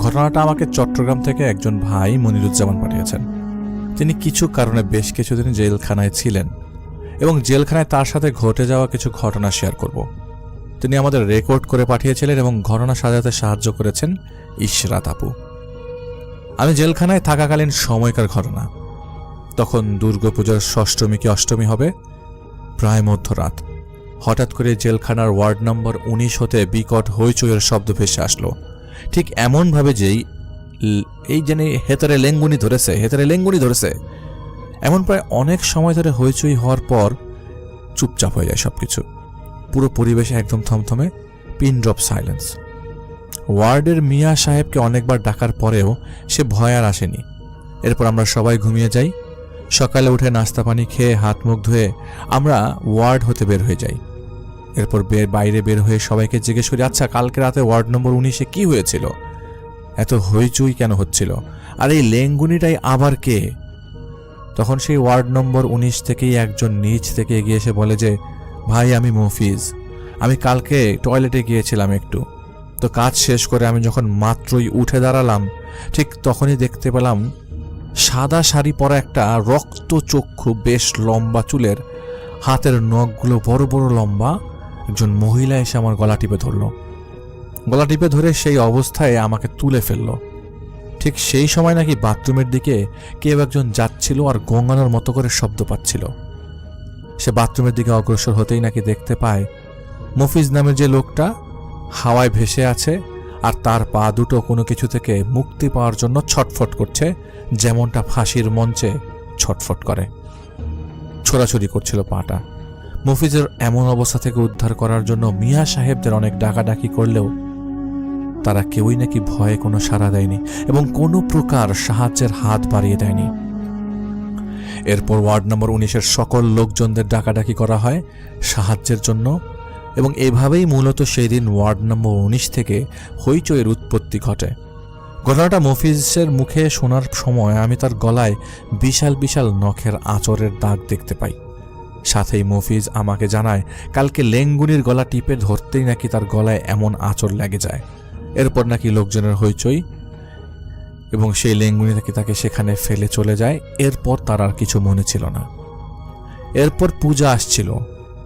ঘটনাটা আমাকে চট্টগ্রাম থেকে একজন ভাই মনিরুজ্জামান পাঠিয়েছেন। তিনি কিছু কারণে বেশ কিছুদিন জেলখানায় ছিলেন এবং জেলখানায় তার সাথে ঘটে যাওয়া কিছু ঘটনা শেয়ার করব। তিনি আমাদের রেকর্ড করে পাঠিয়েছিলেন এবং ঘটনা সাজাতে সাহায্য করেছেন ইশরাত আপু। আমি জেলখানায় থাকাকালীন সময়কার ঘটনা। তখন দুর্গাপূজার ষষ্ঠমী কি অষ্টমী হবে, প্রায় মধ্যরাত। হঠাৎ করে জেলখানার ওয়ার্ড নম্বর 19 হতে বিকট হইচইয়ের শব্দ ভেসে আসলো। ঠিক এমনভাবে যেই এই জেনে হেতারে লেঙ্গুনি ধরেছে এমন প্রায় অনেক সময় ধরে হইচই হওয়ার পর চুপচাপ হয়ে যায় সবকিছু। পুরো পরিবেশে একদম থমথমে, পিন ড্রপ সাইলেন্স। ওয়ার্ডের মিয়া সাহেবকে অনেকবার ডাকার পরেও সে ভয় আর আসেনি। এরপর আমরা সবাই ঘুমিয়ে যাই। সকালে উঠে নাস্তা পানি খেয়ে হাত মুখ ধুয়ে আমরা ওয়ার্ড হতে বের হয়ে যাই। এরপর বাইরে বের হয়ে সবাইকে জিজ্ঞেস করি, আচ্ছা কালকে রাতে ওয়ার্ড নম্বর 19-এ কি হয়েছিল, এত হইচই কেন হচ্ছিল, আর এই লেঙ্গুনিটাই আবার কে? তখন সেই ওয়ার্ড নম্বর 19 থেকেই একজন নিচ থেকে এগিয়ে এসে বলে যে, ভাই আমি মফিজ, আমি কালকে টয়লেটে গিয়েছিলাম একটু, তো কাজ শেষ করে আমি যখন মাত্রই উঠে দাঁড়ালাম ঠিক তখনই দেখতে পেলাম সাদা শাড়ি পরা একটা রক্তচক্ষু বেশ লম্বা চুলের, হাতের নখগুলো বড় বড় লম্বা একজন মহিলা এসে আমার গলা টিপে ধরল। গলা টিপে ধরে সেই অবস্থায় আমাকে তুলে ফেলল। ঠিক সেই সময় নাকি বাথরুমের দিকে কেউ একজন যাচ্ছিল আর গঙ্গানোর মতো করে শব্দ পাচ্ছিল। সে বাথরুমের দিকে অগ্রসর হতেই নাকি দেখতে পায় মফিজ নামের যে লোকটা হাওয়ায় ভেসে আছে আর তার পা দুটো কোনো কিছু থেকে মুক্তি পাওয়ার জন্য ছটফট করছে, যেমনটা ফাঁসির মঞ্চে ছটফট করে। ছোড়াছুড়ি করছিল পাটা। মফিজের এমন অবস্থা থেকে উদ্ধার করার জন্য মিয়া সাহেবদের অনেক ডাকাডাকি করলেও তারা কেউই নাকি ভয়ে কোনো সাড়া দেয়নি এবং কোনো প্রকার সাহায্যের হাত বাড়িয়ে দেয়নি। এরপর ওয়ার্ড নম্বর 19-এর সকল লোকজনদের ডাকাডাকি করা হয় সাহায্যের জন্য এবং এভাবেই মূলত সেই দিন ওয়ার্ড নম্বর 19 থেকে হইচইয়ের উৎপত্তি ঘটে। ঘটনাটা মফিজের মুখে শোনার সময় আমি তার গলায় বিশাল বিশাল নখের আঁচড়ের দাগ দেখতে পাই। সাথেই মফিজ আমাকে জানায় কালকে লেঙ্গুনির গলা টিপে ধরতেই নাকি তার গলায় এমন আঁচড় লেগে যায়। এরপর নাকি লোকজনের হইচই এবং সেই লেঙ্গুনি থেকে তাকে সেখানে ফেলে চলে যায়। এরপর তার আর কিছু মনে ছিল না। এরপর পূজা আসছিল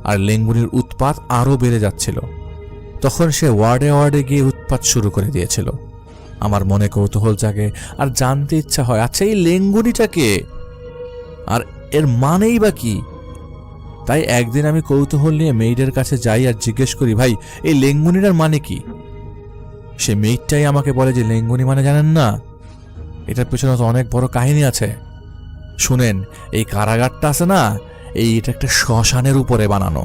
আর লেঙ্গুনির উৎপাত আরও বেড়ে যাচ্ছিল। তখন সে ওয়ার্ডে ওয়ার্ডে গিয়ে উৎপাত শুরু করে দিয়েছিল। আমার মনে কৌতূহল জাগে আর জানতে ইচ্ছা হয়, আচ্ছা এই লেঙ্গুনিটা কে আর এর মানেই বা কি? তাই একদিন আমি কৌতূহল নিয়ে মেইডের কাছে যাই আর জিজ্ঞেস করি, ভাই এই লেঙ্গুনিটার মানে কি? সে মেইডটাই আমাকে বলে যে লেঙ্গুনি মানে জানেন না, এটার পেছনে তো অনেক বড় কাহিনী আছে। শুনেন, এই কারাগারটা আছে না, এটা একটা শ্মশানের উপরে বানানো।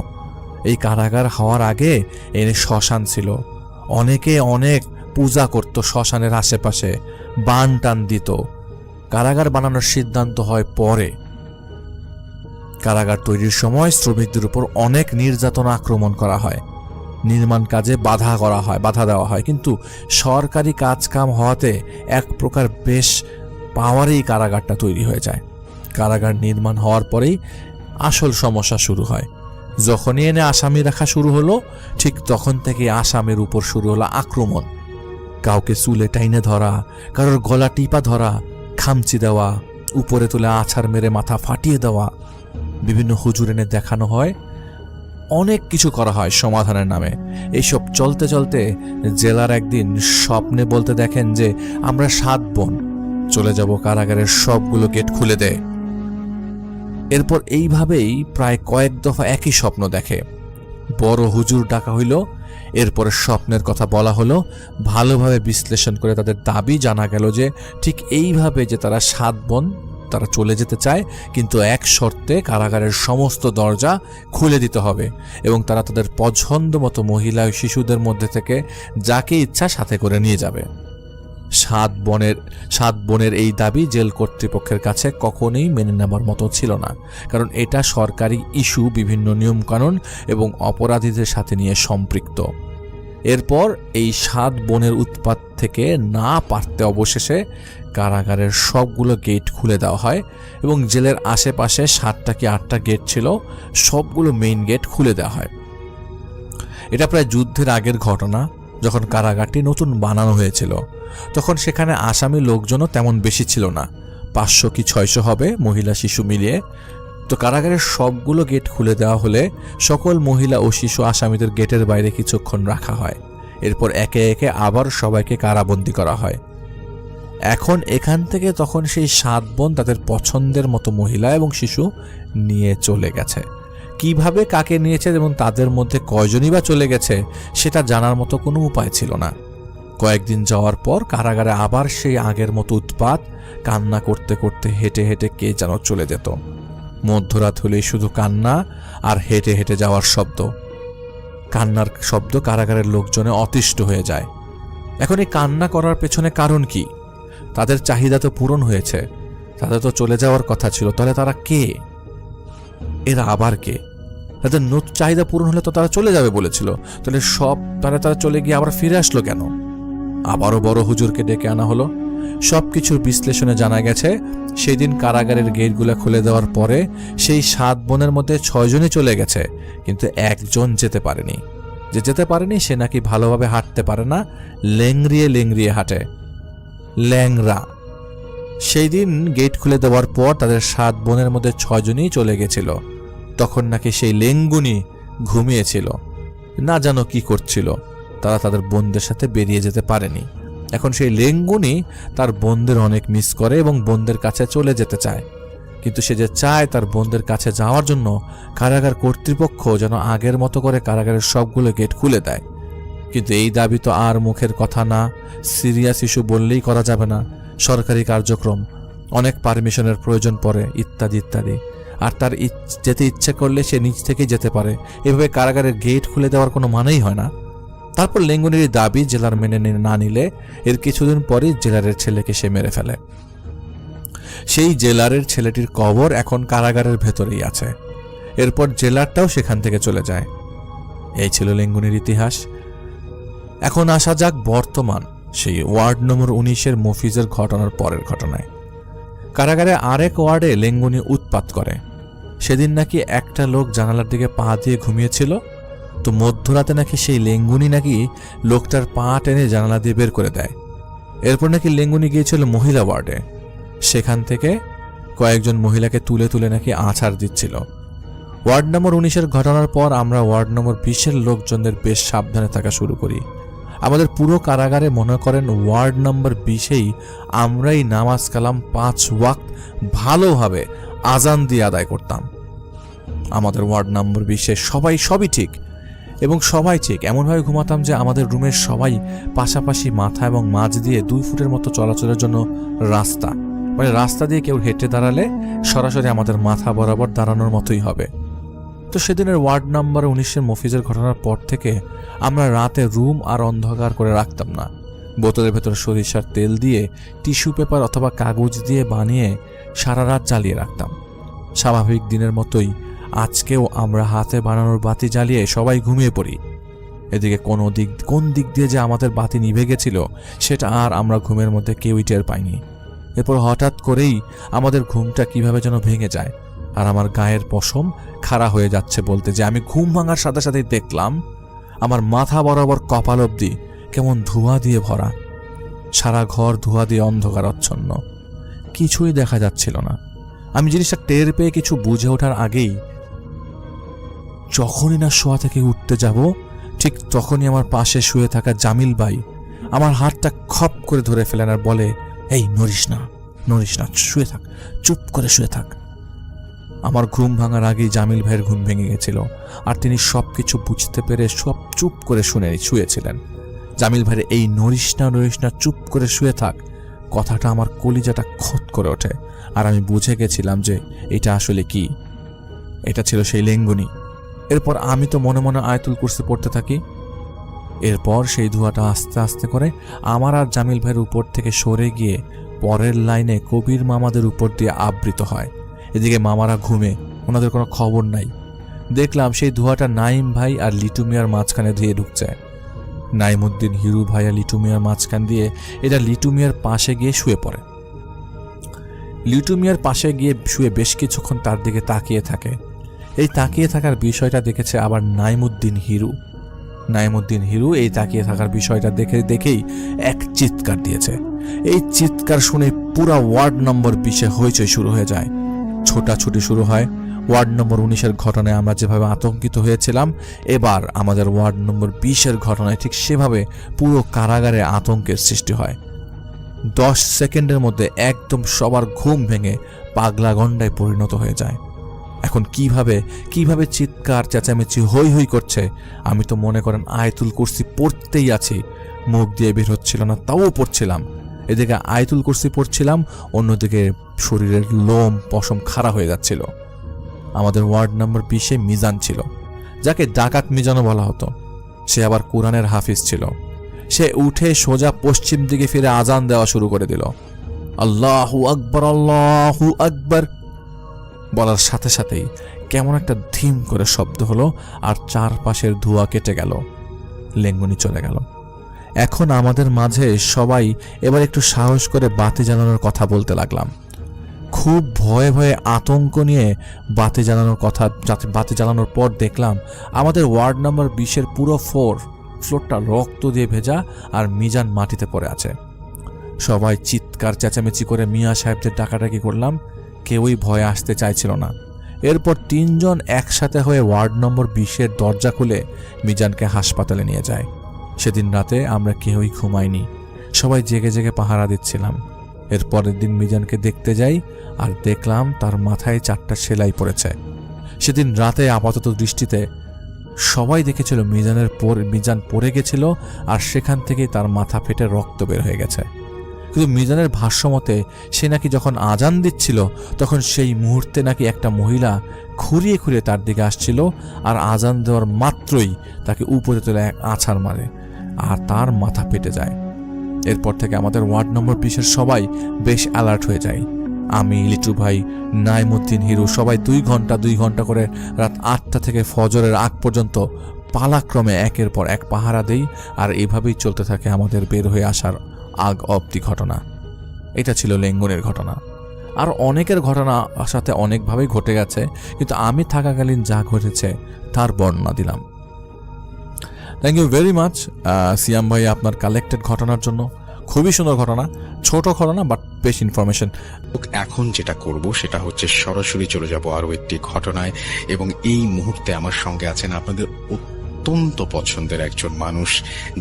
এই কারাগার হওয়ার আগে এনে শ্মশান ছিল। অনেকে অনেক পূজা করত শ্মশানের আশেপাশে, বান টান দিত। কারাগার বানানোর সিদ্ধান্ত হয় পরে। কারাগার তৈরির সময় শ্রমিকদের উপর অনেক নির্যাতন আক্রমণ করা হয়, নির্মাণ কাজে বাধা দেওয়া হয়, কিন্তু সরকারি কাজকাম হওয়াতে এক প্রকার বেশ পাওয়ারেই কারাগারটা তৈরি হয়ে যায়। কারাগার নির্মাণ হওয়ার পরেই আসল সমস্যা শুরু হয়। যখনই এনে আসামি রাখা শুরু হলো ঠিক তখন থেকে আসামির উপর শুরু হলো আক্রমণ। কাউকে চুলে টাইনে ধরা, কারোর গলা টিপা ধরা, খামচি দেওয়া, উপরে তুলে আছাড় মেরে মাথা ফাটিয়ে দেওয়া। বিভিন্ন হুজুর এনে দেখানো হয়, অনেক কিছু করা হয় সমাধানের নামে। এইসব চলতে চলতে জেলার একদিন স্বপ্নে বলতে দেখেন যে আমরা 7 বোন চলে যাব, কারাগারের সবগুলো গেট খুলে দেয়। এরপর এইভাবেই প্রায় কয়েক দফা একই স্বপ্ন দেখে। বড় হুজুর ডাকা হইল, এরপরে স্বপ্নের কথা বলা হলো। ভালোভাবে বিশ্লেষণ করে তাদের দাবি জানা গেল যে ঠিক এইভাবে যে তারা 7 বোন তারা চলে যেতে চায়, কিন্তু এক শর্তে কারাগারের সমস্ত দরজা খুলে দিতে হবে এবং তারা তাদের পছন্দ মতো মহিলা ও শিশুদের মধ্যে থেকে যাকে ইচ্ছা সাথে করে নিয়ে যাবে। 7 বোনের এই দাবি জেল কর্তৃপক্ষের কাছে কখনোই মেনে নেবার মতো ছিল না, কারণ এটা সরকারি ইস্যু, বিভিন্ন নিয়মকানুন এবং অপরাধীদের সাথে নিয়ে সম্পৃক্ত। এরপর এই 7 বোনের উৎপাত থেকে না পারতে অবশেষে কারাগারের সবগুলো গেট খুলে দেওয়া হয় এবং জেলের আশেপাশে 7টা কি 8টা গেট ছিল, সবগুলো মেইন গেট খুলে দেওয়া হয়। এটা প্রায় যুদ্ধের আগের ঘটনা, যখন কারাগারটি নতুন বানানো হয়েছিল। তখন সেখানে আসামি লোকজনও তেমন বেশি ছিল না, 500 কি 600 হবে মহিলা শিশু মিলিয়ে। তো কারাগারের সবগুলো গেট খুলে দেওয়া হলে সকল মহিলা ও শিশু আসামিদের গেটের বাইরে কিছুক্ষণ রাখা হয়। এরপর একে একে আবার সবাইকে কারাবন্দী করা হয়। এখন এখান থেকে তখন সেই 7 বোন তাদের পছন্দের মতো মহিলা এবং শিশু নিয়ে চলে গেছে। কিভাবে কাকে নিয়েছে এবং তাদের মধ্যে কয়জনই বা চলে গেছে সেটা জানার মতো কোনো উপায় ছিল না। কয়েকদিন যাওয়ার পর কারাগারে আবার সেই আগের মতো উৎপাত, কান্না করতে করতে হেঁটে হেঁটে কে যেন চলে যেত। মধ্যরাত হলেই শুধু কান্না আর হেঁটে হেঁটে যাওয়ার শব্দ। কান্নার শব্দ কারাগারের লোকজনে অতিষ্ঠ হয়ে যায়। এখন এই কান্না করার পেছনে কারণ কি? তাদের চাহিদা তো পূরণ হয়েছে, তাদের তো চলে যাওয়ার কথা ছিল, তাহলে তারা কে? এরা আবার কে? তাদের চাহিদা পূরণ হলে তো তারা চলে যাবে বলেছিল, তাহলে তারা চলে গিয়ে আবার ফিরে আসলো কেন? আবারও বড় হুজুরকে ডেকে আনা হলো। সবকিছুর বিশ্লেষণে জানা গেছে সেদিন কারাগারের গেটগুলো খুলে দেওয়ার পরে সেই 7 বোনের মধ্যে 6 জনই চলে গেছে, কিন্তু একজন যেতে পারেনি। যে যেতে পারেনি সে নাকি ভালোভাবে হাঁটতে পারে না, লেংরিয়ে লেংরিয়ে হাঁটে, ল্যাংরা। সেই দিন গেট খুলে দেওয়ার পর তাদের 7 বোনের মধ্যে 6 জনই চলে গেছিল। তখন নাকি সেই লেঙ্গুনি ঘুমিয়েছিল, না জানো কি করছিল, তারা তাদের বোনদের সাথে বেরিয়ে যেতে পারেনি। এখন সেই লেঙ্গুনি তার বোনদের অনেক মিস করে এবং বোনদের কাছে চলে যেতে চায়, কিন্তু সে যে চায় তার বোনদের কাছে যাওয়ার জন্য কারাগার কর্তৃপক্ষ যেন আগের মতো করে কারাগারের সবগুলো গেট খুলে দেয়। কিন্তু এই দাবি তো আর মুখের কথা না, সিরিয়াস ইস্যু বললেই করা যাবে না, সরকারি কার্যক্রম, অনেক পারমিশনের প্রয়োজন পড়ে, ইত্যাদি ইত্যাদি। আর তার যেতে ইচ্ছে করলে সে নিজ থেকেই যেতে পারে, এভাবে কারাগারের গেট খুলে দেওয়ার কোনো মানেই হয় না। তারপর লেঙ্গুনির দাবি জেলার মেনে না নিলে এর কিছুদিন পরই জেলারের ছেলেকে সে মেরে ফেলে। সেই জেলারের ছেলেটির কবর এখন কারাগারের ভেতরেই আছে। এরপর জেলারটাও সেখান থেকে চলে যায়। এই ছিল লেঙ্গুনির ইতিহাস। এখন আসা যাক বর্তমান সেই ওয়ার্ড নম্বর 19-এর মফিজের ঘটনার পরের ঘটনায়। কারাগারে আরেক ওয়ার্ডে লেঙ্গুনি উৎপাত করে। সেদিন নাকি একটা লোক জানালার দিকে পা দিয়ে ঘুমিয়েছিল, তো মধ্যরাতে নাকি সেই লেঙ্গুনি নাকি লোকটার পা টেনে জানালা দিয়ে বের করে দেয়। এরপর নাকি লেঙ্গুনি গিয়েছিল মহিলা ওয়ার্ডে, সেখান থেকে কয়েকজন মহিলাকে তুলে তুলে নাকি আছাড় দিচ্ছিল। ওয়ার্ড নম্বর 19-এর ঘটনার পর আমরা ওয়ার্ড নম্বর 20-এর লোকজনদের বেশ সাবধানে থাকা শুরু করি। আমাদের পুরো কারাগারে মনে করেন ওয়ার্ড নম্বর 20-এই আমরাই নামাজ কালাম 5 ওয়াক্ত ভালোভাবে আজান দিয়ে আদায় করতাম। আমাদের ওয়ার্ড নম্বর 20-এ সবই ঠিক এবং সবাই ঠিক এমনভাবে ঘুমাতাম যে আমাদের রুমের সবাই পাশাপাশি মাথা এবং মাঝ দিয়ে 2 ফুটের মতো চলাচলের জন্য রাস্তা, মানে রাস্তা দিয়ে কেউ হেঁটে দাঁড়ালে সরাসরি আমাদের মাথা বরাবর দাঁড়ানোর মতোই হবে। তো সেদিনের ওয়ার্ড নাম্বার 19-এর মফিজের ঘটনার পর থেকে আমরা রাতে রুম আর অন্ধকার করে রাখতাম না। বোতলের ভেতর সরিষার তেল দিয়ে টিস্যু পেপার অথবা কাগজ দিয়ে বানিয়ে সারা রাত জ্বালিয়ে রাখতাম। স্বাভাবিক দিনের মতোই আজকেও আমরা হাতে বানানোর বাতি জ্বালিয়ে সবাই ঘুমিয়ে পড়ি। এদিকে কোন দিক দিয়ে যে আমাদের বাতি নিভে গেছিল সেটা আর আমরা ঘুমের মধ্যে কেউই টের পাইনি। এরপর হঠাৎ করেই আমাদের ঘুমটা কিভাবে যেন ভেঙে যায়, আর আমার গায়ের পশম খাড়া হয়ে যাচ্ছে বলতে যে আমি ঘুম ভাঙার সাথে সাথেই দেখলাম আমার মাথা বরাবর কপাল অবধি কেমন ধোঁয়া দিয়ে ভরা, সারা ঘর ধোঁয়া দিয়ে অন্ধকারাচ্ছন্ন, কিছুই দেখা যাচ্ছিল না। আমি জিনিসটা টের পেয়ে কিছু বুঝে ওঠার আগেই যখনই না শোয়া থেকে উঠতে যাব ঠিক তখনই আমার পাশে শুয়ে থাকা জামিল ভাই আমার হাতটা খপ করে ধরে ফেলেন আর বলে, এই নড়িস না, শুয়ে থাক, চুপ করে শুয়ে থাক। আমার ঘুম ভাঙার আগেই জামিল ভাইয়ের ঘুম ভেঙে গেছিল, আর তিনি সবকিছু বুঝতে পেরে সব চুপ করে শুয়েছিলেন। জামিল ভাইয়ের এই নড়িস না চুপ করে শুয়ে থাক কথাটা আমার কলিজাটা খোঁত করে ওঠে, আর আমি বুঝে গেছিলাম যে এটা আসলে কি। এটা ছিল সেই লেঙ্গুনি। এরপর আমি তো মনে মনে আয়াতুল কুরসি পড়তে থাকি। এরপর সেই ধোঁয়াটা আস্তে আস্তে করে আমার আর জামিল ভাইয়ের উপর থেকে সরে গিয়ে পরের লাইনে কবির মামাদের উপর দিয়ে আবৃত হয়। এদিকে মামারা ঘুমে, ওনাদের কোনো খবর নাই। দেখলাম সেই ধোঁয়াটা নাইম ভাই আর লিটু মিয়ার মাঝখানে দিয়ে ঢুকছে। নাইমুদ্দিন হিরু ভাই আর লিটু মিয়ার মাঝখান দিয়ে এটা লিটু মিয়ার পাশে গিয়ে শুয়ে পড়ে। লিটু মিয়ার পাশে গিয়ে শুয়ে বেশ কিছুক্ষণ তার দিকে তাকিয়ে থাকে। এই তাকিয়ে থাকার বিষয়টা দেখেছে আবার নাইমুদ্দিন হিরু। নাইমুদ্দিন হিরু এই তাকিয়ে থাকার বিষয়টা দেখেই এক চিৎকার দিয়েছে। এই চিৎকার শুনে পুরা ওয়ার্ড নম্বর 20-এ হইচই শুরু হয়ে যায়। ছোটাছুটি শুরু হয়। ওয়ার্ড নম্বর 19-এর ঘটনায় আমরা যেভাবে আতঙ্কিত হয়েছিলাম, এবার আমাদের ওয়ার্ড নম্বর 20-এর ঘটনায় ঠিক সেভাবে পুরো কারাগারে আতঙ্কের সৃষ্টি হয়। 10 সেকেন্ডের মধ্যে একদম সবার ঘুম ভেঙে পাগলা গন্ডায় পরিণত হয়ে যায়। এখন কিভাবে চিৎকার চেঁচামেচি হই হই করছে, আমি তো মনে করেন আয়াতুল কুরসি পড়তেই আছি, মুখ দিয়ে বের হচ্ছিল না, তাও পড়ছিলাম। এদিকে আয়াতুল কুরসি পড়ছিলাম, অন্যদিকে শরীরের লোম পশম খাড়া হয়ে যাচ্ছিল। আমাদের ওয়ার্ড নম্বর 20-এ মিজান ছিল, যাকে ডাকাত মিজানও বলা হতো। সে আবার কোরআনের হাফিজ ছিল। সে উঠে সোজা পশ্চিম দিকে ফিরে আজান দেওয়া শুরু করে দিল। আল্লাহু আকবার, আল্লাহু আকবার বলার সাথে সাথেই কেমন একটা ধিম করে শব্দ হলো, আর চারপাশের ধোঁয়া কেটে গেল, লেঙ্গুনি চলে গেল। এখন আমাদের মাঝে সবাই এবার একটু সাহস করে বাতি জ্বালানোর কথা বলতে লাগলাম। খুব ভয়ে ভয়ে আতঙ্ক নিয়ে বাতি জ্বালানোর পর দেখলাম আমাদের ওয়ার্ড নম্বর 20-এর পুরো ফ্লোরটা রক্ত দিয়ে ভেজা, আর মিজান মাটিতে পড়ে আছে। সবাই চিৎকার চেঁচামেচি করে মিয়া সাহেবদের ডাকাডাকি করলাম, কেউই ভয়ে আসতে চাইছিল না। এরপর 3 জন একসাথে হয়ে ওয়ার্ড নম্বর 20-এর দরজা খুলে মিজানকে হাসপাতালে নিয়ে যায়। সেদিন রাতে আমরা কেউই ঘুমাইনি, সবাই জেগে জেগে পাহারা দিচ্ছিলাম। এর পরের দিন মিজানকে দেখতে যাই, আর দেখলাম তার মাথায় 4টা সেলাই পড়েছে। সেদিন রাতে আপাতত দৃষ্টিতে সবাই দেখেছিল মিজান পড়ে গেছিল, আর সেখান থেকেই তার মাথা ফেটে রক্ত বের হয়ে গেছে। কিন্তু মিজানের ভাষ্যমতে সে নাকি যখন আজান দিচ্ছিল, তখন সেই মুহূর্তে নাকি একটা মহিলা খুঁড়িয়ে খুঁড়িয়ে তার দিকে আসছিল, আর আজান দেওয়ার মাত্রই তাকে উপরে তুলে এক আছাড় মারে, আর তার মাথা ফেটে যায়। এরপর থেকে আমাদের ওয়ার্ড নম্বর 20-এর সবাই বেশ অ্যালার্ট হয়ে যায়। আমি, লিটু ভাই, নাইমুদ্দিন হিরু সবাই 2 ঘন্টা করে রাত 8টা থেকে ফজরের আগ পর্যন্ত পালাক্রমে একের পর এক পাহারা দেই, আর এভাবেই চলতে থাকে আমাদের বের হয়ে আসার আগ অব্দি ঘটনা। এটা ছিল লেঙ্গুনের ঘটনা। আর অনেকের ঘটনা সাথে অনেকভাবেই ঘটে গেছে, কিন্তু আমি থাকাকালীন যা ঘটেছে তার বর্ণনা দিলাম। থ্যাংক ইউ ভেরি মাচ সিয়াম ভাই আপনার কালেক্টেড ঘটনার জন্য। খুবই সুন্দর ঘটনা, ছোট ঘটনা বাট বেশ ইনফরমেশন। এখন যেটা করব সেটা হচ্ছে সরাসরি চলে যাব আরো একটি ঘটনায়, এবং এই মুহূর্তে আমার সঙ্গে আছেন আপনাদের অত্যন্ত পছন্দের একজন মানুষ,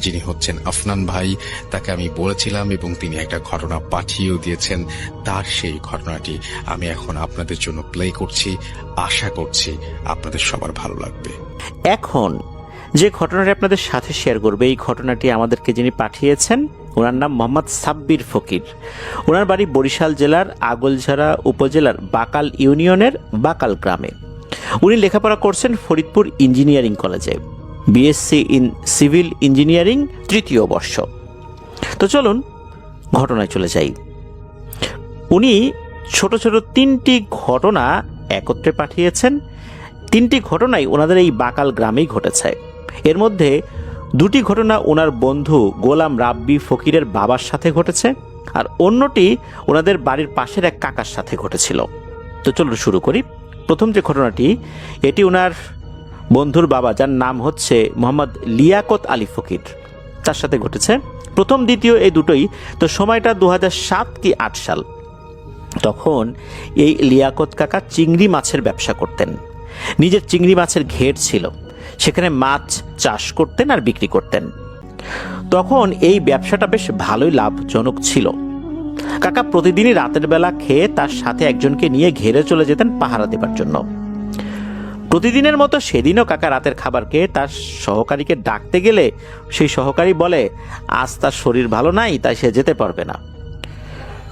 যিনি হচ্ছেন আফনান ভাই। তাকে আমি বলেছিলাম এবং তিনি একটা ঘটনা পাঠিয়েও দিয়েছেন। তার সেই ঘটনাটি আমি এখন আপনাদের জন্য প্লে করছি। আশা করছি আপনাদের সবার ভালো লাগবে। এখন যে ঘটনাটি আপনাদের সাথে শেয়ার করবে, এই ঘটনাটি আমাদেরকে যিনি পাঠিয়েছেন, ওনার নাম মোহাম্মদ সাব্বির ফকির। ওনার বাড়ি বরিশাল জেলার আগলঝাড়া উপজেলার বাকাল ইউনিয়নের বাকাল গ্রামে। উনি লেখাপড়া করছেন ফরিদপুর ইঞ্জিনিয়ারিং কলেজে, বিএসসি ইন সিভিল ইঞ্জিনিয়ারিং 3য় বর্ষ। তো চলুন ঘটনায় চলে যাই। উনি ছোট ছোট 3টি ঘটনা একত্রে পাঠিয়েছেন। 3টি ঘটনাই ওনাদের এই বাকাল গ্রামেই ঘটেছে। এর মধ্যে 2টি ঘটনা ওনার বন্ধু গোলাম রাব্বি ফকিরের বাবার সাথে ঘটেছে, আর অন্যটি ওনাদের বাড়ির পাশের এক কাকার সাথে ঘটেছিল। তো চলুন শুরু করি। প্রথম যে ঘটনাটি, এটি ওনার বন্ধুর বাবা, যার নাম হচ্ছে মোহাম্মদ লিয়াকত আলী ফকির, তার সাথে ঘটেছে। প্রথম দ্বিতীয় এই দুটোই তো সময়টা 2007 কি 8 সাল। তখন এই লিয়াকত কাকা চিংড়ি মাছের ব্যবসা করতেন। নিজের চিংড়ি মাছের ঘের ছিল, সেখানে মাছ চাষ করতেন আর বিক্রি করতেন। তখন এই ব্যবসাটা বেশ ভালোই লাভজনক ছিল। কাকা প্রতিদিনই রাতের বেলা খেয়ে তার সাথে একজনকে নিয়ে ঘেরে চলে যেতেন পাহারা দেবার জন্য। প্রতিদিনের মতো সেদিনও কাকা রাতের খাবার খেয়ে তার সহকারীকে ডাকতে গেলে সেই সহকারী বলে আজ তার শরীর ভালো নাই, তাই সে যেতে পারবে না।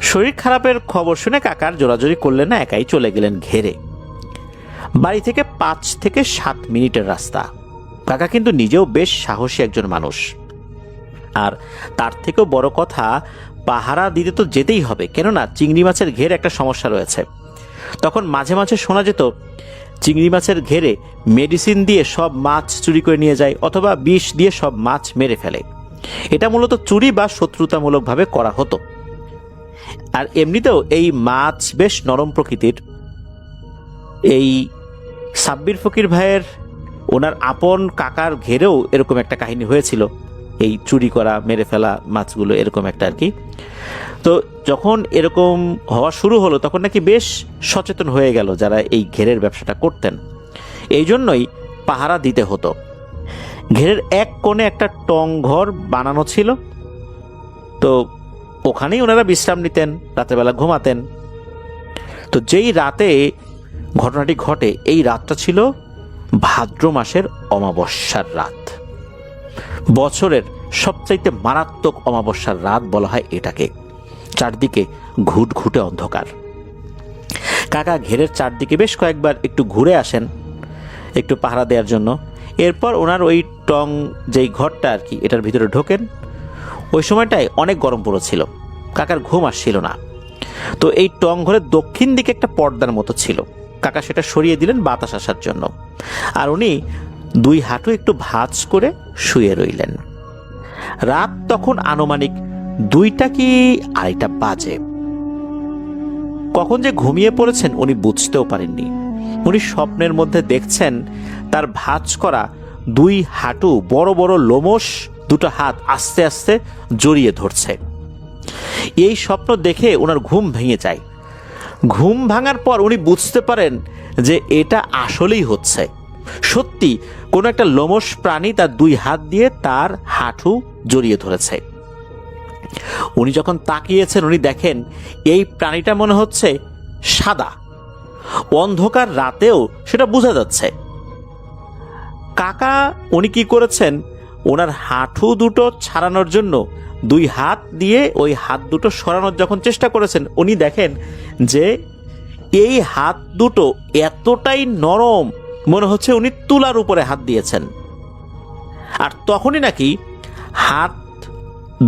শরীর খারাপের খবর শুনে কাকার জোরাজোরি করলেন না, একাই চলে গেলেন ঘেরে। বাড়ি থেকে 5 থেকে 7 মিনিটের রাস্তা। কাকা কিন্তু নিজেও বেশ সাহসী একজন মানুষ, আর তার থেকেও বড় কথা, পাহারা দিতে তো যেতেই হবে, কেননা চিংড়ি মাছের ঘের একটা সমস্যা রয়েছে। তখন মাঝে মাঝে শোনা যেত চিংড়ি মাছের ঘেরে মেডিসিন দিয়ে সব মাছ চুরি করে নিয়ে যায়, অথবা বিষ দিয়ে সব মাছ মেরে ফেলে। এটা মূলত চুরি বা শত্রুতামূলকভাবে করা হতো। আর এমনিতেও এই মাছ বেশ নরম প্রকৃতির। এই সাব্বির ফকির ভাইয়ের ওনার আপন কাকার ঘেরেও এরকম একটা কাহিনী হয়েছিল, এই চুরি করা মেরে ফেলা মাছগুলো এরকম একটা আর কি। তো যখন এরকম হওয়া শুরু হলো তখন নাকি বেশ সচেতন হয়ে গেল যারা এই ঘেরের ব্যবসাটা করতেন। এই জন্যই পাহারা দিতে হতো। ঘেরের এক কোণে একটা টং ঘর বানানো ছিল, তো ওখানেই ওনারা বিশ্রাম নিতেন, রাতের বেলা ঘুমাতেন। তো যেই রাতে ঘটনাটি ঘটে এই রাতটা ছিল ভাদ্র মাসের অমাবস্যার রাত। বছরের সবচাইতে মারাত্মক অমাবস্যার রাত বলা হয় এটাকে। চারদিকে ঘুটঘুটে অন্ধকার। কাকা ঘেরের চারদিকে বেশ কয়েকবার একটু ঘুরে আসেন একটু পাহারা দেওয়ার জন্য। এরপর ওনার ওই টং যেই ঘরটা আর কি এটার ভিতরে ঢোকেন। ওই সময়টায় অনেক গরম পড়েছিল, কাকার ঘুম আসছিল না। তো এই টং ঘরের দক্ষিণ দিকে একটা পর্দার মতো ছিল, কাকা সেটা সরিয়ে দিলেন বাতাস আসার জন্য। আর উনি দুই হাঁটু একটু ভাঁজ করে শুয়ে রইলেন। রাত তখন আনুমানিক 2টা কি 2:30 বাজে। কখন যে ঘুমিয়ে পড়েছেন উনি বুঝতেও পারেননি। উনি স্বপ্নের মধ্যে দেখছেন তার ভাঁজ করা 2 হাঁটু বড় বড় লোমশ 2টো হাত আস্তে আস্তে জড়িয়ে ধরছে। এই স্বপ্ন দেখে ওনার ঘুম ভেঙে যায়। ঘুম ভাঙার পর উনি বুঝতে পারেন যে এটা আসলেই হচ্ছে, সত্যি কোনো একটা লোমশ প্রাণী তার 2 হাত দিয়ে তার হাঁটু জড়িয়ে ধরেছে। উনি যখন তাকিয়েছেন উনি দেখেন এই প্রাণীটা মনে হচ্ছে সাদা, অন্ধকার রাতেও সেটা বোঝা যাচ্ছে। কাকা উনি কি করেছেন, ওনার হাঁটু দুটো ছাড়ানোর জন্য 2 হাত দিয়ে ওই হাত দুটো সরানোর যখন চেষ্টা করেছেন উনি দেখেন যে এই হাত দুটো এতটাই নরম মনে হচ্ছে উনি তুলার উপরে হাত দিয়েছেন। আর তখনই নাকি হাত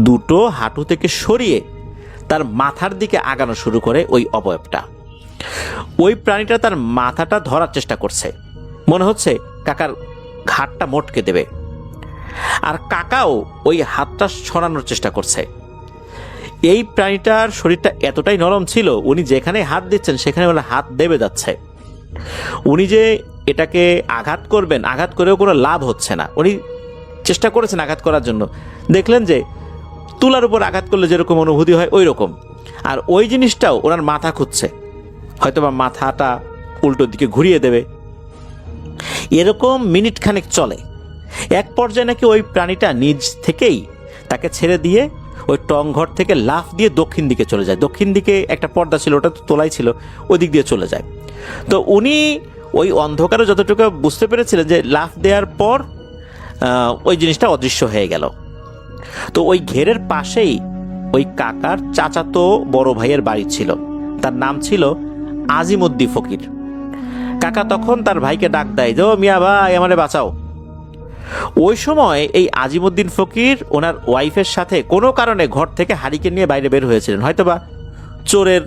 দুটো হাঁটু থেকে সরিয়ে তার মাথার দিকে আগানো শুরু করে ওই অবয়বটা। ওই প্রাণীটা তার মাথাটা ধরার চেষ্টা করছে, মনে হচ্ছে কাকার ঘাটটা মটকে দেবে। আর কাকাও ওই হাতটা সরানোর চেষ্টা করছে। এই প্রাণীটার শরীরটা এতটাই নরম ছিল উনি যেখানে হাত দিচ্ছেন সেখানে ওনার হাত দেবে যাচ্ছে। উনি যে এটাকে আঘাত করবেন, আঘাত করেও কোনো লাভ হচ্ছে না। উনি চেষ্টা করেছেন আঘাত করার জন্য, দেখলেন যে তুলার উপর আঘাত করলে যেরকম অনুভূতি হয় ওই রকম। আর ওই জিনিসটাও ওনার মাথা খুঁজছে, হয়তোবা মাথাটা উল্টো দিকে ঘুরিয়ে দেবে। এরকম মিনিট খানেক চলে। এক পর্যায়ে নাকি ওই প্রাণীটা নিজ থেকেই তাকে ছেড়ে দিয়ে ওই টং ঘর থেকে লাফ দিয়ে দক্ষিণ দিকে চলে যায়। দক্ষিণ দিকে একটা পর্দা ছিল, ওটা তো তোলাই ছিল, ওই দিক দিয়ে চলে যায়। তো উনি ওই অন্ধকারে যতটুকু বুঝতে পেরেছিলেন যে লাফ দেওয়ার পর ওই জিনিসটা অদৃশ্য হয়ে গেল। তো ওই ঘেরের পাশেই ওই কাকার চাচাতো বড় ভাইয়ের বাড়ি ছিল, তার নাম ছিল আজিমউদ্দিন ফকির। কাকা তখন তার ভাইকে ডাক দেয় যে, ও মিয়া ভাই আমারে বাঁচাও। ওই সময় এই আজিমউদ্দিন ফকির ওনার ওয়াইফের সাথে কোনো কারণে ঘর থেকে হারিকেন নিয়ে বাইরে বের হয়েছিলেন, হয়তোবা চোরের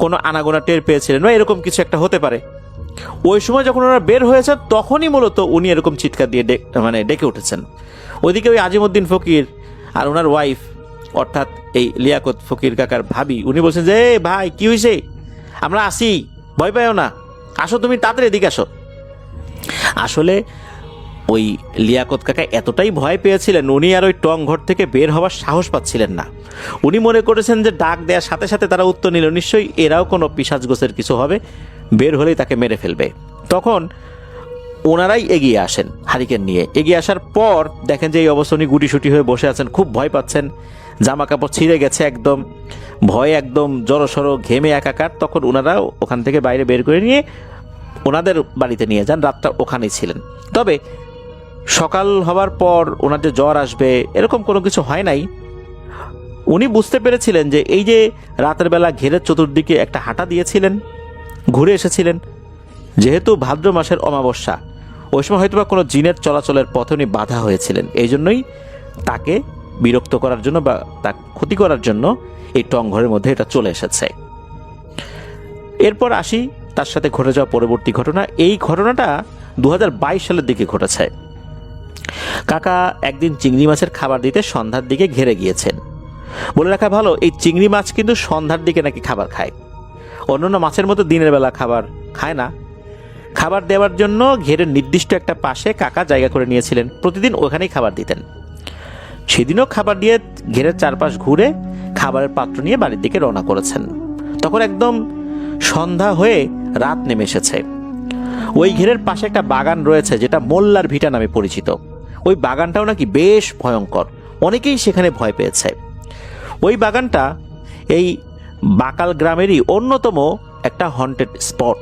কোনো আনাগোনা টের পেয়েছিলেন বা এরকম কিছু একটা হতে পারে। ওই সময় যখন ওনারা বের হয়েছে তখনই মূলত উনি এরকম চিৎকার দিয়ে ডেকে উঠেছেন। ওইদিকে ওই আজিমউদ্দিন ফকির আর ওনার ওয়াইফ অর্থাৎ এই লিয়াকত ফকির কাকার ভাবি উনি বলছেন যে, ভাই কি হয়েছে, আমরা আসি, ভয় পাইও না, আসো তুমি তাড়াতাড়ি এদিকে আসো। আসলে ওই লিয়াকত কাকা এতটাই ভয় পেয়েছিলেন উনি আর ওই টং ঘর থেকে বের হওয়ার সাহস পাচ্ছিলেন না। উনি মনে করেছেন যে ডাক দেওয়ার সাথে সাথে তারা উত্তর নিল, নিশ্চয়ই এরাও কোনো পিশাচ গোছের কিছু হবে, বের হলেই তাকে মেরে ফেলবে। তখন ওনারাই এগিয়ে আসেন হারিকেন নিয়ে। এগিয়ে আসার পর দেখেন যে এই অবস্থা উনি গুটিসুটি হয়ে বসে আছেন, খুব ভয় পাচ্ছেন, জামা কাপড় ছিঁড়ে গেছে একদম, ভয়ে একদম জড়সড় ঘেমে একাকার। তখন ওনারা ওখান থেকে বাইরে বের করে নিয়ে ওনাদের বাড়িতে নিয়ে যান, রাতটা ওখানেই ছিলেন। তবে সকাল হওয়ার পর ওনার যে জ্বর আসবে এরকম কোনো কিছু হয় নাই। উনি বুঝতে পেরেছিলেন যে এই যে রাতের বেলা ঘেরের চতুর্দিকে একটা হাঁটা দিয়েছিলেন, ঘুরে এসেছিলেন, যেহেতু ভাদ্র মাসের অমাবস্যা ওই সময় হয়তোবা কোনো জিনের চলাচলের পথে উনি বাধা হয়েছিলেন, এই জন্যই তাকে বিরক্ত করার জন্য বা তা ক্ষতি করার জন্য এই টং ঘরের মধ্যে এটা চলে এসেছে। এরপর আসি তার সাথে ঘটে যাওয়া পরবর্তী ঘটনা। এই ঘটনাটা 2022 সালের দিকে ঘটেছে। কাকা একদিন চিংড়ি মাছের খাবার দিতে সন্ধ্যার দিকে ঘেরে গিয়েছেন। বলে রাখা ভালো, এই চিংড়ি মাছ কিন্তু সন্ধ্যার দিকে নাকি খাবার খায়, অন্যান্য মাছের মতো দিনের বেলা খাবার খায় না। খাবার দেওয়ার জন্য ঘেরের নির্দিষ্ট একটা পাশে কাকা জায়গা করে নিয়েছিলেন, প্রতিদিন ওখানেই খাবার দিতেন। সেদিনও খাবার দিয়ে ঘেরের চারপাশ ঘুরে খাবারের পাত্র নিয়ে বাড়ির দিকে রওনা করেছেন। তখন একদম সন্ধ্যা হয়ে রাত নেমে এসেছে। ওই ঘেরের পাশে একটা বাগান রয়েছে যেটা মোল্লার ভিটা নামে পরিচিত। ওই বাগানটাও নাকি বেশ ভয়ঙ্কর, অনেকেই সেখানে ভয় পেয়েছে। ওই বাগানটা এই বাকাল গ্রামেরই অন্যতম একটা হন্টেড স্পট।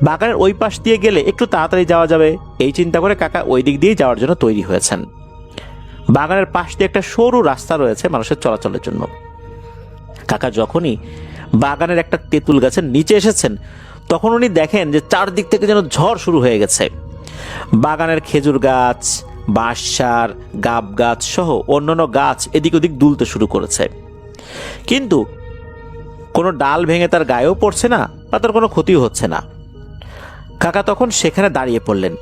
বাগানের ওই পাশ দিয়ে গেলে একটু তাড়াতাড়ি যাওয়া যাবে, এই চিন্তা করে কাকা ওই দিক দিয়ে যাওয়ার জন্য তৈরি হয়েছেন। বাগানের পাশ দিয়ে একটা সরু রাস্তা রয়েছে মানুষের চলাচলের জন্য। কাকা যখনই বাগানের একটা তেঁতুল গাছের নিচে এসেছেন, তখন উনি দেখেন যে চারদিক থেকে যেন ঝড় শুরু হয়ে গেছে। বাগানের খেজুর গাছ, বাঁশঝাড়, গাব গাছ সহ অন্যান্য গাছ এদিক ওদিক দুলতে শুরু করেছে, কিন্তু কোনো ডাল ভেঙে তার গায়েও পড়ছে না বা তার কোনো ক্ষতিও হচ্ছে না। কাকা তখন সেখানে দাঁড়িয়ে পড়লেন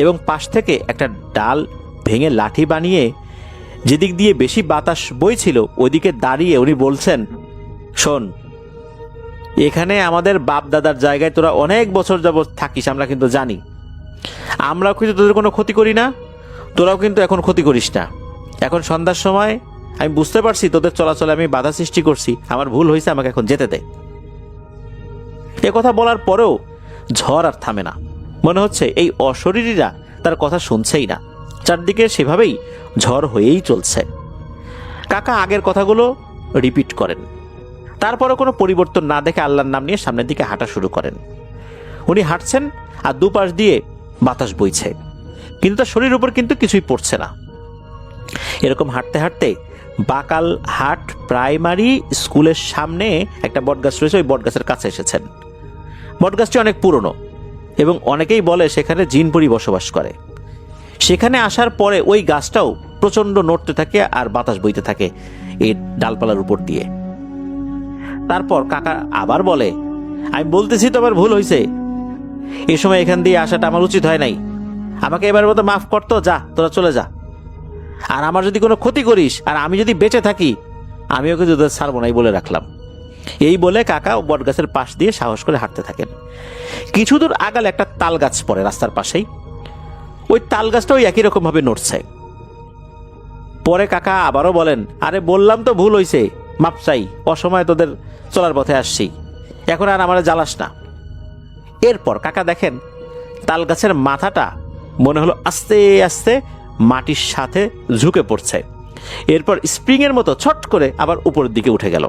এবং পাশ থেকে একটা ডাল ভেঙে লাঠি বানিয়ে যেদিক দিয়ে বেশি বাতাস বইছিল ওইদিকে দাঁড়িয়ে উনি বলছেন, শোন, এখানে আমাদের বাপ দাদার জায়গায় তোরা অনেক বছর যাবৎ থাকিস, আমরা কিন্তু জানি। আমরাও কিন্তু তোদের কোনো ক্ষতি করি না, তোরাও কিন্তু এখন ক্ষতি করিস না। এখন সন্ধ্যার সময় আমি বুঝতে পারছি তোদের চলাচলে আমি বাধা সৃষ্টি করছি, আমার ভুল হয়েছে, আমাকে এখন যেতে দে। এ কথা বলার পরেও ঝড় আর থামে না। মনে হচ্ছে এই অশরীরীরা তার কথা শুনছেই না, চারদিকে সেভাবেই ঝড় হয়েই চলছে। কাকা আগের কথাগুলো রিপিট করেন, তারপরে কোনো পরিবর্তন না দেখে আল্লাহর নাম নিয়ে সামনের দিকে হাঁটা শুরু করেন। উনি হাঁটছেন আর দুপাশ দিয়ে বাতাস বইছে, কিন্তু তার শরীরের উপর কিন্তু কিছুই পড়ছে না। এরকম হাঁটতে হাঁটতে বাকাল হাট প্রাইমারি স্কুলের সামনে একটা বটগাছ রয়েছে, ওই বটগাছের কাছে এসেছেন। বটগাছটি অনেক পুরনো এবং অনেকেই বলে সেখানে জিনপরি বসবাস করে। সেখানে আসার পরে ওই গাছটাও প্রচণ্ড নড়তে থাকে আর বাতাস বইতে থাকে এই ডালপালার উপর দিয়ে। তারপর কাকা আবার বলে, আমি বলতেছি তো আমার ভুল হয়েছে, এই সময় এখান দিয়ে আসাটা আমার উচিত হয় নাই, আমাকে এবার মতো মাফ করতো, যা তোরা চলে যা। আর আমার যদি কোনো ক্ষতি করিস আর আমি যদি বেঁচে থাকি, আমিও কিন্তু তোদের ছাড়বো নাই বলে রাখলাম। এই বলে কাকা বটগাছের পাশ দিয়ে সাহস করে হাঁটতে থাকেন। কিছু দূর আগালে একটা তাল গাছ পড়ে রাস্তার পাশেই, ওই তাল গাছটা ওই একই রকম ভাবে নড়ছে। পরে কাকা আবারও বলেন, আরে বললাম তো ভুল হয়েছে, মাপ চাই, অসময়ে তোদের চলার পথে আসছি, এখন আর আমার জ্বালাস না। এরপর কাকা দেখেন তাল গাছের মাথাটা মনে হলো আস্তে আস্তে মাটির সাথে ঝুঁকে পড়ছে, এরপর স্প্রিংয়ের মতো ছট করে আবার উপরের দিকে উঠে গেল।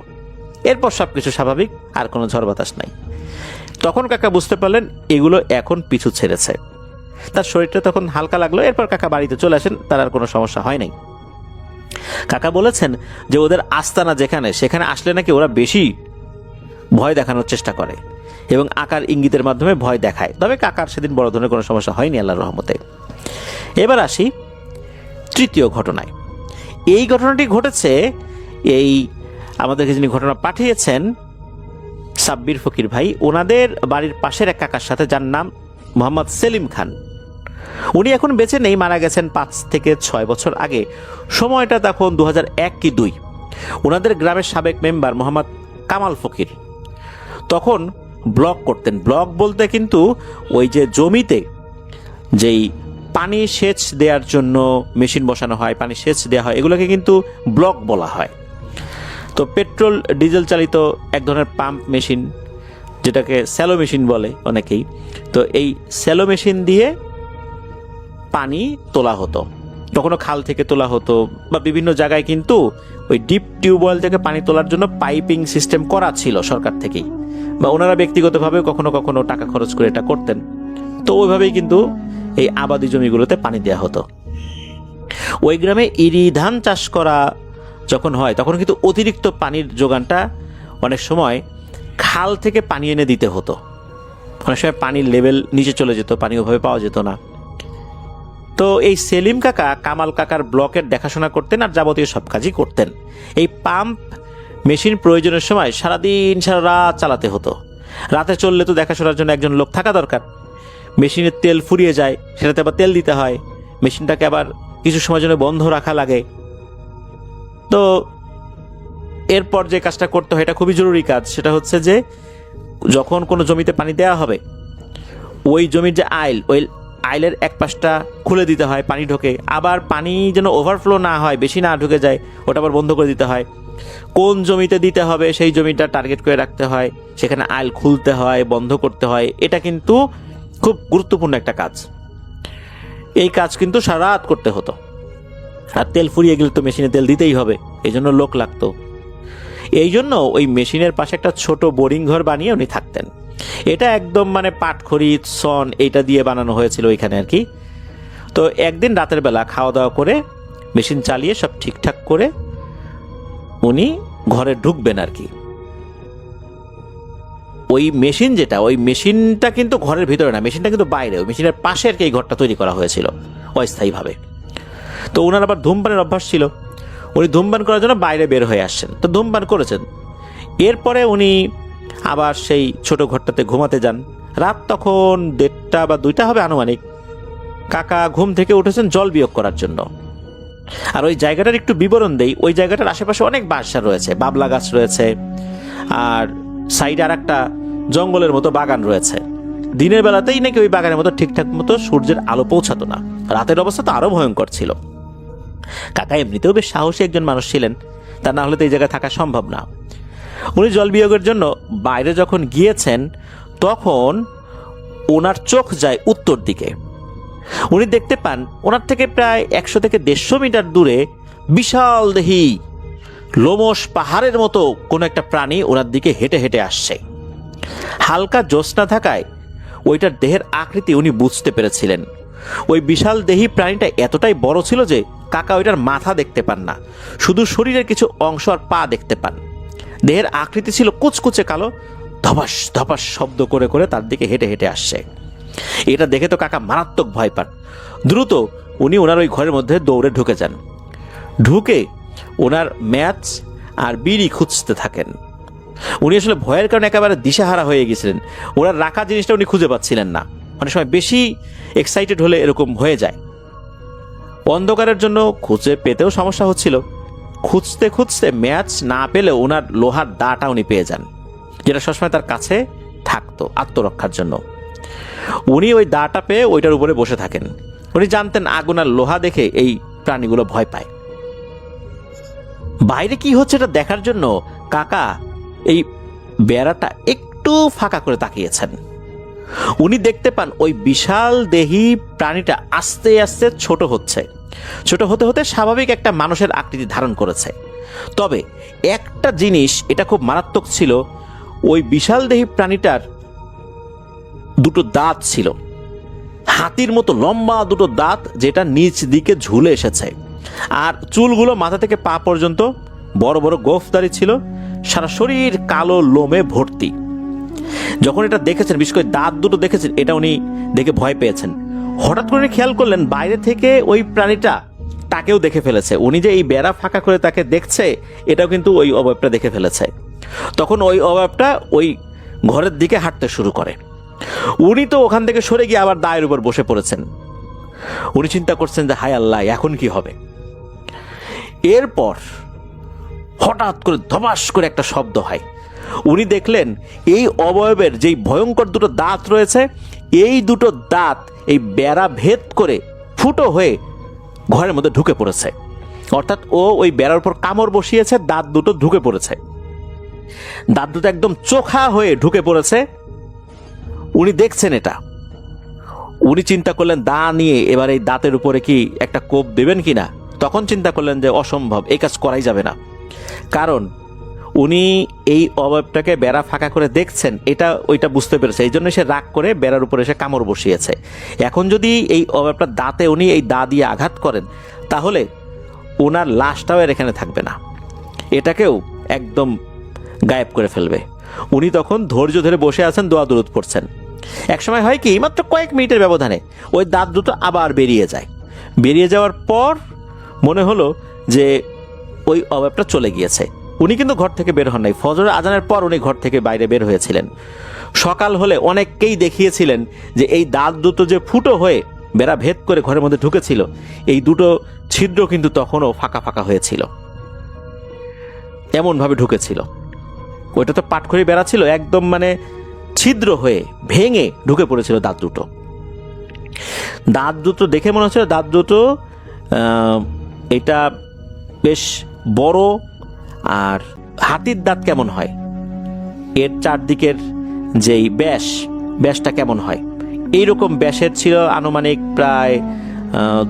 এরপর সবকিছু স্বাভাবিক, আর কোনো ঝড় বাতাস নাই। তখন কাকা বুঝতে পারলেন এগুলো এখন পিছু ছেড়েছে, তার শরীরটা তখন হালকা লাগলো। এরপর কাকা বাড়িতে চলে আসেন, তার আর কোনো সমস্যা হয় নাই। কাকা বলেছেন যে ওদের আস্তানা যেখানে, সেখানে আসলে নাকি ওরা বেশি ভয় দেখানোর চেষ্টা করে এবং আকার ইঙ্গিতের মাধ্যমে ভয় দেখায়। তবে কাকার সেদিন বড় ধরনের কোনো সমস্যা হয়নি আল্লাহর রহমতে। এবার আসি তৃতীয় ঘটনায়। এই ঘটনাটি ঘটেছে এই আমাদেরকে যিনি ঘটনা পাঠিয়েছেন সাব্বির ফকির ভাই, ওনাদের বাড়ির পাশের এক কাকার সাথে, যার নাম মোহাম্মদ সেলিম খান। উনি এখন বেঁচে নেই, মারা গেছেন 5 থেকে 6 বছর আগে। সময়টা তখন 2001 কি 2। ওনাদের গ্রামের সাবেক মেম্বার মোহাম্মদ কামাল ফকির তখন ব্লক করতেন। ব্লক বলতে কিন্তু ওই যে জমিতে যেই পানি সেচ দেওয়ার জন্য মেশিন বসানো হয়, পানি সেচ দেওয়া হয়, এগুলোকে কিন্তু ব্লক বলা হয়। তো পেট্রোল ডিজেল চালিত এক ধরনের পাম্প মেশিন, যেটাকে স্যালো মেশিন বলে অনেকেই। তো এই স্যালো মেশিন দিয়ে পানি তোলা হতো, কখনো খাল থেকে তোলা হতো বা বিভিন্ন জায়গায় কিন্তু ওই ডিপ টিউবওয়েল থেকে পানি তোলার জন্য পাইপিং সিস্টেম করা ছিল সরকার থেকেই, বা ওনারা ব্যক্তিগতভাবে কখনো কখনো টাকা খরচ করে এটা করতেন। তো ওইভাবেই কিন্তু এই আবাদি জমিগুলোতে পানি দেওয়া হতো। ওই গ্রামে ইরি ধান চাষ করা যখন হয়, তখন কিন্তু অতিরিক্ত পানির যোগানটা অনেক সময় খাল থেকে পানি এনে দিতে হতো। অনেক সময় পানির লেভেল নিচে চলে যেত, পানি ওভাবে পাওয়া যেত না। তো এই সেলিম কাকা কামাল কাকার ব্লকের দেখাশোনা করতেন আর যাবতীয় সব কাজই করতেন। এই পাম্প মেশিন প্রয়োজনের সময় সারাদিন সারা রাত চালাতে হতো। রাতে চললে তো দেখাশোনার জন্য একজন লোক থাকা দরকার। মেশিনের তেল ফুরিয়ে যায়, সেটাতে আবার তেল দিতে হয়, মেশিনটাকে আবার কিছু সময়ের জন্য বন্ধ রাখা লাগে। তো এরপর যে কাজটা করতে হয়, এটা খুবই জরুরি কাজ। সেটা হচ্ছে যে যখন কোনো জমিতে পানি দেওয়া হবে, ওই জমির যে আইল, ওই আইলের এক পাশটা খুলে দিতে হয়, পানি ঢোকে, আবার পানি যেন ওভারফ্লো না হয়, বেশি না ঢুকে যায়, ওটা আবার বন্ধ করে দিতে হয়। কোন জমিতে দিতে হবে সেই জমিটা টার্গেট করে রাখতে হয়, সেখানে আইল খুলতে হয়, বন্ধ করতে হয়। এটা কিন্তু খুব গুরুত্বপূর্ণ একটা কাজ। এই কাজ কিন্তু সারা রাত করতে হতো। আর তেল ফুরিয়ে গেলে তো মেশিনে তেল দিতেই হবে, এই জন্য লোক লাগতো। এই জন্য ওই মেশিনের পাশে একটা ছোট বোরিং ঘর বানিয়ে উনি থাকতেন। এটা একদম মানে পাটখড়ি, সন এইটা দিয়ে বানানো হয়েছিল ওইখানে আর কি। তো একদিন রাতের বেলা খাওয়া দাওয়া করে মেশিন চালিয়ে সব ঠিকঠাক করে উনি ঘরে ঢুকবেন আর কি। ওই মেশিন যেটা, ওই মেশিনটা কিন্তু ঘরের ভিতরে না, মেশিনটা কিন্তু বাইরে, ওই মেশিনের পাশে আর কি এই ঘরটা তৈরি করা হয়েছিল অস্থায়ীভাবে। তো ওনার আবার ধূমপানের অভ্যাস ছিল, উনি ধূমপান করার জন্য বাইরে বের হয়ে আসছেন, তো ধূমপান করেছেন। এরপরে উনি আবার সেই ছোট ঘরটাতে ঘুমাতে যান। রাত তখন 1:30 বা 2টা হবে আনুমানিক। কাকা ঘুম থেকে উঠেছেন জল বিয়োগ করার জন্য। আর ওই জায়গাটার একটু বিবরণ দেই, ওই জায়গাটার আশেপাশে অনেক বাসা রয়েছে, বাবলা গাছ রয়েছে, আর সাইডে আর একটা জঙ্গলের মতো বাগান রয়েছে। দিনের বেলাতেই নাকি ওই বাগানের মতো ঠিকঠাক মতো সূর্যের আলো পৌঁছাতো না, রাতের অবস্থা তো আরো ভয়ঙ্কর ছিল। কাকা এমনিতেও বেশ সাহসী একজন মানুষ ছিলেন, তা না হলে তো এই জায়গায় থাকা সম্ভব না। উনি জল বিয়োগের জন্য বাইরে যখন গিয়েছেন তখন ওনার চোখ যায় উত্তর দিকে। উনি দেখতে পান ওনার থেকে প্রায় 100 থেকে 150 মিটার দূরে বিশাল দেহি লোমশ পাহাড়ের মতো কোনো একটা প্রাণী ওনার দিকে হেঁটে হেঁটে আসছে। হালকা জ্যোৎস্না থাকায় ওইটার দেহের আকৃতি উনি বুঝতে পেরেছিলেন। ওই বিশাল দেহি প্রাণীটা এতটাই বড় ছিল যে কাকা ওইটার মাথা দেখতে পান না, শুধু শরীরের কিছু অংশ আর পা দেখতে পান। দেহের আকৃতি ছিল কুচকুচে কালো, ধপাস ধপাস শব্দ করে করে তার দিকে হেঁটে হেঁটে আসছে। এটা দেখে তো কাকা মারাত্মক ভয় পান। দ্রুত উনি ওনার ওই ঘরের মধ্যে দৌড়ে ঢুকে যান। ঢুকে ওনার ম্যাচ আর বিড়ি খুঁজতে থাকেন। উনি আসলে ভয়ের কারণে একেবারে দিশাহারা হয়ে গেছিলেন, ওনার রাখা জিনিসটা উনি খুঁজে পাচ্ছিলেন না। অনেক সময় বেশি এক্সাইটেড হলে এরকম হয়ে যায়। অন্ধকারের জন্য খুঁজে পেতেও সমস্যা হচ্ছিল। খুঁজতে খুঁজতে ম্যাচ না পেলে ওনার লোহার দাটা উনি পেয়ে যান, যেটা সবসময় তার কাছে থাকতো আত্মরক্ষার জন্য। উনি ওই দাটা পেয়ে ওইটার উপরে বসে থাকেন। উনি জানতেন আগুন আর লোহা দেখে এই প্রাণীগুলো ভয় পায়। বাইরে কি হচ্ছে এটা দেখার জন্য কাকা এই বেড়াটা একটু ফাঁকা করে তাকিয়েছেন। উনি দেখতে পান ওই বিশাল দেহি প্রাণীটা আস্তে আস্তে ছোট হচ্ছে, ছোট হতে হতে স্বাভাবিক একটা মানুষের আকৃতি ধারণ করেছে। তবে একটা জিনিস এটা খুব মারাত্মক ছিল, ওই বিশাল দেহি প্রাণীটার দুটো দাঁত ছিল, হাতির মতো লম্বা দুটো দাঁত, যেটা নিচ দিকে ঝুলে এসেছে। আর চুলগুলো মাথা থেকে পা পর্যন্ত বড় বড় গোফদারি ছিল, সারা শরীর কালো লোমে ভর্তি। যখন এটা দেখেছেন, বিশেষ করে দাঁত দুটো দেখেছেন, এটা উনি দেখে ভয় পেয়েছেন। হঠাৎ করে খেয়াল করলেন বাইরে থেকে ওই প্রাণীটা তাকেও দেখে ফেলেছে। উনি যে এই বেড়া ফাঁকা করে তাকে দেখছে, এটাও কিন্তু ওই অবয়বটা দেখে ফেলেছে। তখন ওই অবয়বটা ওই ঘরের দিকে হাঁটতে শুরু করে। উনি তো ওখান থেকে সরে গিয়ে আবার দায়ের উপর বসে পড়েছেন। উনি চিন্তা করছেন যে হায় আল্লাহ, এখন কি হবে। এরপর হঠাৎ করে ধপাস করে একটা শব্দ হয়। উনি দেখলেন এই অবয়বের যেই ভয়ঙ্কর দুটো দাঁত রয়েছে, এই দুটো দাঁত এই বেড়া ভেদ করে ফুটো হয়ে ঘরের মধ্যে ঢুকে পড়েছে। অর্থাৎ ও ওই বেড়ার উপর কামড় বসিয়েছে, দাঁত দুটো ঢুকে পড়েছে, দাঁত দুটো একদম চোখা হয়ে ঢুকে পড়েছে। উনি দেখছেন এটা। উনি চিন্তা করলেন দা নিয়ে এবার এই দাঁতের উপরে কি একটা কোপ দেবেন কিনা। তখন চিন্তা করলেন যে অসম্ভব, এই কাজ করাই যাবে না, কারণ উনি এই অবয়বটাকে বেড়া ফাঁকা করে দেখছেন, এটা ওইটা বুঝতে পেরেছে। এই জন্য সে রাগ করে বেড়ার উপরে এসে কামড় বসিয়েছে। এখন যদি এই অবয়বটার দাঁতে উনি এই দা দিয়ে আঘাত করেন, তাহলে ওনার লাশটাও এর এখানে থাকবে না, এটাকেও একদম গায়েব করে ফেলবে। উনি তখন ধৈর্য ধরে বসে আছেন, দোয়া দরুদ পড়ছেন। একসময় হয় কি, মাত্র কয়েক মিনিটের ব্যবধানে ওই দাঁত দুটো আবার বেরিয়ে যায়। বেরিয়ে যাওয়ার পর মনে হলো যে ওই অবয়বটা চলে গিয়েছে। উনি কিন্তু ঘর থেকে বের হন নাই। ফজরের আজানের পর উনি ঘর থেকে বাইরে বের হয়েছিলেন। সকাল হলে অনেককেই দেখিয়েছিলেন যে এই দাঁত দুটো যে ফুটো হয়ে বেড়া ভেদ করে ঘরের মধ্যে ঢুকেছিল, এই দুটো ছিদ্র কিন্তু তখনও ফাঁকা ফাঁকা হয়েছিল, এমনভাবে ঢুকেছিল। ওইটা তো পাটখড়ি বেড়া ছিল, একদম মানে ছিদ্র হয়ে ভেঙে ঢুকে পড়েছিল দাঁত দুটো। দাঁত দুটো দেখে মনে হচ্ছিল দাঁত দুটো এটা বেশ বড়, আর হাতির দাঁত কেমন হয়, এর চারদিকের যেই ব্যাসটা কেমন হয়, এইরকম ব্যাসের ছিল। আনুমানিক প্রায়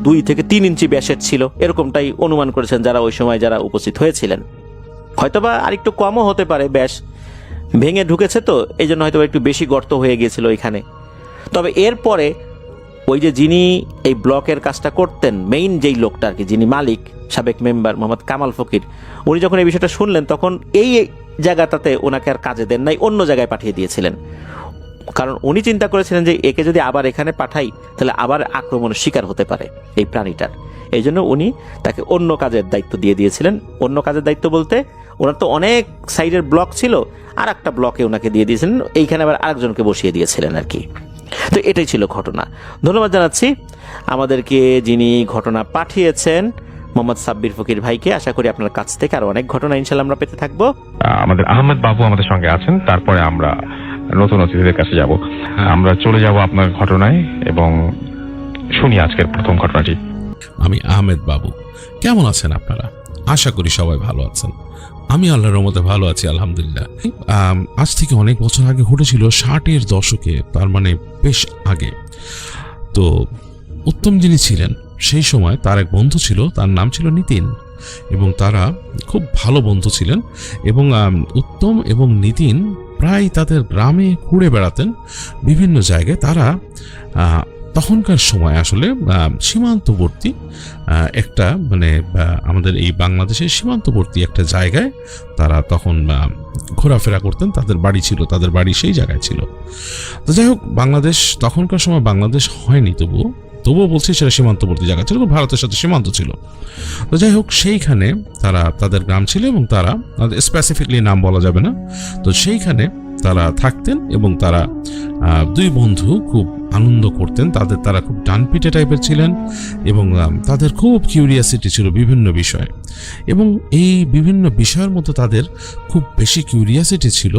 2 থেকে 3 ইঞ্চি ব্যাসের ছিল, এরকমটাই অনুমান করেছেন যারা ওই সময় যারা উপস্থিত হয়েছিলেন। হয়তোবা আরেকটু কমও হতে পারে, ব্যাস ভেঙে ঢুকেছে তো এই জন্য হয়তো একটু বেশি গর্ত হয়ে গিয়েছিল এখানে। তবে এরপরে ওই যে যিনি এই ব্লকের কাজটা করতেন, মেইন যেই লোকটা আর কি, যিনি মালিক, সাবেক মেম্বার মোহাম্মদ কামাল ফকির, উনি যখন এই বিষয়টা শুনলেন তখন এই জায়গাটাতে ওনাকে আর কাজে দেন নাই, অন্য জায়গায় পাঠিয়ে দিয়েছিলেন। কারণ উনি চিন্তা করেছিলেন যে একে যদি আবার এখানে পাঠাই তাহলে আবার আক্রমণের শিকার হতে পারে এই প্রাণীটার। এই জন্য উনি তাকে অন্য কাজের দায়িত্ব দিয়ে দিয়েছিলেন। অন্য কাজের দায়িত্ব বলতে ওনার তো অনেক সাইডের ব্লক ছিল, আর একটা ব্লকে ওনাকে দিয়ে দিয়েছিলেন, এইখানে আবার আরেকজনকে বসিয়ে দিয়েছিলেন আর কি। তো এটাই ছিল ঘটনা। ধন্যবাদ জানাচ্ছি আমাদেরকে যিনি ঘটনা পাঠিয়েছেন মোহাম্মদ সাব্বির ফকির ভাইকে। আশা করি আপনার কাছ থেকে আরো অনেক ঘটনা ইনশাল্লাহ আমরা পেতে থাকবো। আমাদের আহমেদ বাবু আমাদের সঙ্গে আছেন, তারপরে আমরা নতুন অতিথিদের কাছে যাব। আমরা চলে যাব আপনার ঘটনায় এবং শুনি আজকের প্রথম ঘটনাটি। আমি আহমেদ বাবু। কেমন আছেন আপনারা? আশা করি সবাই ভালো আছেন। আমি আল্লাহর রহমতে ভালো আছি, আলহামদুলিল্লাহ। আজ থেকে অনেক বছর আগে ঘটেছিল, 60-এর দশকে, তার মানে বেশ আগে। তো উত্তম যিনি ছিলেন সেই সময় তার এক বন্ধু ছিল, তার নাম ছিল নিতিন, এবং তারা খুব ভালো বন্ধু ছিলেন। এবং উত্তম এবং নিতিন প্রায় তাদের গ্রামে ঘুরে বেড়াতেন বিভিন্ন জায়গায়। তারা তখনকার সময় আসলে সীমান্তবর্তী একটা মানে আমাদের এই বাংলাদেশের সীমান্তবর্তী একটা জায়গায় তারা তখন ঘোরাফেরা করতেন। তাদের বাড়ি ছিল, তাদের বাড়ি সেই জায়গায় ছিল। তো যাই হোক, বাংলাদেশ তখনকার সময় বাংলাদেশ হয়নি, তবুও বলছি সেটা সীমান্তবর্তী জায়গা ছিল, ভারতের সাথে সীমান্ত ছিল। তো যাই হোক, সেইখানে তারা তাদের গ্রাম ছিল এবং তারা স্পেসিফিকলি নাম বলা যাবে না। তো সেইখানে তারা থাকতেন এবং তারা 2 বন্ধু খুব আনন্দ করতেন। তারা খুব ডানপিটে টাইপের ছিলেন এবং তাদের খুব কিউরিয়াসিটি ছিল বিভিন্ন বিষয়ে। এবং এই বিভিন্ন বিষয়ের মধ্যে তাদের খুব বেশি কিউরিয়াসিটি ছিল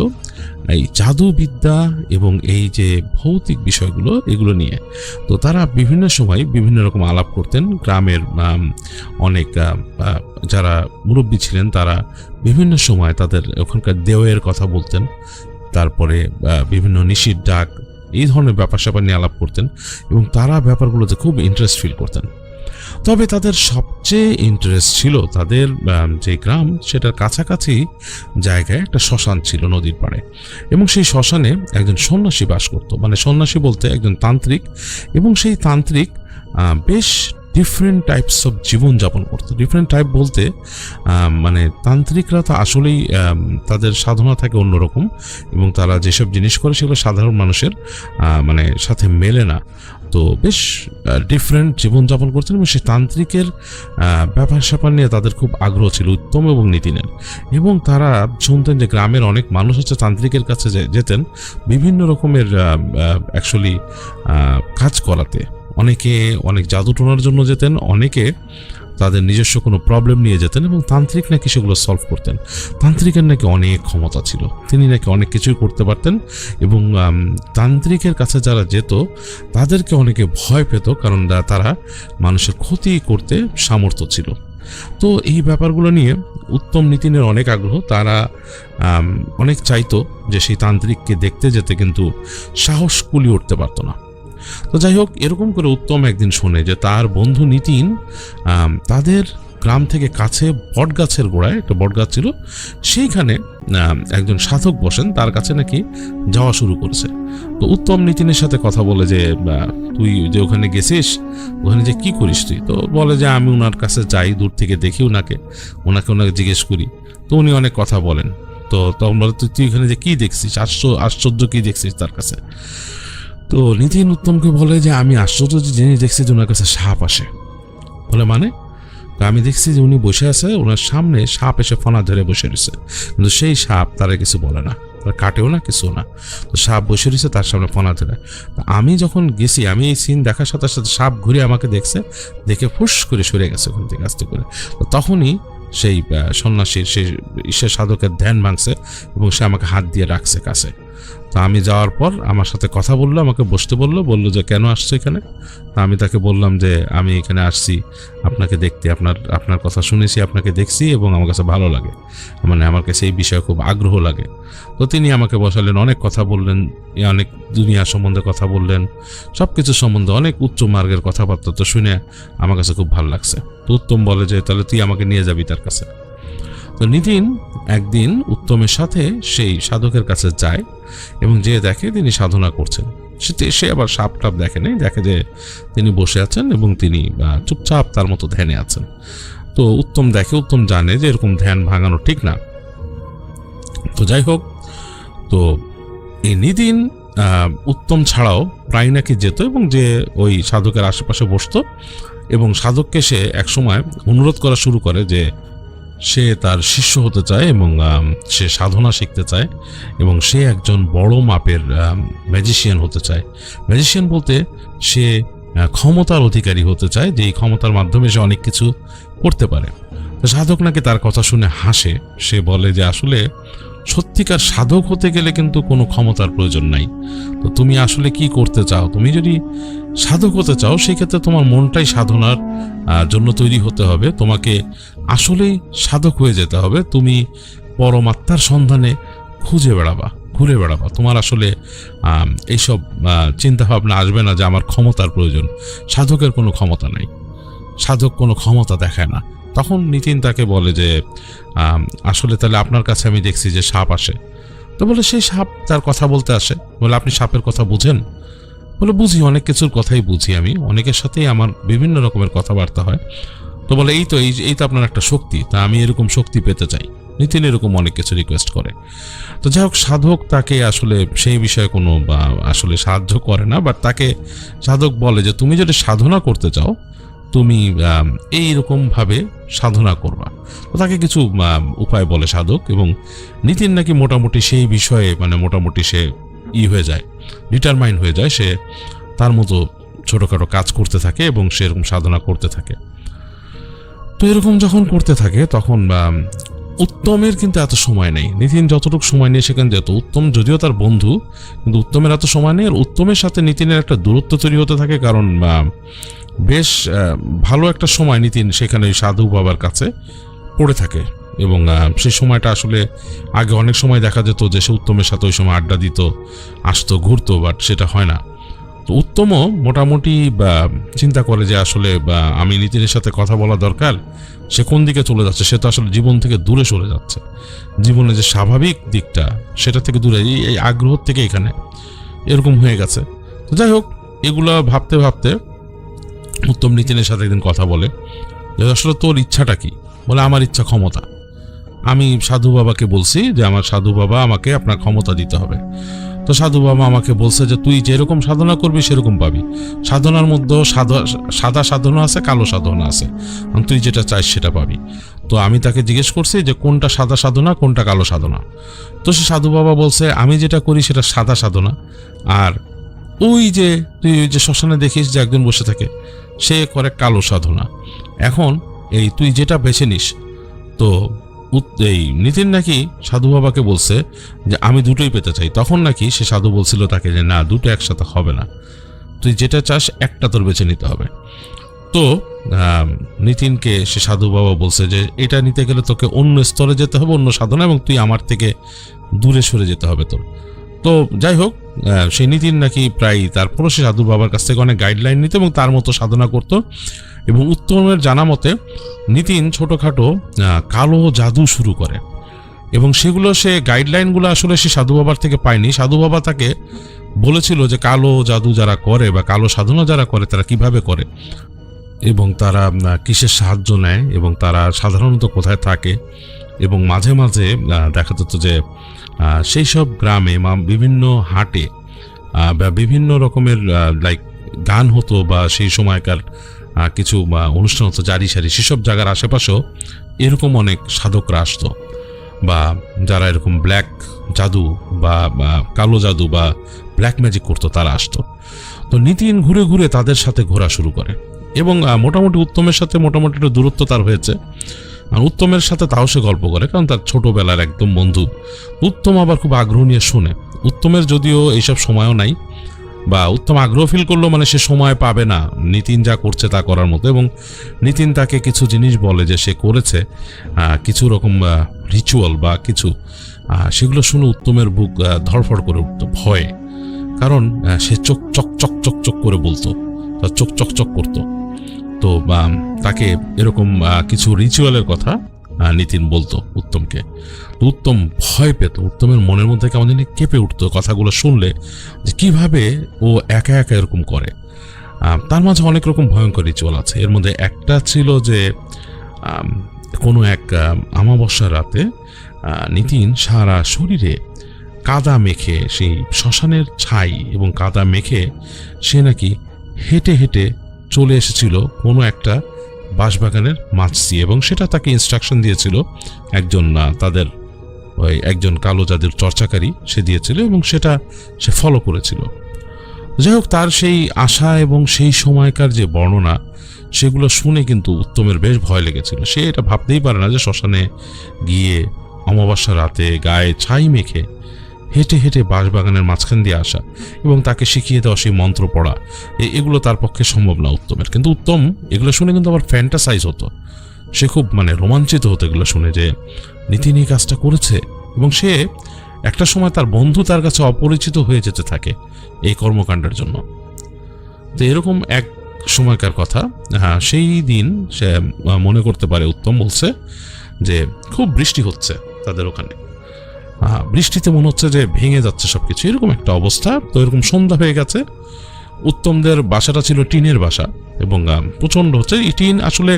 এই জাদুবিদ্যা এবং এই যে ভৌতিক বিষয়গুলো, এগুলো নিয়ে। তো তারা বিভিন্ন সময় বিভিন্ন রকম আলাপ করতেন। গ্রামের অনেক যারা মুরব্বী ছিলেন তারা বিভিন্ন সময় তাদের ওখানকার দেওয়ের কথা বলতেন, তারপরে বিভিন্ন নিশির ডাক, এই ধরনের ব্যাপার স্যাপার নিয়ে আলাপ করতেন এবং তারা ব্যাপারগুলোতে খুব ইন্টারেস্ট ফিল করতেন। তবে তাদের সবচেয়ে ইন্টারেস্ট ছিল তাদের যে গ্রাম, সেটার কাছাকাছি জায়গায় একটা শ্মশান ছিল নদীর পাড়ে, এবং সেই শ্মশানে একজন সন্ন্যাসী বাস করত। মানে সন্ন্যাসী বলতে একজন তান্ত্রিক, এবং সেই তান্ত্রিক বেশ ডিফারেন্ট টাইপস অফ জীবনযাপন করতো। ডিফারেন্ট টাইপ বলতে মানে তান্ত্রিকরা তো আসলেই তাদের সাধনা থাকে অন্যরকম, এবং তারা যেসব জিনিস করে সেগুলো সাধারণ মানুষের মানে সাথে মেলে না। তো বেশ ডিফারেন্ট জীবনযাপন করতেন, এবং সেই তান্ত্রিকের ব্যাপার স্যাপার নিয়ে তাদের খুব আগ্রহ ছিল উত্তম এবং নিতিনের। এবং তারা শুনতেন যে গ্রামের অনেক মানুষ হচ্ছে তান্ত্রিকের কাছে যেতেন বিভিন্ন রকমের অ্যাকচুয়ালি কাজ করাতে। অনেকে অনেক জাদু টোনার জন্য যেতেন, অনেকে তাদের নিজস্ব কোনো প্রবলেম নিয়ে যেতেন, এবং তান্ত্রিক নাকি সেগুলো সলভ করতেন। তান্ত্রিকের নাকি অনেক ক্ষমতা ছিল, তিনি নাকি অনেক কিছুই করতে পারতেন। এবং তান্ত্রিকের কাছে যারা যেত তাদেরকে অনেকে ভয় পেত, কারণ তারা মানুষের ক্ষতি করতে সামর্থ্য ছিল। তো এই ব্যাপারগুলো নিয়ে উত্তম নিতিনের অনেক আগ্রহ। তারা অনেক চাইতো যে সেই তান্ত্রিককে দেখতে যেতে, কিন্তু সাহস কুলিয়ে উঠতে পারতো না। তো যাই হোক, এরকম করে উত্তম একদিন শোনে যে তার বন্ধু নিতিন তাদের গ্রাম থেকে কাছে বটগাছের গোড়ায়, একটা বটগাছ ছিল, সেইখানে একজন সাধক বসেন, তার কাছে নাকি যাওয়া শুরু করেছে। তো উত্তম নিতিনের সাথে কথা বলে যে তুই যে ওখানে গেছিস, ওখানে যে কি করিস তুই? তো বলে যে আমি ওনার কাছে যাই, দূর থেকে দেখি ওনাকে জিজ্ঞেস করি। তো উনি অনেক কথা বলেন। তো তখন বলে তুই এখানে যে কি দেখছিস, আশ্চর্য কি দেখছিস তার কাছে? তো নিতিন উত্তমকে বলে যে আমি আশ্চর্য যে জিনিস দেখছি যে ওনার কাছে সাপ আসে। বলে মানে? আমি দেখছি যে উনি বসে আছে, ওনার সামনে সাপ এসে ফনা ধরে বসে রয়েছে, কিন্তু সেই সাপ তারা কিছু বলে না, তারা কাটেও না, কিছু না। তো সাপ বসে রয়েছে তার সামনে ফনা ধরে। আমি যখন গেছি, আমি এই সিন দেখার সাথে সাথে সাপ ঘুরে আমাকে দেখছে, দেখে ফুস করে সরে গেছে ওখান থেকে আস্তে করে। তো তখনই সেই সন্ন্যাসীর সেই ঈশ্বর সাধকের ধ্যান ভাঙছে এবং সে আমাকে হাত দিয়ে রাখছে কাছে। তা আমি যাওয়ার পর আমার সাথে কথা বললো, আমাকে বসতে বললো যে কেন আসছো এখানে। তা আমি তাকে বললাম যে আমি এখানে আসছি আপনাকে দেখতে, আপনার কথা শুনেছি, আপনাকে দেখছি এবং আমার কাছে ভালো লাগে, মানে আমার কাছে এই বিষয়ে খুব আগ্রহ লাগে। তো তিনি আমাকে বসালেন, অনেক কথা বললেন, অনেক দুনিয়া সম্বন্ধে কথা বললেন, সব কিছু সম্বন্ধে অনেক উচ্চ মার্গের কথাবার্তা। তো শুনে আমার কাছে খুব ভালো লাগছে। তো উত্তম বলে যে তাহলে তুই আমাকে নিয়ে যাবি তার কাছে। তো নিতিন একদিন উত্তমের সাথে সেই সাধকের কাছে যায় এবং যে দেখে তিনি সাধনা করছেন। সে আবার সাপ টাপ দেখে নেই, দেখে যে তিনি বসে আছেন এবং তিনি চুপচাপ তার মতো ধ্যানে আছেন। তো উত্তম জানে যে এরকম ধ্যান ভাঙানো ঠিক না। তো যাই হোক, তো এই নিতিন উত্তম ছাড়াও প্রায় নাকি যেত এবং যে ওই সাধকের আশেপাশে বসতো এবং সাধককে সে একসময় অনুরোধ করা শুরু করে যে সে তার শিষ্য হতে চায় এবং সে সাধনা শিখতে চায় এবং সে একজন বড় মাপের ম্যাজিশিয়ান হতে চায়। ম্যাজিশিয়ান বলতে সে ক্ষমতার অধিকারী হতে চায়, যে এই ক্ষমতার মাধ্যমে সে অনেক কিছু করতে পারে। তো সাধক নাকি তার কথা শুনে হাসে। সে বলে যে আসলে সত্যিকার সাধক হতে গেলে কিন্তু কোনো ক্ষমতার প্রয়োজন নাই। তো তুমি আসলে কি করতে চাও? তুমি যদি সাধক হতে চাও সেক্ষেত্রে তোমার মনটাই সাধনার জন্য তৈরি হতে হবে। তোমাকে আসলেই সাধক হয়ে যেতে হবে। তুমি পরমাত্মার সন্ধানে ঘুরে বেড়াবা। তোমার আসলে এইসব চিন্তা ভাবনা আসবে না যে আমার ক্ষমতার প্রয়োজন। সাধকের কোনো ক্ষমতা নাই, সাধক কোনো ক্ষমতা দেখায় না। তখন নিতিন তাকে বলে যে আসলে তাহলে আপনার কাছে আমি দেখছি যে সাপ আসে। তো বলে সেই সাপ তার কথা বলতে আসে। বলে আপনি সাপের কথা বুঝেন? বলে বুঝি, অনেক কিছুর কথাই বুঝি, আমি অনেকের সাথেই আমার বিভিন্ন রকমের কথাবার্তা হয়। তো বলে এই তো আপনার একটা শক্তি, তা আমি এরকম শক্তি পেতে চাই। নিতিন এরকম অনেক কিছু রিকোয়েস্ট করে। তো যাই হোক, সাধক তাকে আসলে সেই বিষয়ে কোনো আসলে সাহায্য করে না, বাট তাকে সাধক বলে যে তুমি যদি সাধনা করতে চাও তুমি এইরকম ভাবে সাধনা করবা। তো তাকে কিছু উপায় বলে সাধক, এবং নিতিন নাকি মোটামুটি সেই বিষয়ে মোটামুটি সে হয়ে যায়, ডিটারমাইন হয়ে যায়। সে তার মতো ছোটখাটো কাজ করতে থাকে এবং সে এরকম সাধনা করতে থাকে। তো এরকম যখন করতে থাকে তখন উত্তমের কিন্তু এত সময় নেই। নিতিন যতটুকু সময় নিয়ে সেখানে যেত, উত্তম যদিও তার বন্ধু, কিন্তু উত্তমের এত সময় নেই। আর উত্তমের সাথে নিতিনের একটা দূরত্ব তৈরি হতে থাকে, কারণ বেশ ভালো একটা সময় নিতিন সেখানে ওই সাধু বাবার কাছে পড়ে থাকে। এবং সেই সময়টা আসলে আগে অনেক সময় দেখা যেত যে সে উত্তমের সাথে ওই সময় আড্ডা দিত, আসতো, ঘুরতো, বাট সেটা হয় না। তো উত্তমও মোটামুটি চিন্তা করে যে আসলে আমি নিতিনের সাথে কথা বলা দরকার। সে কোন দিকে চলে যাচ্ছে? সে তো আসলে জীবন থেকে দূরে সরে যাচ্ছে, জীবনের যে স্বাভাবিক দিকটা সেটা থেকে দূরে, এই আগ্রহ থেকে এখানে এরকম হয়ে গেছে। তো যাই হোক, এগুলো ভাবতে ভাবতে উত্তম নিতিনের সাথে একদিন কথা বলে যে আসলে তোর ইচ্ছাটা কি? বলে আমার ইচ্ছা ক্ষমতা। আমি সাধু বাবাকে বলছি যে আমার সাধু বাবা আমাকে আপনার ক্ষমতা দিতে হবে। তো সাধু বাবা আমাকে বলছে যে তুই যেরকম সাধনা করবি সেরকম পাবি। সাধনার মধ্যে সাদা সাধনা আছে, কালো সাধনা আছে, তুই যেটা চাইস সেটা পাবি। তো আমি তাকে জিজ্ঞেস করছি যে কোনটা সাদা সাধনা, কোনটা কালো সাধনা। তো সে সাধু বাবা বলছে আমি যেটা করি সেটা সাদা সাধনা, আর ওই যে তুই ওই যে শ্মশানে দেখিস যে একজন বসে থাকে সে করে কালো সাধনা। এখন এই তুই যেটা বেছে নিস। তো এই নিতিন নাকি সাধু বাবাকে বলছে যে আমি দুটোই পেতে চাই। তখন নাকি সে সাধু বলছিল তাকে যে না, দুটো একসাথে হবে না, তুই যেটা চাস একটা তোর বেছে নিতে হবে। তো নিতিনকে সে সাধু বাবা বলছে যে এটা নিতে গেলে তোকে অন্য স্তরে যেতে হবে, অন্য সাধনা, এবং তুই আমার থেকে দূরে সরে যেতে হবে তোর। তো যাই হোক, সেই নিতিন নাকি প্রায় তারপরও সে সাধু বাবার কাছ থেকে অনেক গাইডলাইন নিত এবং তার মতো সাধনা করত। এবং উত্তমের জানা মতে নিতিন ছোটোখাটো কালো জাদু শুরু করে, এবং সেগুলো সে গাইডলাইনগুলো আসলে সে সাধু বাবার থেকে পায়নি। সাধু বাবা তাকে বলেছিল যে কালো জাদু যারা করে বা কালো সাধনা যারা করে তারা কিভাবে করে এবং তারা কিসের সাহায্য নেয় এবং তারা সাধারণত কোথায় থাকে। এবং মাঝে মাঝে দেখা যেত যে সেই সব গ্রামে বিভিন্ন হাটে বা বিভিন্ন রকমের লাইক গান হতো বা সেই সময়কার কিছু অনুষ্ঠান হতো জারি সারি, সেসব জায়গার আশেপাশেও এরকম অনেক সাধকরা আসতো বা যারা এরকম ব্ল্যাক জাদু বা কালো জাদু বা ব্ল্যাক ম্যাজিক করতো তারা আসতো। তো নিতিন ঘুরে ঘুরে তাদের সাথে ঘোরা শুরু করে এবং মোটামুটি উত্তমের সাথে মোটামুটি একটু দূরত্ব তার হয়েছে। আর উত্তমের সাথে তাও সে গল্প করে, কারণ তার ছোটবেলার একদম বন্ধু। উত্তম আবার খুব আগ্রহ নিয়ে শোনে। উত্তমের যদিও এইসব সময়ও নাই, বা উত্তম আগ্রহ ফিল করলো মানে সে সময় পাবে না নিতিন যা করছে তা করার মতো, এবং নিতিন তাকে কিছু জিনিস বলে যে সে করেছে কিছু রকম রিচুয়াল বা কিছু, সেগুলো শুনে উত্তমের বুক ধড়ফড় করে উঠতো ভয়ে, কারণ সে চোখ চক চক চক চক করে বলতো, তার চোখ চক চক করতো। তো তাকে এরকম কিছু রিচুয়ালের কথা নিতিন বলতো উত্তমকে। উত্তম ভয় পেত, উত্তমের মনের মধ্যে কেমন জানি কেঁপে উঠতো কথাগুলো শুনলে, যে কিভাবে ও একা একা এরকম করে। তার মাঝে অনেক রকম ভয়ঙ্কর রিচুয়াল আছে। এর মধ্যে একটা ছিল যে কোনো এক অমাবস্যার রাতে নিতিন সারা শরীরে কাদা মেখে, সেই শ্মশানের ছাই এবং কাদা মেখে সে নাকি হেঁটে হেঁটে চলে এসেছিল কোনো একটা বাঁশবাগানের মাছ দিয়ে, এবং সেটা তাকে ইনস্ট্রাকশন দিয়েছিল একজন তাদের ওই একজন কালো জাদুর চর্চাকারী, সে দিয়েছিল এবং সেটা সে ফলো করেছিল। যাই হোক, তার সেই আশা এবং সেই সময়কার যে বর্ণনা, সেগুলো শুনে কিন্তু উত্তমের বেশ ভয় লেগেছিল। সে এটা ভাবতেই পারে না যে শ্মশানে গিয়ে অমাবস্যা রাতে গায়ে ছাই মেখে হেঁটে হেঁটে বাঁশবাগানের মাঝখান দিয়ে আসা এবং তাকে শিখিয়ে দেওয়া সেই মন্ত্র পড়া, এগুলো তার পক্ষে সম্ভব না উত্তমের। কিন্তু উত্তম এগুলো শুনে কিন্তু আবার ফ্যান্টাসাইজ হতো, সে খুব রোমাঞ্চিত হতো এগুলো শুনে যে নিতিন এই কাজটা করেছে, এবং সে একটা সময় তার বন্ধু তার কাছে অপরিচিত হয়ে যেতে থাকে এই কর্মকাণ্ডের জন্য। তো এরকম এক সময়কার কথা, সেই দিন সে মনে করতে পারে, উত্তম বলছে যে খুব বৃষ্টি হচ্ছে তাদের ওখানে, বৃষ্টিতে মনে হচ্ছে যে ভেঙে যাচ্ছে সবকিছু, এরকম একটা অবস্থা। তো এরকম সন্ধ্যা হয়ে গেছে, উত্তমদের বাসাটা ছিল টিনের বাসা এবং প্রচণ্ড হচ্ছে। এই টিন আসলে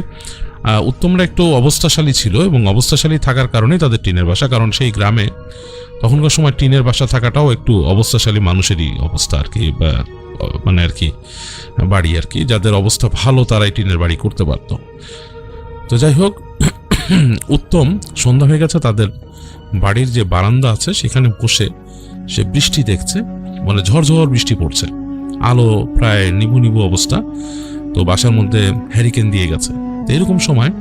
উত্তমরা একটু অবস্থাশালী ছিল এবং অবস্থাশালী থাকার কারণেই তাদের টিনের বাসা, কারণ সেই গ্রামে তখনকার সময় টিনের বাসা থাকাটাও একটু অবস্থাশালী মানুষেরই অবস্থা আর কি, আর কি বাড়ি আর কি, যাদের অবস্থা ভালো তারাই টিনের বাড়ি করতে পারত। তো যাই হোক, উত্তম সন্ধ্যা হয়ে গেছে, তাদের বাড়ির যে বারান্দা আছে সেখানে বসে সে বৃষ্টি দেখছে, ঝড়ঝড় বৃষ্টি পড়ছে, আলো প্রায় নিভু নিভু অবস্থা। তো বাসার মধ্যে হ্যারিকেন দিয়ে গেছে। তো এরকম সময়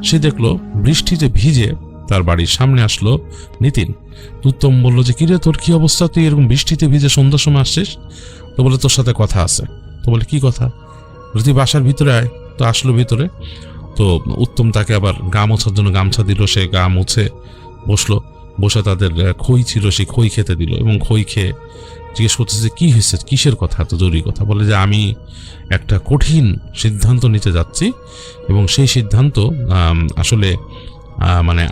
সে দেখলো বৃষ্টিতে ভিজে তার বাড়ির সামনে আসলো নিতিন। উত্তম বললো যে কিরে, তোর কি অবস্থা, তুই এরকম বৃষ্টিতে ভিজে সন্ধ্যার সময় আসছিস? তো বলে তোর সাথে কথা আছে। তো বলে কি কথা? তুই বাসার ভিতরে আয়। তো আসলো ভিতরে। তো উত্তম তাকে আবার গা মোছার জন্য গামছা দিল, সে গা মুছে বসলো, বসে তাদের খই ছিল সেই খই খেতে দিল, এবং খই খেয়ে জিজ্ঞেস করতেছে কি হয়েছে, কিসের কথা, এত জরুরি কথা? বলে যে আমি একটা কঠিন সিদ্ধান্ত নিতে যাচ্ছি এবং সেই সিদ্ধান্ত আসলে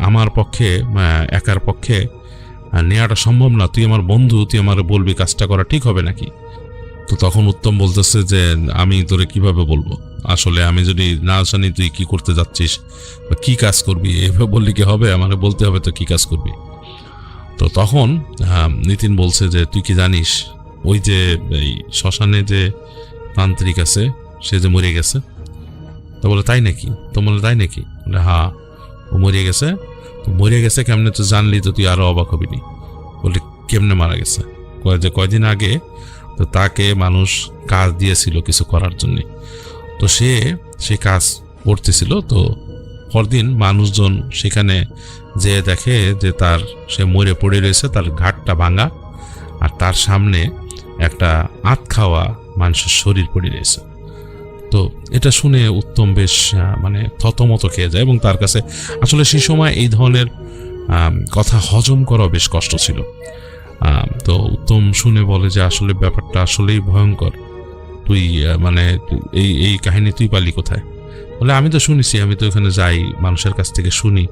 আমার পক্ষে একার পক্ষে নেওয়াটা সম্ভব না। তুই আমার বন্ধু, তুই আমার বলবি কাজটা করা ঠিক হবে নাকি? তো তখন উত্তম বলতেছে যে আমি তোরে কিভাবে বলবো, আসলে আমি যদি না জানি তুই কি করতে যাচ্ছিস বা কি কাজ করবি, এভাবে বললি কি হবে? আমার বলতে হবে তো কি কাজ করবি। তো তখন নিতিন বলছে যে তুই কি জানিস ওই যে এই শ্মশানে যে তান্ত্রিক আছে সে যে মরে গেছে? তো বলে তাই নাকি? তো বলে তাই নাকি? বলে হ্যাঁ, ও মরে গেছে। তো মরে গেছে কেমনে তো জানলি তো তুই আরো অবাক হবি নি। বলে কেমনে মারা গেছে? কয়দিন আগে তো তাকে মানুষ কাজ দিয়েছিল কিছু করার জন্যে, তো সে কাজ করতেছিল। তো পরদিন মানুষজন সেখানে যে দেখে যে সে মরে পড়ে রয়েছে, তার ঘাটটা ভাঙা, আর তার সামনে একটা আত খাওয়া মানুষের শরীর পড়ে রয়েছে। তো এটা শুনে উত্তম বেশ থতমত খেয়ে যায়, এবং তার কাছে আসলে সেই সময় এই ধরনের কথা হজম করা বেশ কষ্ট ছিল। তো উত্তম শুনে বলে যে আসলে ব্যাপারটা আসলেই ভয়ঙ্কর, তুই এই কাহিনী তুই পালি কোথায়? বলে আমি তো শুনেছি, আমি তো এখানে যাই, মানুষের কাছ থেকে শুনি,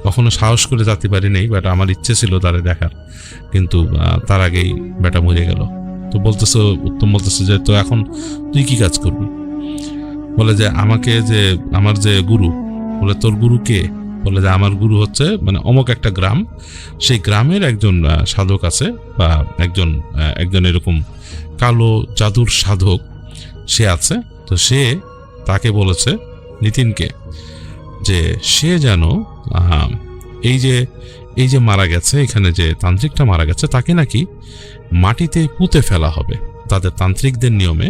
কখনো সাহস করে যেতে পারি নাই, বাট আমার ইচ্ছে ছিল তারে দেখার, কিন্তু তার আগেই বেটা মরে গেল। তো উত্তম বলতেছে যে তো এখন তুই কি কাজ করবি? বলে যে আমাকে যে আমার যে গুরু। বলে তোর গুরু কে? বলে যে আমার গুরু হচ্ছে অমুক একটা গ্রাম, সেই গ্রামের একজন সাধক আছে, বা একজন এরকম কালো জাদুর সাধক সে আছে। তো সে তাকে বলেছে নিতিনকে যে সে যেন এই যে মারা গেছে, এখানে যে তান্ত্রিকটা মারা গেছে, তাকে নাকি মাটিতে পুঁতে ফেলা হবে, তাদের তান্ত্রিকদের নিয়মে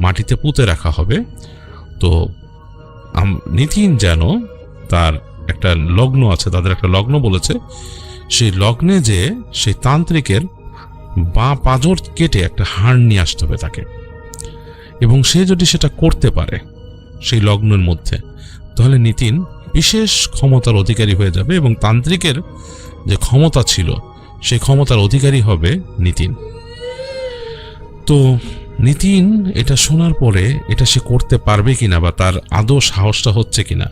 মাটিতে পুঁতে রাখা হবে। তো নিতিন যেন তার একটা লগ্ন আছে, তাদের একটা লগ্ন বলেছে, সেই লগ্নে যে সেই তান্ত্রিকের বাঁ পাঁজর কেটে একটা হাড় নিয়ে আসতে হবে তাকে, এবং সে যদি সেটা করতে পারে সেই লগ্নের মধ্যে, তাহলে নিতিন বিশেষ ক্ষমতার অধিকারী হয়ে যাবে এবং তান্ত্রিকের যে ক্ষমতা ছিল সেই ক্ষমতার অধিকারী হবে নিতিন। তো নিতিন এটা শোনার পরে এটা সে করতে পারবে কিনা, বা তার আদৌ সাহসটা হচ্ছে কিনা,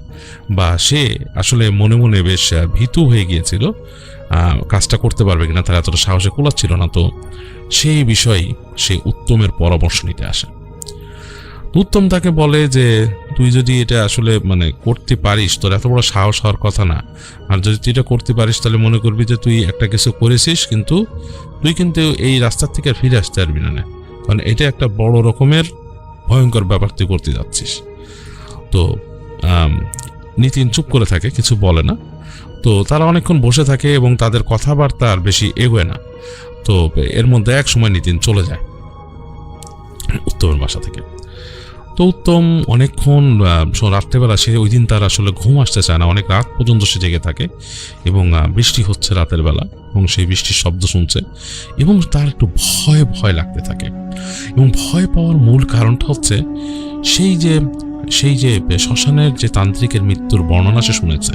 বা সে আসলে মনে মনে বেশ ভীতু হয়ে গিয়েছিল কাজটা করতে পারবে কিনা, তার এতটা সাহসে কুলাচ্ছিল না। তো সেই বিষয়ে সে উত্তমের পরামর্শ নিতে আসে। উত্তম তাকে বলে যে তুই যদি এটা আসলে মানে করতে পারিস, তোর এত বড় সাহস হওয়ার কথা না, আর যদি তুই এটা করতে পারিস তাহলে মনে করবি যে তুই একটা কিছু করেছিস, কিন্তু তুই কিন্তু এই রাস্তার থেকে আর ফিরে আসতে পারবি না, কারণ এটা একটা বড় রকমের ভয়ঙ্কর ব্যাপার তুই করতে যাচ্ছিস। তো নিতিন চুপ করে থাকে, কিছু বলে না। তো তারা অনেকক্ষণ বসে থাকে এবং তাদের কথাবার্তা আর বেশি এগোয় না। তো এর মধ্যে এক সময় নিতিন চলে যায় উত্তমের বাসা থেকে। তো উত্তম অনেকক্ষণ রাত্রেবেলা, সে ওই দিন তার আসলে ঘুম আসতে চায় না, অনেক রাত পর্যন্ত সে জেগে থাকে এবং বৃষ্টি হচ্ছে রাতের বেলা এবং সেই বৃষ্টির শব্দ শুনছে এবং তার একটু ভয় ভয় লাগতে থাকে। এবং ভয় পাওয়ার মূল কারণটা হচ্ছে সেই যে শ্মশানের যে তান্ত্রিকের মৃত্যুর বর্ণনা সে শুনেছে,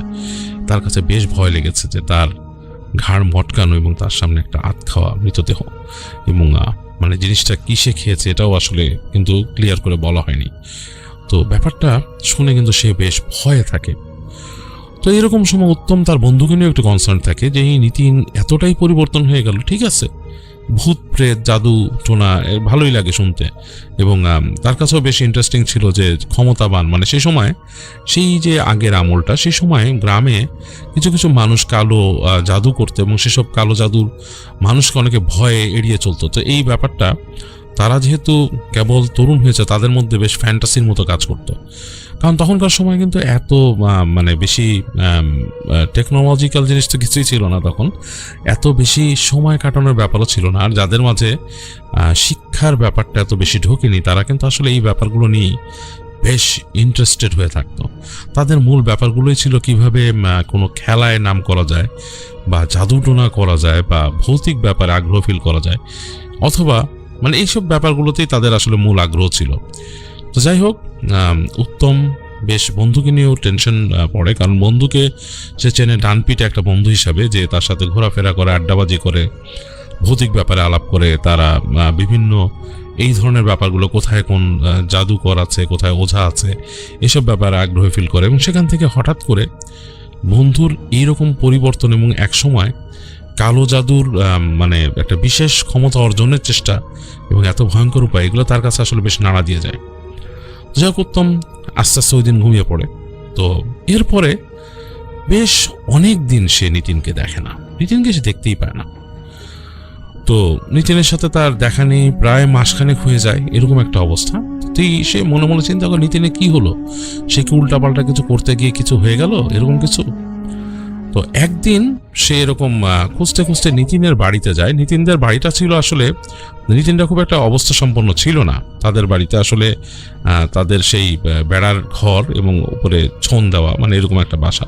তার কাছে বেশ ভয় লেগেছে যে তার ঘাড় মটকানো এবং তার সামনে একটা আধ খাওয়া মৃতদেহ, এবং মানে জিনিসটা কিসে খেয়েছে এটাও আসলে কিন্তু ক্লিয়ার করে বলা হয়নি। তো ব্যাপারটা শুনে কিন্তু সে বেশ ভয়ে থাকে। তো এরকম সময় উত্তম তার বন্ধুকে নিয়ে একটু কনসার্ন থাকে যে এই নিতিন এতটাই পরিবর্তন হয়ে গেল, ঠিক আছে ভূত প্রেত জাদু টোনা ভালোই লাগে শুনতে, এবং তার কাছেও বেশ ইন্টারেস্টিং ছিল যে ক্ষমতাবান, মানে সেই সময় সেই যে আগের আমলটা, সেই সময় গ্রামে কিছু কিছু মানুষ কালো জাদু করতো এবং সেসব কালো জাদুর মানুষকে অনেকে ভয়ে এড়িয়ে চলতো। তো এই ব্যাপারটা তারা যেহেতু কেবল তরুণ হয়েছে, তাদের মধ্যে বেশ ফ্যান্টাসির মতো কাজ করতো, কারণ তখনকার সময় কিন্তু এত মানে বেশি টেকনোলজিক্যাল জিনিস তো কিছুই ছিল না, তখন এত বেশি সময় কাটানোর ব্যাপারও ছিল না, আর যাদের মাঝে শিক্ষার ব্যাপারটা এত বেশি ঢোকেনি, তারা কিন্তু আসলে এই ব্যাপারগুলো নিয়ে বেশ ইন্টারেস্টেড হয়ে থাকতো। তাদের মূল ব্যাপারগুলোই ছিল কিভাবে কোনো খেলায় নাম করা যায়, বা জাদুটোনা করা যায়, বা ভৌতিক ব্যাপারে আগ্রহ ফিল করা যায়, অথবা মানে এইসব ব্যাপারগুলোতেই তাদের আসলে মূল আগ্রহ ছিল। তো যাই হোক, উত্তম বেশ বন্ধুকে নিয়েও টেনশন পড়ে, কারণ বন্ধুকে সে চেনে ডান পিঠে একটা বন্ধু হিসাবে, যে তার সাথে ঘোরাফেরা করে, আড্ডাবাজি করে, ভৌতিক ব্যাপারে আলাপ করে, তারা বিভিন্ন এই ধরনের ব্যাপারগুলো, কোথায় কোন জাদুকর আছে, কোথায় ওঝা আছে, এসব ব্যাপারে আগ্রহ ফিল করে। এবং সেখান থেকে হঠাৎ করে বন্ধুর এইরকম পরিবর্তন এবং একসময় কালো জাদুর মানে একটা বিশেষ ক্ষমতা অর্জনের চেষ্টা এবং এত ভয়ঙ্কর উপায়, এগুলো তার কাছে আসলে বেশ নাড়া দিয়ে যায়। যাই হোক, উত্তম আস্তে আস্তে ওই দিন ঘুমিয়ে পড়ে। তো এরপরে বেশ অনেক দিন সে নিতিনকে দেখে না, নিতিনকে সে দেখতেই পায় না। তো নিতিনের সাথে তার দেখা নেই, প্রায় মাসখানেক হয়ে যায়, এরকম একটা অবস্থা। তুই সে মনে মনে চিন্তা করে নিতিনের কি হলো, সে কি উল্টাপাল্টা কিছু করতে গিয়ে কিছু হয়ে গেল, এরকম কিছু। তো একদিন সে এরকম খুঁজতে খুঁজতে নিতিনের বাড়িতে যায়। নিতিনদের বাড়িটা ছিল আসলে, নিতিনটা খুব একটা অবস্থা সম্পন্ন ছিল না, তাদের বাড়িতে আসলে তাদের সেই বেড়ার ঘর এবং উপরে ছন দেওয়া, মানে এরকম একটা বাসা।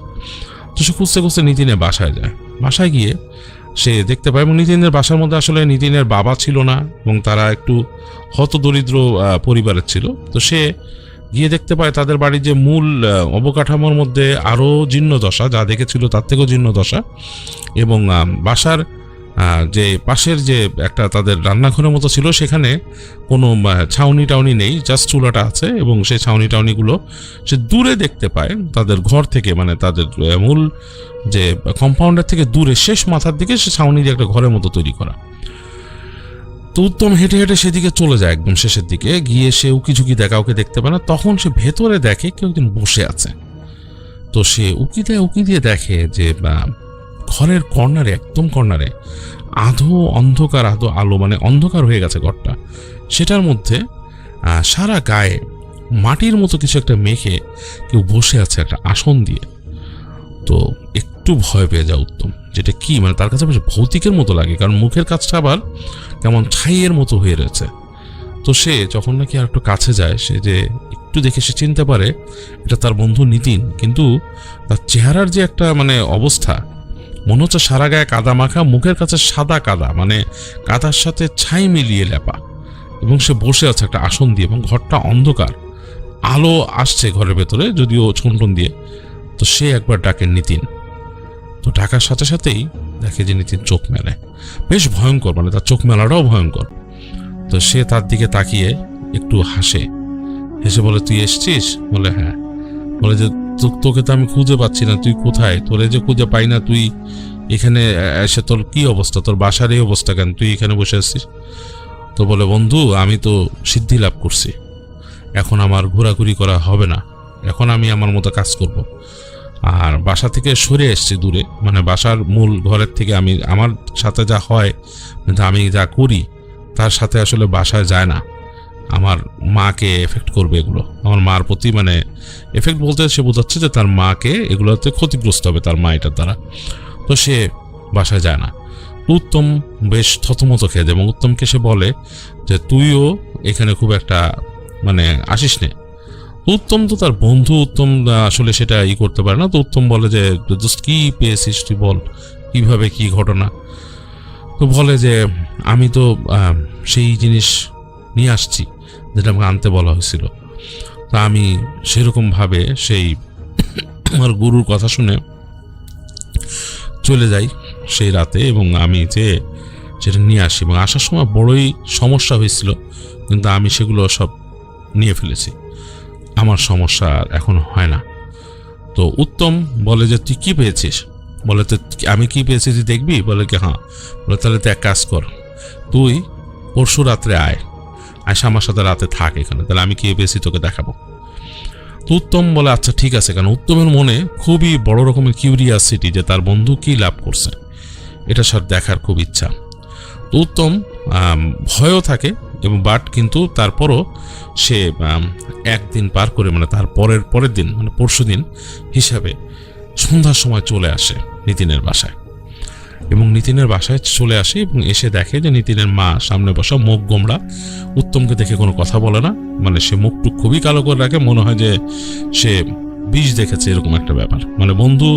তো সে খুঁজতে খুঁজতে নিতিনের বাসায় যায়। বাসায় গিয়ে সে দেখতে পায়, এবং নিতিনের বাসার মধ্যে আসলে নিতিনের বাবা ছিল না, এবং তারা একটু হতদরিদ্র পরিবারের ছিল। তো সে গিয়ে দেখতে পায় তাদের বাড়ির যে মূল অবকাঠামোর মধ্যে আরও জীর্ণদশা, যা দেখেছিল তার থেকেও জীর্ণদশা, এবং বাসার যে পাশের যে একটা তাদের রান্নাঘরের মতো ছিল, সেখানে কোনো ছাউনি টাউনি নেই, জাস্ট চুলাটা আছে, এবং সেই ছাউনি টাউনিগুলো সে দূরে দেখতে পায় তাদের ঘর থেকে, মানে তাদের মূল যে কম্পাউন্ডার থেকে দূরে শেষ মাথার দিকে সে ছাউনি দিয়ে একটা ঘরের মতো তৈরি করা। তো উত্তম হেঁটে হেঁটে সেদিকে চলে যায়, একদম শেষের দিকে গিয়ে সে উকি ঝুঁকি দেখা, ওকে দেখতে পায় না। তখন সে ভেতরে দেখে কেউ একজন বসে আছে। তো সে উকি দিয়ে দেখে যে ঘরের কর্নারে, একদম কর্নারে আধো অন্ধকার আধো আলো, মানে অন্ধকার হয়ে গেছে ঘরটা, সেটার মধ্যে সারা গায়ে মাটির মতো কিছু একটা মেখে কেউ বসে আছে একটা আসন দিয়ে। তো একটু ভয় পেয়ে যায় উত্তম, যেটা কি মানে তার কাছে বেশ ভৌতিকের মতো লাগে, কারণ মুখের কাজটা আবার কেমন ছাইয়ের মতো হয়ে রয়েছে। তো সে যখন নাকি আর একটু কাছে যায়, সে যে একটু দেখে সে চিনতে পারে এটা তার বন্ধু নিতিন, কিন্তু তার চেহারার যে একটা মানে অবস্থা, মনে হচ্ছে সারা গায়ে কাদা মাখা, মুখের কাছে সাদা কাদা, মানে কাদার সাথে ছাই মিলিয়ে লেপা, এবং সে বসে আছে একটা আসন দিয়ে, এবং ঘরটা অন্ধকার, আলো আসছে ঘরের ভেতরে যদিও ছুনটুন দিয়ে। তো সে একবার ডাকে নিতিন। তো ডাকার সাথে সাথেই দেখে যে নিতিন চোখ মেলে, বেশ ভয়ঙ্কর, মানে তার চোখ মেলাটাও ভয়ঙ্কর। তো সে তার দিকে তাকিয়ে একটু হাসে, হেসে বলে, তুই এসছিস? বলে হ্যাঁ। বলে যে তোকে তো আমি খুঁজে পাচ্ছি না, তুই কোথায়? তোরে যে খুঁজে পাই না, তুই এখানে এসে তোর কি অবস্থা, তোর বাসার এই অবস্থা কেন, তুই এখানে বসে আসছিস? তো বলে, বন্ধু আমি তো সিদ্ধি লাভ করছি, এখন আমার ঘোরাঘুরি করা হবে না, এখন আমি আমার মতো কাজ করব। আর বাসা থেকে সরে এসছি দূরে, মানে বাসার মূল ঘরের থেকে আমি আমার সাথে যা হয়, আমি যা করি তার সাথে আসলে বাসায় যায় না। আমার মাকে এফেক্ট করবে এগুলো, আমার মার প্রতি, মানে এফেক্ট বলতে সে বোঝাচ্ছে যে তার মাকে এগুলোতে ক্ষতিগ্রস্ত হবে তার মা এটার দ্বারা। তো সে বাসায় যায় না। উত্তম বেশ থতমত খেয়ে যায়, এবং উত্তমকে সে বলে যে তুইও এখানে খুব একটা মানে আসিস নে। উত্তম তো তার বন্ধু, উত্তম আসলে সেটা করতে পারে না। তো উত্তম বলে যে দোস্ত কি পেয়েছিস তুই বল, কিভাবে কি ঘটনা? তো বলে যে আমি তো সেই জিনিস নিয়ে আসছি যেটা আমাকে আনতে বলা হয়েছিল। তা আমি সেরকমভাবে সেই আমার গুরুর কথা শুনে চলে যাই সেই রাতে, এবং আমি যে সেটা নিয়ে আসি, এবং আসার সময় বড়ই সমস্যা হয়েছিল, কিন্তু আমি সেগুলো সব নিয়ে ফেলেছি, আমার সমস্যা আর এখন হয় না। তো উত্তম বলে যে তুই কি পেয়েছিস? বলে তো আমি কি পেয়েছি তুই দেখবি? বলে কি হ্যাঁ। বলে তাহলে তুই এক কাজ কর, তুই পরশু রাত্রে আয়, আসে আমার সাথে রাতে থাক এখানে, তাহলে আমি কি পেয়েছি তোকে দেখাবো। তো উত্তম বলে আচ্ছা ঠিক আছে, কারণ উত্তমের মনে খুবই বড় রকমের কিউরিয়াসিটি যে তার বন্ধু কি লাভ করছে, এটা সব দেখার খুব ইচ্ছা। তো উত্তম ভয়ও থাকে, এবং বাট কিন্তু তারপরও সে একদিন পার করে, মানে তার পরের দিন, মানে পরশু দিন হিসাবে সন্ধ্যার সময় চলে আসে নিতিনের বাসায়, এবং নিতিনের বাসায় চলে আসে এবং এসে দেখে যে নিতিনের মা সামনে বসা, মুখ গোমড়া, উত্তমকে দেখে কোনো কথা বলে না, মানে সে মুখটুক খুবই কালো করে রাখে, মনে হয় যে সে বিষ দেখেছে এরকম একটা ব্যাপার। মানে বন্ধু,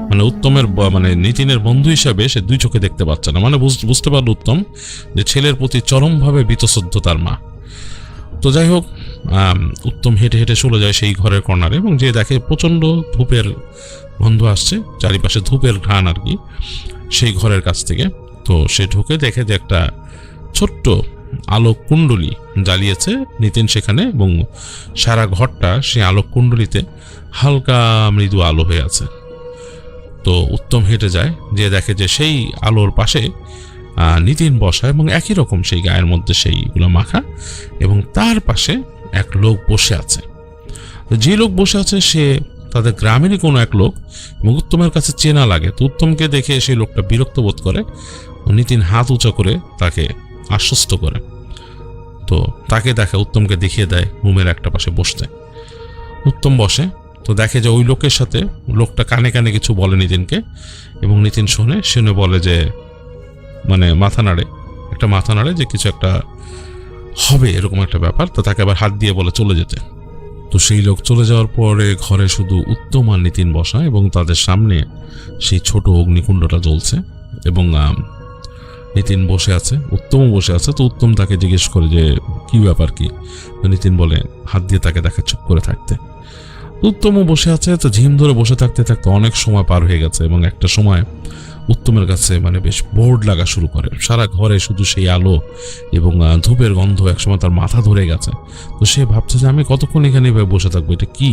মানে উত্তমের মানে নিতিনের বন্ধু হিসাবে সে দুই চোখে দেখতে পাচ্ছে না, মানে বুঝতে পারল উত্তম যে ছেলের প্রতি চরমভাবে বীতশ্রদ্ধ তার মা। তো যাই হোক, উত্তম হেঁটে হেঁটে চলে যায় সেই ঘরের কর্নারে, এবং যে দেখে প্রচণ্ড ধূপের গন্ধ আসছে, চারিপাশে ধূপের ঘ্রাণ আর কি সেই ঘরের কাছ থেকে। তো সে ঢুকে দেখে যে একটা ছোট্ট আলোক কুণ্ডলী জ্বালিয়েছে নিতিন সেখানে, এবং সারা ঘরটা সেই আলোক কুণ্ডলীতে হালকা মৃদু আলো হয়ে আছে। তো উত্তম হেঁটে যায়, যে দেখে যে সেই আলোর পাশে নিতিন বসা, এবং একই রকম সেই গায়ের মধ্যে সেইগুলো মাখা, এবং তার পাশে এক লোক বসে আছে। যে লোক বসে আছে সে তাদের গ্রামেরই কোনো এক লোক, এবং উত্তমের কাছে চেনা লাগে। তো উত্তমকে দেখে সেই লোকটা বিরক্ত বোধ করে, নিতিন হাত উঁচা করে তাকে আশ্বস্ত করে। তো তাকে দেখে, উত্তমকে দেখিয়ে দেয় রুমের একটা পাশে বসতে। উত্তম বসে, তো দেখে যে ওই লোকের সাথে লোকটা কানে কানে কিছু বলে নিতিনকে, এবং নিতিন শুনে বলে যে মানে মাথা নাড়ে যে কিছু একটা হবে এরকম একটা ব্যাপার। তো তাকে আবার হাত দিয়ে বলে চলে যেতে। তো সেই লোক চলে যাওয়ার পরে ঘরে শুধু উত্তম আর নিতিন বসা, এবং তাদের সামনে সেই ছোট অগ্নিকুণ্ডটা জ্বলছে, এবং নিতিন বসে আছে, উত্তমও বসে আছে। তো উত্তম তাকে জিজ্ঞেস করে যে কি ব্যাপার কি? তো নিতিন বলে হাত দিয়ে তাকে দেখে চুপ করে থাকতে। উত্তমও বসে আছে। তো ঝিম ধরে বসে থাকতে থাকতে অনেক সময় পার হয়ে গেছে, এবং একটা সময় উত্তমের কাছে মানে বেশ বোর্ড লাগা শুরু করে। সারা ঘরে শুধু সেই আলো এবং ধূপের গন্ধ, একসময় তার মাথা ধরে গেছে। তো সে ভাবছে যে আমি কতক্ষণ এখানে এভাবে বসে থাকবো, এটা কি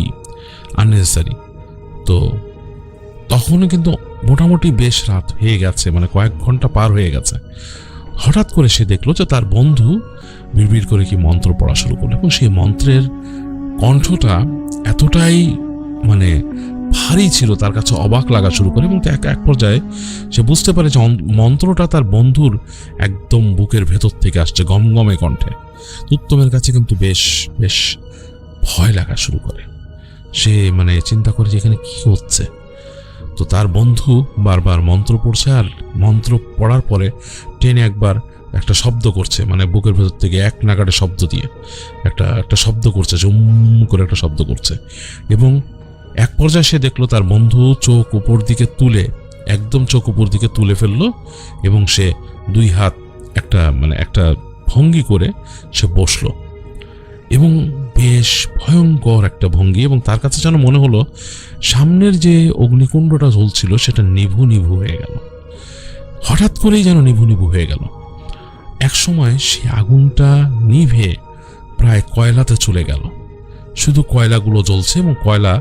আননেসেসারি। তো তখনই কিন্তু মোটামুটি বেশ রাত হয়ে গেছে, মানে কয়েক ঘন্টা পার হয়ে গেছে। হঠাৎ করে সে দেখলো যে তার বন্ধু বিড়বিড় করে কি মন্ত্র পড়া শুরু করলো, এবং সেই মন্ত্রের কণ্ঠটা এতটাই মানে ভারী ছিল, তার কাছে অবাক লাগা শুরু করে। এবং এক পর্যায়ে সে বুঝতে পারে যে মন্ত্রটা তার বন্ধুর একদম বুকের ভেতর থেকে আসছে গমগমে কণ্ঠে। উত্তমের কাছে কিন্তু বেশ বেশ ভয় লাগা শুরু করে। সে মানে চিন্তা করে যে এখানে কি হচ্ছে। তো তার বন্ধু বারবার মন্ত্র পড়ছে, আর মন্ত্র পড়ার পরে টেনে একবার একটা শব্দ করছে, মানে বুকের ভেতর থেকে এক নাগাড়ে শব্দ দিয়ে একটা শব্দ করছে, জুম করে একটা শব্দ করছে। এবং এক পর্যায়ে সে দেখলো তার বন্ধু চোখ উপর দিকে তুলে একদম চোখ উপর দিকে তুলে ফেললো এবং সে দুই হাত একটা ভঙ্গি করে সে বসলো এবং বেশ ভয়ঙ্কর একটা ভঙ্গি, এবং তার কাছে যেন মনে হলো সামনের যে অগ্নিকুণ্ডটা জ্বলছিল সেটা নিভু নিভু হয়ে গেল, হঠাৎ করেই যেন নিভু নিভু হয়ে গেল। এক সময় সে আগুনটা নিভে প্রায় কয়লাতে চলে গেল, শুধু কয়লাগুলো জ্বলছে এবং কয়লা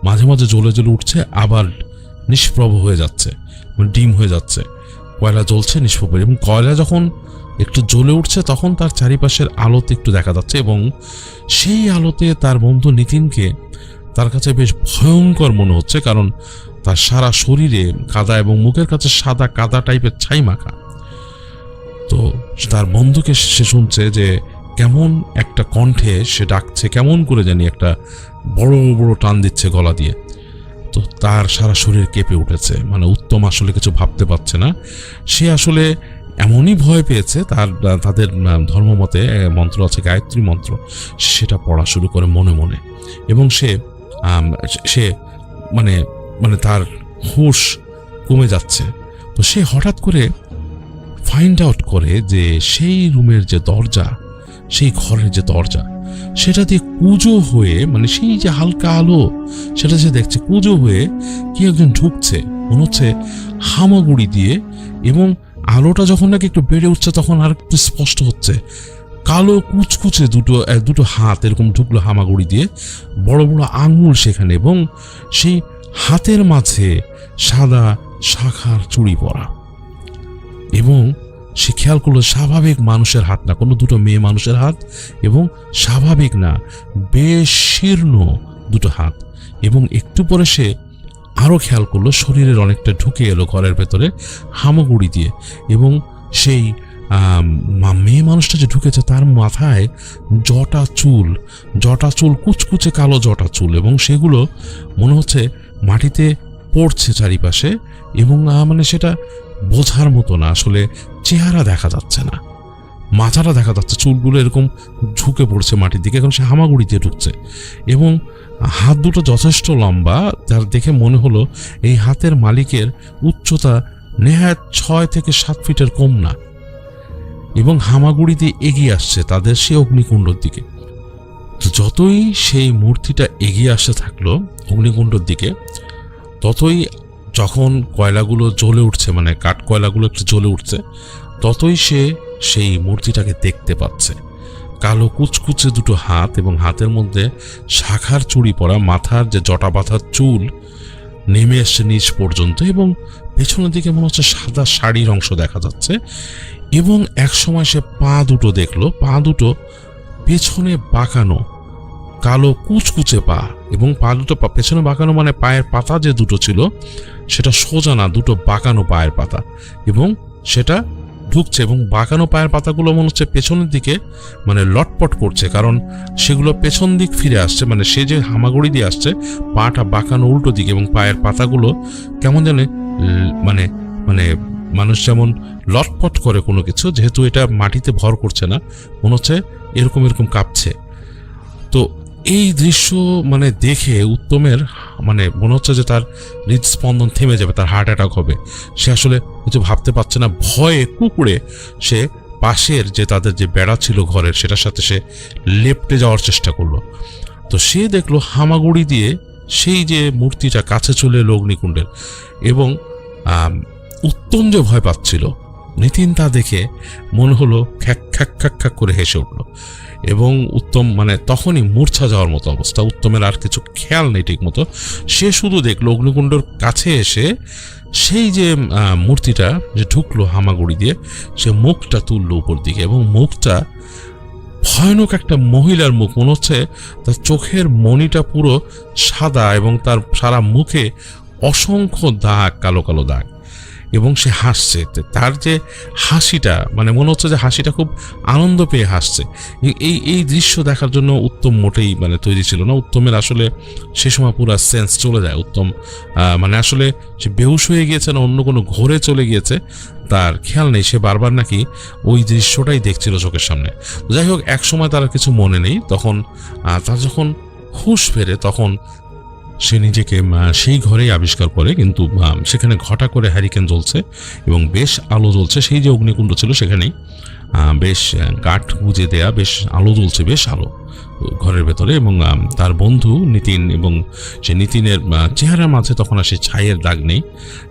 মাঝে মাঝে জ্বলে জ্বলে উঠছে, আবার নিষ্প্রভ হয়ে যাচ্ছে, ডিম হয়ে যাচ্ছে, কয়লা জ্বলছে নিষ্প্রভ, এবং কয়লা যখন একটু জ্বলে উঠছে তখন তার চারিপাশের আলোতে একটু দেখা যাচ্ছে, এবং সেই আলোতে তার বন্ধু নিতিনকে তার কাছে বেশ ভয়ঙ্কর মনে হচ্ছে, কারণ তার সারা শরীরে কাদা এবং মুখের কাছে সাদা কাদা টাইপের ছাই মাখা। তো তার বন্ধুকে সে শুনছে যে কেমন একটা কণ্ঠে সে ডাকছে, কেমন করে জানি একটা বড় বড় টান দিচ্ছে গলা দিয়ে। তো তার সারা শরীর কেঁপে উঠেছে, মানে উত্তম আসলে কিছু ভাবতে পারছে না, সে আসলে এমনই ভয় পেয়েছে। তাদের ধর্মমতে মন্ত্র আছে, গায়ত্রী মন্ত্র, সেটা পড়া শুরু করে মনে মনে, এবং সে মানে তার হুঁশ কমে যাচ্ছে। তো সে হঠাৎ করে ফাইন্ড আউট করে যে সেই রুমের যে দরজা, সেই ঘরের যে দরজা, সেটা দিয়ে কুঁজো হয়ে, মানে সেই যে হালকা আলো সেটা সে দেখছে কুঁজো হয়ে কি একজন ঢুকছে, মনে হচ্ছে হামাগুড়ি দিয়ে, এবং আলোটা যখন নাকি একটু বেড়ে উঠছে তখন আর একটু স্পষ্ট হচ্ছে, কালো কুচকুচে দুটো হাত এরকম ঢুকলো হামাগুড়ি দিয়ে, বড় বড় আঙুল সেখানে, এবং সেই হাতের মাঝে সাদা শাখার চুড়ি পরা, এবং সে খেয়াল করলো স্বাভাবিক মানুষের হাত না, কোনো দুটো মেয়ে মানুষের হাত, এবং স্বাভাবিক না, বেশ শীর্ণ দুটো হাত। এবং একটু পরে সে আরও খেয়াল করলো শরীরের অনেকটা ঢুকে এলো ঘরের ভেতরে হামাগুড়ি দিয়ে, এবং সেই মেয়ে মানুষটা যে ঢুকেছে তার মাথায় জটা চুল কুচকুচে কালো জটা চুল, এবং সেগুলো মনে হচ্ছে মাটিতে পড়ছে চারিপাশে, এবং মানে সেটা বোঝার মতো না, আসলে চেহারা দেখা যাচ্ছে না, মাথাটা দেখা যাচ্ছে, চুলগুলো এরকম ঝুঁকে পড়ছে মাটির দিকে, এখন সে হামাগুড়ি দিয়ে ঢুকছে, এবং হাত দুটো যথেষ্ট লম্বা, যার দেখে মনে হলো এই হাতের মালিকের উচ্চতা নেহাত 6 থেকে 7 ফিটের কম না, এবং হামাগুড়ি দিয়ে এগিয়ে আসছে তাদের সেই অগ্নিকুণ্ডর দিকে। তো যতই সেই মূর্তিটা এগিয়ে আসতে থাকলো অগ্নিকুণ্ডর দিকে, ততই যখন কয়লাগুলো জ্বলে উঠছে, মানে কাঠ কয়লাগুলো একটু জ্বলে উঠছে, ততই সে সেই মূর্তিটাকে দেখতে পাচ্ছে। কালো কুচকুচে দুটো হাত, এবং হাতের মধ্যে শাখার চুড়ি পরা, মাথার যে জটা বাঁধার চুল নেমে এসছে নিচ পর্যন্ত, এবং পেছনের দিকে মনে হচ্ছে সাদা শাড়ির অংশ দেখা যাচ্ছে। এবং এক সময় সে পা দুটো দেখলো, পা দুটো পেছনে বাঁকানো, কালো কুচকুচে পা, এবং পা দুটো পেছনে বাঁকানো, মানে পায়ের পাতা যে দুটো ছিল সেটা সোজা না, দুটো বাঁকানো পায়ের পাতা, এবং সেটা ঢুকছে, এবং বাঁকানো পায়ের পাতাগুলো মনে হচ্ছে পেছনের দিকে মানে লটপট করছে, কারণ সেগুলো পেছন দিক ফিরে আসছে, মানে সে যে হামাগুড়ি দিয়ে আসছে পাটা বাঁকানো উল্টো দিকে, এবং পায়ের পাতাগুলো কেমন জানে মানে মানে মানুষ যেমন লটপট করে কোনো কিছু, যেহেতু এটা মাটিতে ভর করছে না, মনে হচ্ছে এরকম কাঁপছে। তো এই দৃশ্য মানে দেখে উত্তমের মানে মনে হচ্ছে যে তার হৃদস্পন্দন থেমে যাবে, তার হার্ট অ্যাটাক হবে, সে আসলে কিছু ভাবতে পারছে না, ভয়ে কুকুরে সে পাশের যে তাদের যে বেড়া ছিল ঘরের সেটার সাথে সে লেপটে যাওয়ার চেষ্টা করলো। তো সে দেখলো হামাগুড়ি দিয়ে সেই যে মূর্তিটা কাছে চলে এলো অগ্নিকুণ্ডের, এবং উত্তম যে ভয় পাচ্ছিল, নিতিন তা দেখে মনে হলো খ্যাক খ্যাক খ্যাক খ্যাক করে হেসে উঠল, এবং উত্তম মানে তখনই মূর্ছা যাওয়ার মতো অবস্থা, উত্তমের আর কিছু খেয়াল নেই ঠিক মতো, সে শুধু দেখলো অগ্নিকুণ্ডর কাছে এসে সেই যে মূর্তিটা যে ঢুকলো হামাগুড়ি দিয়ে, সে মুখটা তুললো উপর দিকে, এবং মুখটা ভয়ানক একটা মহিলার মুখ, মনে হচ্ছে তার চোখের মণিটা পুরো সাদা, এবং তার সারা মুখে অসংখ্য দাগ, কালো কালো দাগ, এবং সে হাসছে। তার যে হাসিটা মানে মনে হচ্ছে যে হাসিটা খুব আনন্দ পেয়ে হাসছে। এই দৃশ্য দেখার জন্য উত্তম মোটেই মানে তৈরি ছিল না। উত্তমের আসলে সে সময় পুরো সেন্স চলে যায়। উত্তম মানে আসলে সে বেহুশ হয়ে গিয়েছে না অন্য কোনো ঘোরে চলে গিয়েছে তার খেয়াল নেই। সে বারবার নাকি ওই দৃশ্যটাই দেখছিল চোখের সামনে। যাই হোক, এক সময় তার কিছু মনে নেই। তখন তার যখন হুঁশ ফেরে তখন সে নিজেকে সেই ঘরেই আবিষ্কার করে, কিন্তু সেখানে ঘটা করে হ্যারিকেন জ্বলছে এবং বেশ আলো জ্বলছে। সেই যে অগ্নিকুণ্ড ছিল সেখানেই বেশ কাঠ গুজে দেয়া, বেশ আলো জ্বলছে, বেশ আলো ঘরের ভেতরে। এবং তার বন্ধু নিতিন, এবং সে নিতিনের চেহারার মাঝে তখন আর সে ছাইয়ের দাগ নেই,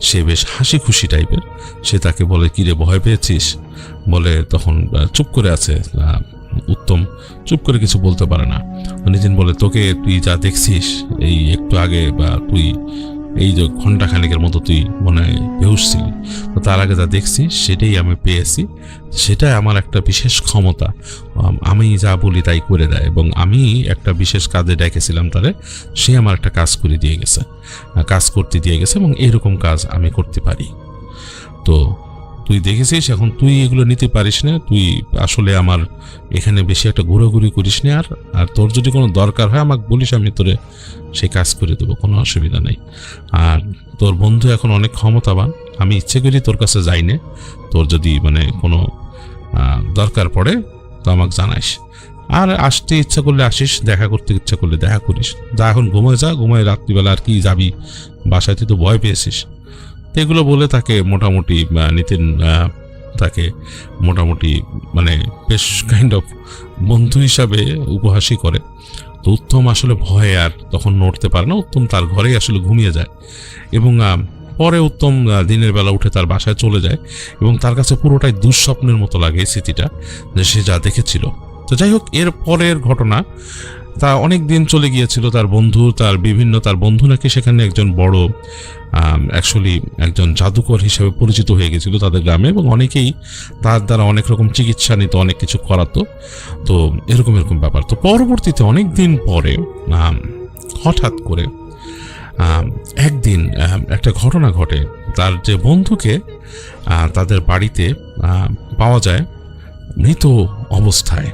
সে বেশ হাসি খুশি টাইপের। সে তাকে বলে, কিরে ভয় পেয়েছিস? বলে তখন চুপ করে আছে উত্তম, চুপ করে কিছু বলতে পারে না। নিতিন বলে, তোকে তুই যা দেখছিস এই একটু আগে, বা তুই এই যে ঘন্টাখানেকের মতো তুই মনে হয় বেহুশ ছিলি, তো তার আগে যা দেখছিস সেটাই আমি পেয়েছি, সেটাই আমার একটা বিশেষ ক্ষমতা। আমি যা বলি তাই করে দেয়, এবং আমি একটা বিশেষ কাজে ডেকেছিলাম তারে, সে আমার একটা কাজ করে দিয়ে গেছে, কাজ করতে দিয়ে গেছে, এবং এইরকম কাজ আমি করতে পারি। তো তুই দেখেছিস, এখন তুই এগুলো নিতে পারিস না, তুই আসলে আমার এখানে বেশি একটা ঘোরাঘুরি করিস না, আর তোর যদি কোনো দরকার হয় আমাকে বলিস, আমি তোরে সেই কাজ করে দেবো, কোনো অসুবিধা নেই। আর তোর বন্ধু এখন অনেক ক্ষমতাবান, আমি ইচ্ছে করি তোর কাছে যাই না, তোর যদি মানে কোনো দরকার পড়ে তো আমাকে জানাইস, আর আসতে ইচ্ছা করলে আসিস, দেখা করতে ইচ্ছা করলে দেখা করিস। যা এখন ঘুমায় যা, ঘুমায়, রাত্রিবেলা আর কি যাবি বাসায়, তুই তো ভয় পেয়েছিস। এগুলো বলে তাকে মোটামুটি নিতিন তাকে মোটামুটি মানে বেশ কাইন্ড অফ বন্ধু হিসাবে উপহাসই করে। তো উত্তম আসলে ভয়ে আর তখন নড়তে পারে না, উত্তম তার ঘরেই আসলে ঘুমিয়ে যায়। এবং পরে উত্তম দিনের বেলা উঠে তার বাসায় চলে যায়, এবং তার কাছে পুরোটাই দুঃস্বপ্নের মতো লাগে এই স্মৃতিটা, যে সে যা দেখেছিল। তো যাই হোক, এর পরের ঘটনা, তা অনেক দিন চলে গিয়েছিল। তার বন্ধু নাকি সেখানে একজন বড় অ্যাকচুয়ালি একজন জাদুকর হিসেবে পরিচিত হয়ে গেছিল তাদের গ্রামে, এবং অনেকেই তার দ্বারা অনেক রকম চিকিৎসা নিত, অনেক কিছু করাতো। তো এরকম ব্যাপার। তো পরবর্তীতে অনেক দিন পরে হঠাৎ করে একদিন একটা ঘটনা ঘটে। তার যে বন্ধুকে তাদের বাড়িতে পাওয়া যায় মৃত অবস্থায়।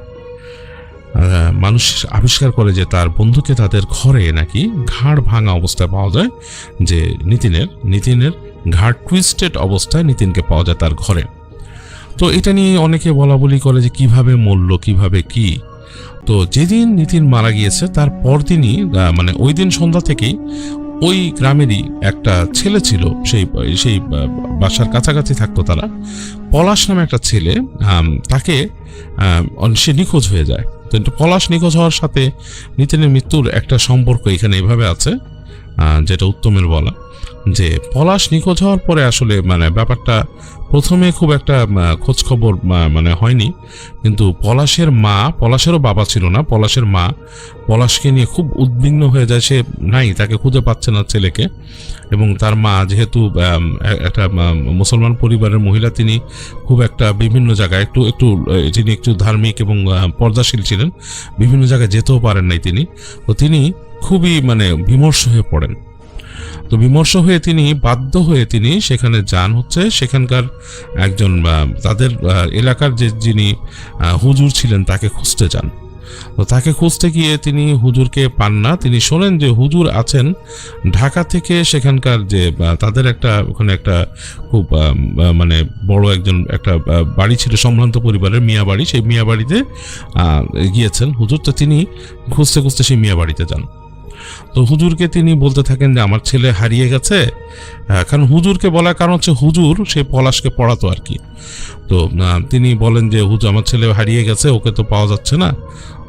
মানুষ আবিষ্কার করে যে তার বন্ধুকে তাদের ঘরে নাকি ঘাড় ভাঙা অবস্থায় পাওয়া যায়, যে নিতিনের ঘাড় টুইস্টেড অবস্থায় নিতিনকে পাওয়া যায় তার ঘরে। তো এটা নিয়ে অনেকে বলা বলি করে যে কিভাবে মরল, কিভাবে কি। তো যেদিন নিতিন মারা গিয়েছে তার পরদিনই মানে ওই দিন সন্ধ্যা থেকেই ওই গ্রামেরই একটা ছেলে ছিল, সেই বাসার কাছাকাছি থাকতো তারা, পলাশ নামে একটা ছেলে, তাকে সে নিখোঁজ হয়ে যায়। তো পলাশ নিখোঁজ হওয়ার সাথে নিতিনের মৃত্যুর একটা সম্পর্ক এখানে এভাবে আছে, যেটা উত্তমের বলা, যে পলাশ নিখোঁজ হওয়ার পরে আসলে মানে ব্যাপারটা প্রথমে খুব একটা খোঁজ খবর মানে হয়নি, কিন্তু পলাশেরও বাবা ছিল না, পলাশের মা পলাশকে নিয়ে খুব উদ্বিগ্ন হয়ে যায়। সে নাই, তাকে খুঁজে পাচ্ছে না ছেলেকে, এবং তার মা যেহেতু একটা মুসলমান পরিবারের মহিলা, তিনি খুব একটা বিভিন্ন জায়গায় তিনি একটু ধার্মিক এবং পর্দাশীল ছিলেন, বিভিন্ন জায়গায় যেতেও পারেন নাই তিনি। তো তিনি খুবই মানে বিমর্ষ হয়ে পড়েন। তো বিমর্ষ হয়ে তিনি বাধ্য হয়ে তিনি সেখানে যান, হচ্ছে সেখানকার একজন তাদের এলাকার যিনি হুজুর ছিলেন তাকে খুঁজতে যান। তো তাকে খুঁজতে গিয়ে তিনি হুজুরকে পান না। তিনি শোনেন যে হুজুর আছেন ঢাকা থেকে, সেখানকার যে তাদের ওখানে একটা খুব মানে বড় একটা বাড়ি ছিল সম্ভ্রান্ত পরিবারের, মিয়া বাড়ি, সেই মিয়া বাড়িতে গিয়েছেন হুজুর। তো তিনি খুঁজতে খুঁজতে সেই মিয়া বাড়িতে যান। তো হুজুরকে তিনি বলতে থাকেন যে আমার ছেলে হারিয়ে গেছে, কারণ হুজুরকে বলার কারণ হচ্ছে হুজুর সে পলাশকে পড়াতো আর কি। তো তিনি বলেন যে হুজুর আমার ছেলে হারিয়ে গেছে, ওকে তো পাওয়া যাচ্ছে না।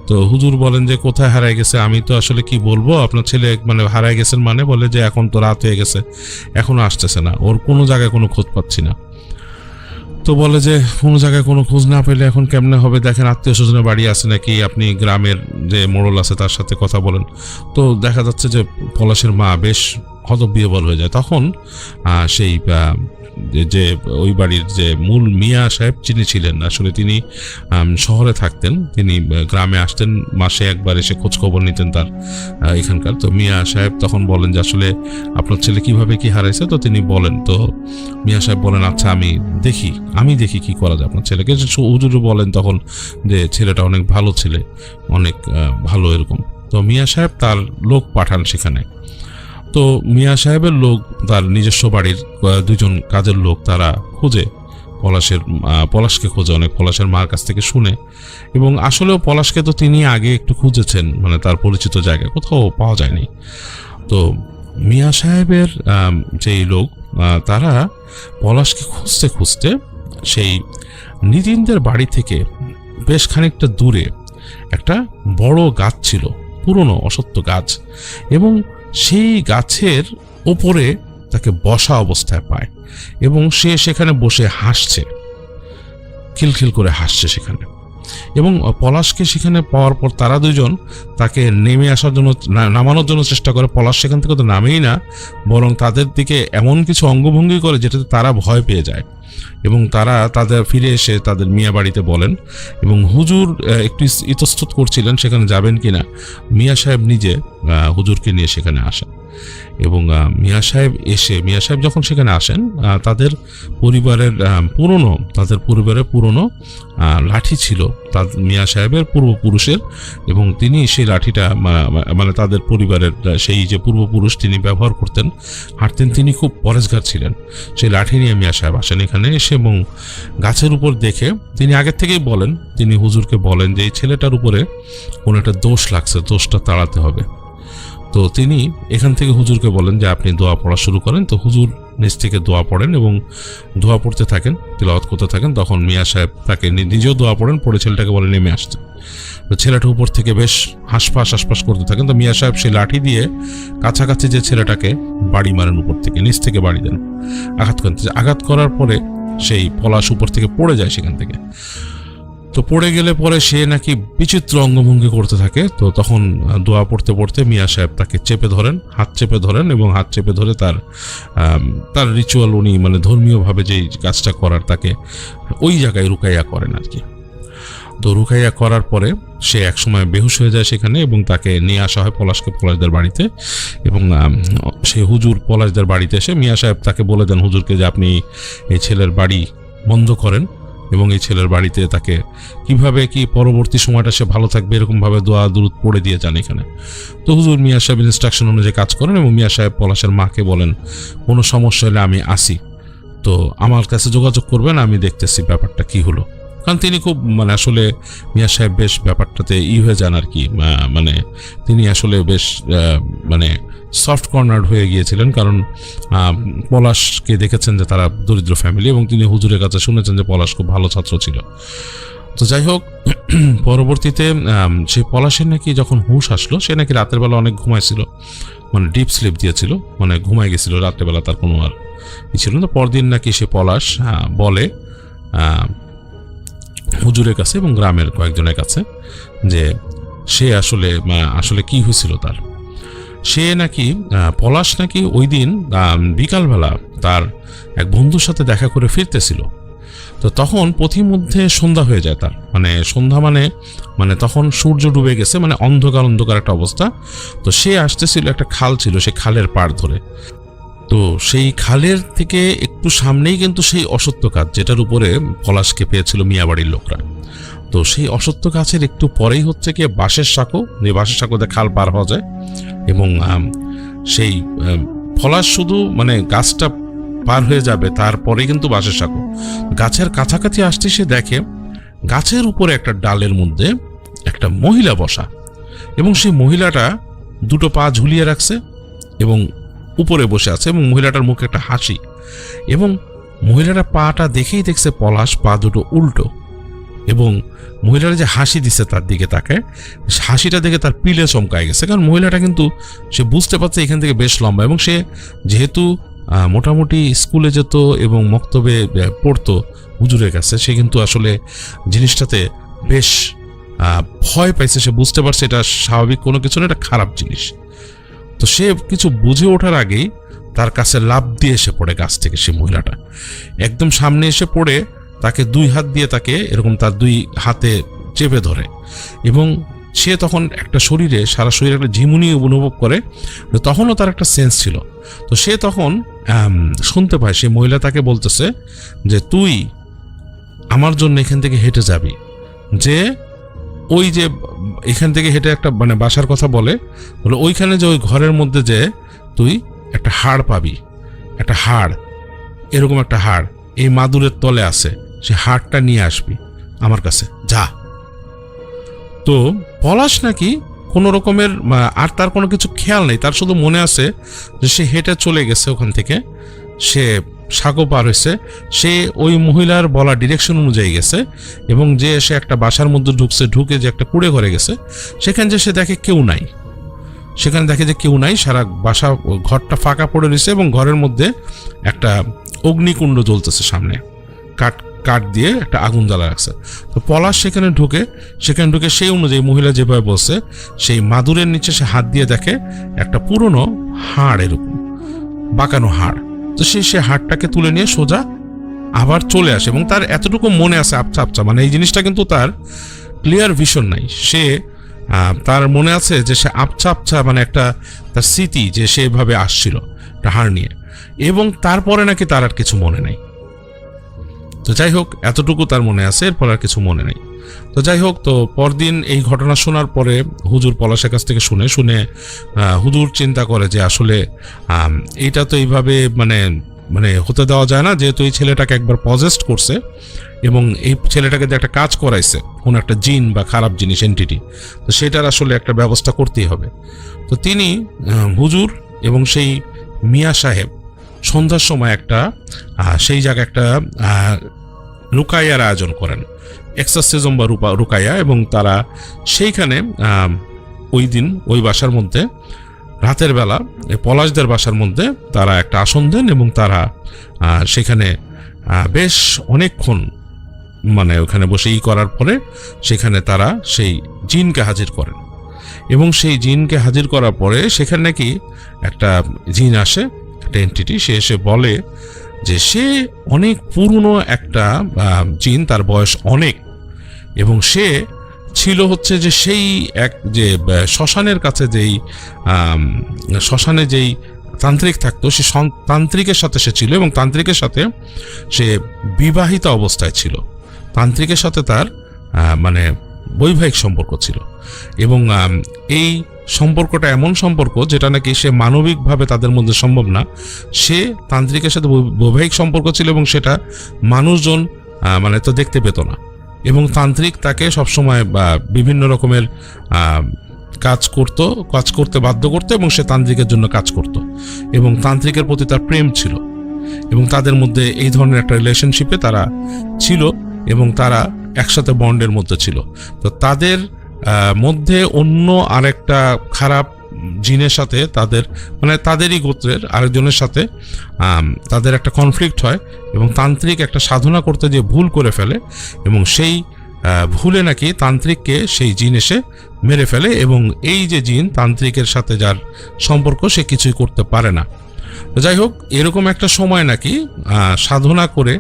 তো হুজুর বলেন যে কোথায় হারায় গেছে, আমি তো আসলে কি বলবো, আপনার ছেলে মানে হারায় গেছেন মানে, বলে যে এখন তো রাত হয়ে গেছে, এখনো আসতেছে না, ওর কোনো জায়গায় কোনো খোঁজ পাচ্ছি না। তো বলে যে কোনো জায়গায় কোনো খোঁজ না পেলে এখন কেমনে হবে, দেখেন আত্মীয় স্বজনের বাড়ি আছে নাকি, আপনি গ্রামের যে মোড়ল আছে তার সাথে কথা বলেন। তো দেখা যাচ্ছে যে পলাশের মা বেশ হতবিহ্বল হয়ে যায়। তখন সেই যে ওই বাড়ির যে মূল মিয়া সাহেব যিনি ছিলেন, আসলে তিনি শহরে থাকতেন, তিনি গ্রামে আসতেন, মাসে একবার এসে খোঁজ খবর নিতেন তার এখানকার। তো মিয়া সাহেব তখন বলেন যে আসলে আপনার ছেলে কিভাবে কি হারাইছে। তো তিনি বলেন, তো মিয়া সাহেব বলেন আচ্ছা আমি দেখি কি করা যায় আপনার ছেলেকে। হুজুর বলেন তখন যে ছেলেটা অনেক ভালো ছেলে, অনেক ভালো এরকম। তো মিয়া সাহেব তার লোক পাঠান সেখানে। তো মিয়া সাহেবের লোক, তার নিজস্ব বাড়ির দুজন কাজের লোক, তারা খোঁজে পলাশকে খোঁজে অনেক, পলাশের মার কাছ থেকে শুনে। এবং আসলেও পলাশকে তো তিনি আগে একটু খুঁজেছেন, মানে তার পরিচিত জায়গায় কোথাও পাওয়া যায়নি। তো মিয়া সাহেবের যেই লোক তারা পলাশকে খুঁজতে খুঁজতে সেই নিতিনদের বাড়ি থেকে বেশ খানিকটা দূরে একটা বড় গাছ ছিল, পুরনো অসত্য গাছ, এবং সেই গাছের ওপরে তাকে বসা অবস্থায় পায় এবং সে সেখানে বসে হাসছে, খিলখিল করে হাসছে সেখানে। এবং পলাশকে সেখানে পাওয়ার পর তারা দুজন তাকে নেমে আসার জন্য, নামানোর জন্য চেষ্টা করে। পলাশ সেখান থেকে তো নামেই না, বরং তাদের দিকে এমন কিছু অঙ্গভঙ্গি করে যেটাতে তারা ভয় পেয়ে যায় এবং তারা তাদের ফিরে এসে তাদের মিয়া বাড়িতে বলেন। এবং হুজুর একটু ইতস্তত করছিলেন সেখানে যাবেন কিনা। মিয়া সাহেব নিজে হুজুরকে নিয়ে সেখানে আসেন এবং মিয়া সাহেব যখন সেখানে আসেন, তাদের পরিবারের পুরনো লাঠি ছিল মিয়া সাহেবের পূর্বপুরুষের, এবং তিনি সেই লাঠিটা মানে তাদের পরিবারের সেই যে পূর্বপুরুষ তিনি ব্যবহার করতেন, হাঁটতেন, তিনি খুব পরেশগার ছিলেন। সেই লাঠি নিয়ে মিয়া সাহেব আসেন এখানে এসে এবং গাছের উপর দেখে তিনি আগের থেকেই বলেন, তিনি হুজুরকে বলেন যে এই ছেলেটার উপরে কোনো একটা দোষ লাগছে, দোষটা তাড়াতে হবে। তো তিনি এখান থেকে হুজুরকে বলেন যে আপনি দোয়া পড়া শুরু করেন। তো হুজুর নিজ থেকে দোয়া পড়েন এবং দোয়া পড়তে থাকেন, তিলাওয়াত করতে থাকেন। তখন মিয়া সাহেব তাকে নিজেও দোয়া পড়েন, পড়ে ছেলেটাকে বলে নেমে আসতে। তো ছেলেটা উপর থেকে বেশ হাঁসফাঁস করতে থাকেন। তো মিয়া সাহেব সেই লাঠি দিয়ে কাছাকাছি যে ছেলেটাকে বাড়ি মারেন, উপর থেকে নিচ থেকে বাড়ি দেন, আঘাত করার পরে সেই পলাশ উপর থেকে পড়ে যায় সেখান থেকে। তো পড়ে গেলে পরে সে নাকি বিচিত্র অঙ্গভঙ্গি করতে থাকে। তো তখন দোয়া পড়তে পড়তে মিয়া সাহেব তাকে চেপে ধরেন, হাত চেপে ধরেন এবং হাত চেপে ধরে তার রিচুয়াল, উনি মানে ধর্মীয়ভাবে যেই কাজটা করার, তাকে ওই জায়গায় রুকাইয়া করেন আর কি। তো রুকাইয়া করার পরে সে একসময় বেহুশ হয়ে যায় সেখানে এবং তাকে নিয়ে আসা হয় পলাশদের বাড়িতে। এবং সে হুজুর পলাশদের বাড়িতে এসে মিয়া সাহেব তাকে বলে দেন হুজুরকে যে আপনি এই ছেলের বাড়ি বন্ধ করেন এবং এই ছেলের বাড়িতে তাকে কিভাবে কি পরবর্তী সময়টা সে ভালো থাকবে এরকমভাবে দোয়া দুরুদ পড়ে দিয়ে যান এখানে। তো হুজুর মিয়া সাহেব ইনস্ট্রাকশন অনুযায়ী কাজ করেন এবং মিয়া সাহেব পলাশের মাকে বলেন কোনো সমস্যা হলে আমি আসি, তো আমার কাছে যোগাযোগ করবেন, আমি দেখতেছি ব্যাপারটা কি হলো। কারণ তিনি খুব মানে আসলে মিয়া সাহেব বেশ ব্যাপারটাতে হয়ে যান আর কি, মানে তিনি আসলে বেশ মানে সফট কর্নার্ড হয়ে গিয়েছিলেন, কারণ পলাশকে দেখেছেন যে তারা দরিদ্র ফ্যামিলি এবং তিনি হুজুরের কাছে শুনেছেন যে পলাশ খুব ভালো ছাত্র ছিল। তো যাই হোক, পরবর্তীতে সেই পলাশের নাকি যখন হুঁশ আসলো, সে নাকি রাতের বেলা অনেক ঘুমাইছিল, মানে ডিপ স্লিপ দিয়েছিল, মানে ঘুমাই গেছিল রাত্রেবেলা, তার কোনো আর ছিল না। পরদিন নাকি সে পলাশ বলে হুজুরের কাছে এবং গ্রামের কয়েকজনের কাছে যে সে আসলে কি হয়েছিল তার। সে নাকি পলাশ নাকি ওই দিন বিকালবেলা তার এক বন্ধুর সাথে দেখা করে ফিরতেছিল। তো তখন পথিমধ্যে সন্ধ্যা হয়ে যায় তার, মানে সন্ধ্যা মানে তখন সূর্য ডুবে গেছে, মানে অন্ধকার একটা অবস্থা। তো সে আসতেছিল, একটা খাল ছিল, সে খালের পাড় ধরে। তো সেই খালের থেকে একটু সামনেই কিন্তু সেই অসত্য গাছ যেটার উপরে পলাশকে পেয়েছিল মিয়াবাড়ির লোকরা। তো সেই অসত্য গাছের একটু পরেই হচ্ছে কি বাঁশের সাঁকো, যে বাঁশের সাঁকোতে খাল পার হওয়া যায়। এবং সেই পলাশ শুধু মানে গাছটা পার হয়ে যাবে, তারপরে কিন্তু বাঁশের সাঁকো। গাছের কাছাকাছি আসতে সে দেখে গাছের উপরে একটা ডালের মধ্যে একটা মহিলা বসা, এবং সেই মহিলাটা দুটো পা ঝুলিয়ে রাখছে এবং উপরে বসে আছে, এবং মহিলাটার মুখে একটা হাসি। এবং মহিলাটা পাটা দেখেই দেখছে পলাশ পা দুটো উল্টো, এবং মহিলাটা যে হাসি দিচ্ছে তার দিকে তাকে, হাসিটা দেখে তার পিলে চমকায় গেছে। কারণ মহিলাটা কিন্তু সে বুঝতে পারছে এখান থেকে বেশ লম্বা, এবং সে যেহেতু মোটামুটি স্কুলে যেত এবং মক্তবে পড়তো হুজুরের কাছে, সে কিন্তু আসলে জিনিসটাতে বেশ ভয় পাইছে। সে বুঝতে পারছে এটা স্বাভাবিক কোনো কিছু না, এটা খারাপ জিনিস। তো সে কিছু বুঝে ওঠার আগেই তার কাছে লাফ দিয়ে এসে পড়ে গাছ থেকে। সে মহিলাটা একদম সামনে এসে পড়ে তাকে দুই হাত দিয়ে তাকে এরকম তার দুই হাতে চেপে ধরে, এবং সে তখন একটা সারা শরীরে একটা ঝিমুনি অনুভব করে। তখনও তার একটা সেন্স ছিল। তো সে তখন শুনতে পায় সে মহিলা তাকে বলতেছে যে তুই আমার জন্য এখান থেকে হেঁটে যাবি, যে ওই যে এখান থেকে হেঁটে একটা মানে বাসার কথা বলে ওইখানে যে ওই ঘরের মধ্যে যে তুই একটা হাড় পাবি, একটা হাড়, এরকম একটা হাড় এই মাদুরের তলে আছে, সে হাড়টা নিয়ে আসবি আমার কাছে, যা। তো পলাশ নাকি কোনো রকমের আর তার কোনো কিছু খেয়াল নেই, তার শুধু মনে আছে যে সে হেঁটে চলে গেছে ওখান থেকে, সে সাঁকো পার হয়েছে, সে ওই মহিলার বলা ডিরেকশন অনুযায়ী গেছে এবং যে সে একটা বাসার মধ্যে ঢুকছে, ঢুকে যে একটা কুড়ে ঘরে গেছে, সেখানে যে সে দেখে কেউ নাই, সেখানে দেখে যে কেউ নাই, সারা বাসা ঘরটা ফাঁকা পড়ে রয়েছে এবং ঘরের মধ্যে একটা অগ্নিকুণ্ড জ্বলতেছে, সামনে কাঠ দিয়ে একটা আগুন জ্বালা রাখছে। তো পলাশ সেখানে ঢুকে সেই অনুযায়ী মহিলা যেভাবে বলছে সেই মাদুরের নিচে সে হাত দিয়ে দেখে একটা পুরনো হাড়, এরকম বাঁকানো হাড়। তো সে হাড়টাকে তুলে নিয়ে সোজা আবার চলে আসে এবং তার এতটুকু মনে আছে আবছা আবছা, মানে এই জিনিসটা কিন্তু তার ক্লিয়ার ভিশন নাই, সে তার মনে আছে যে সে আবছা আবছা মানে একটা তার স্মৃতি যে সেভাবে আসছিল একটা হাড় নিয়ে, এবং তারপরে নাকি তার আর কিছু মনে নেই। তো যাই হোক, এতটুকু তার মনে আছে, এরপর আর কিছু মনে নেই। তো যাই হোক, তো পরদিন এই ঘটনা শোনার পরে হুজুর পলাশের কাছ থেকে শুনে হুজুর চিন্তা করে যে আসলে এইটা তো এইভাবে মানে হতে দেওয়া যায় না, যেহেতু এই ছেলেটাকে একবার পজেস্ট করছে এবং এই ছেলেটাকে যে একটা কাজ করাইছে, কোনো একটা জিন বা খারাপ জিনিস এন্টিটি, তো সেটার আসলে একটা ব্যবস্থা করতেই হবে। তো তিনি হুজুর এবং সেই মিয়া সাহেব সন্ধ্যার সময় একটা সেই জায়গায় একটা রুকাইয়ার আয়োজন করেন, এক্সারসিজম বা রুকাইয়া, এবং তারা সেইখানে ওই দিন ওই বাসার মধ্যে রাতের বেলা পলাশদের বাসার মধ্যে তারা একটা আসন দেন এবং তারা সেখানে বেশ অনেকক্ষণ মানে ওখানে বসে করার পরে সেখানে তারা সেই জিনকে হাজির করেন এবং সেই জিনকে হাজির করার পরে সেখানে নাকি একটা জিন আসে, একটা এন্টিটি, সে এসে বলে যে সে অনেক পুরনো একটা জিন, তার বয়স অনেক, এবং সে ছিল হচ্ছে যে সেই এক যে শ্মশানের কাছে শ্মশানে যেই তান্ত্রিক থাকতো, সে তান্ত্রিকের সাথে সে ছিল এবং তান্ত্রিকের সাথে সে বিবাহিত অবস্থায় ছিল, তান্ত্রিকের সাথে তার মানে বৈবাহিক সম্পর্ক ছিল এবং এই সম্পর্কটা এমন সম্পর্ক যেটা নাকি সে মানবিকভাবে তাদের মধ্যে সম্ভব না, সে তান্ত্রিকের সাথে বৈবাহিক সম্পর্ক ছিল এবং সেটা মানুষজন মানে তো দেখতে পেত না, এবং তান্ত্রিক তাকে সবসময় বিভিন্ন রকমের কাজ করতে বাধ্য করতো এবং সে তান্ত্রিকের জন্য কাজ করত এবং তান্ত্রিকের প্রতি তার প্রেম ছিল এবং তাদের মধ্যে এই ধরনের একটা রিলেশনশিপে তারা ছিল এবং তারা একসাথে বন্ডের মধ্যে ছিল। তো তাদের মধ্যে অন্য আরেকটা খারাপ জিনের সাথে তাদেরই গোত্রের আরেকজনের সাথে তাদের একটা কনফ্লিক্ট হয় এবং তান্ত্রিক একটা সাধনা করতে যে ভুল করে ফেলে এবং সেই ভুলে নাকি তান্ত্রিককে সেই জিন এসে মেরে ফেলে এবং এই যে জিন তান্ত্রিকের সাথে যার সম্পর্ক সে কিছুই করতে পারে না। যাই হোক, এরকম একটা সময় নাকি সাধনা করে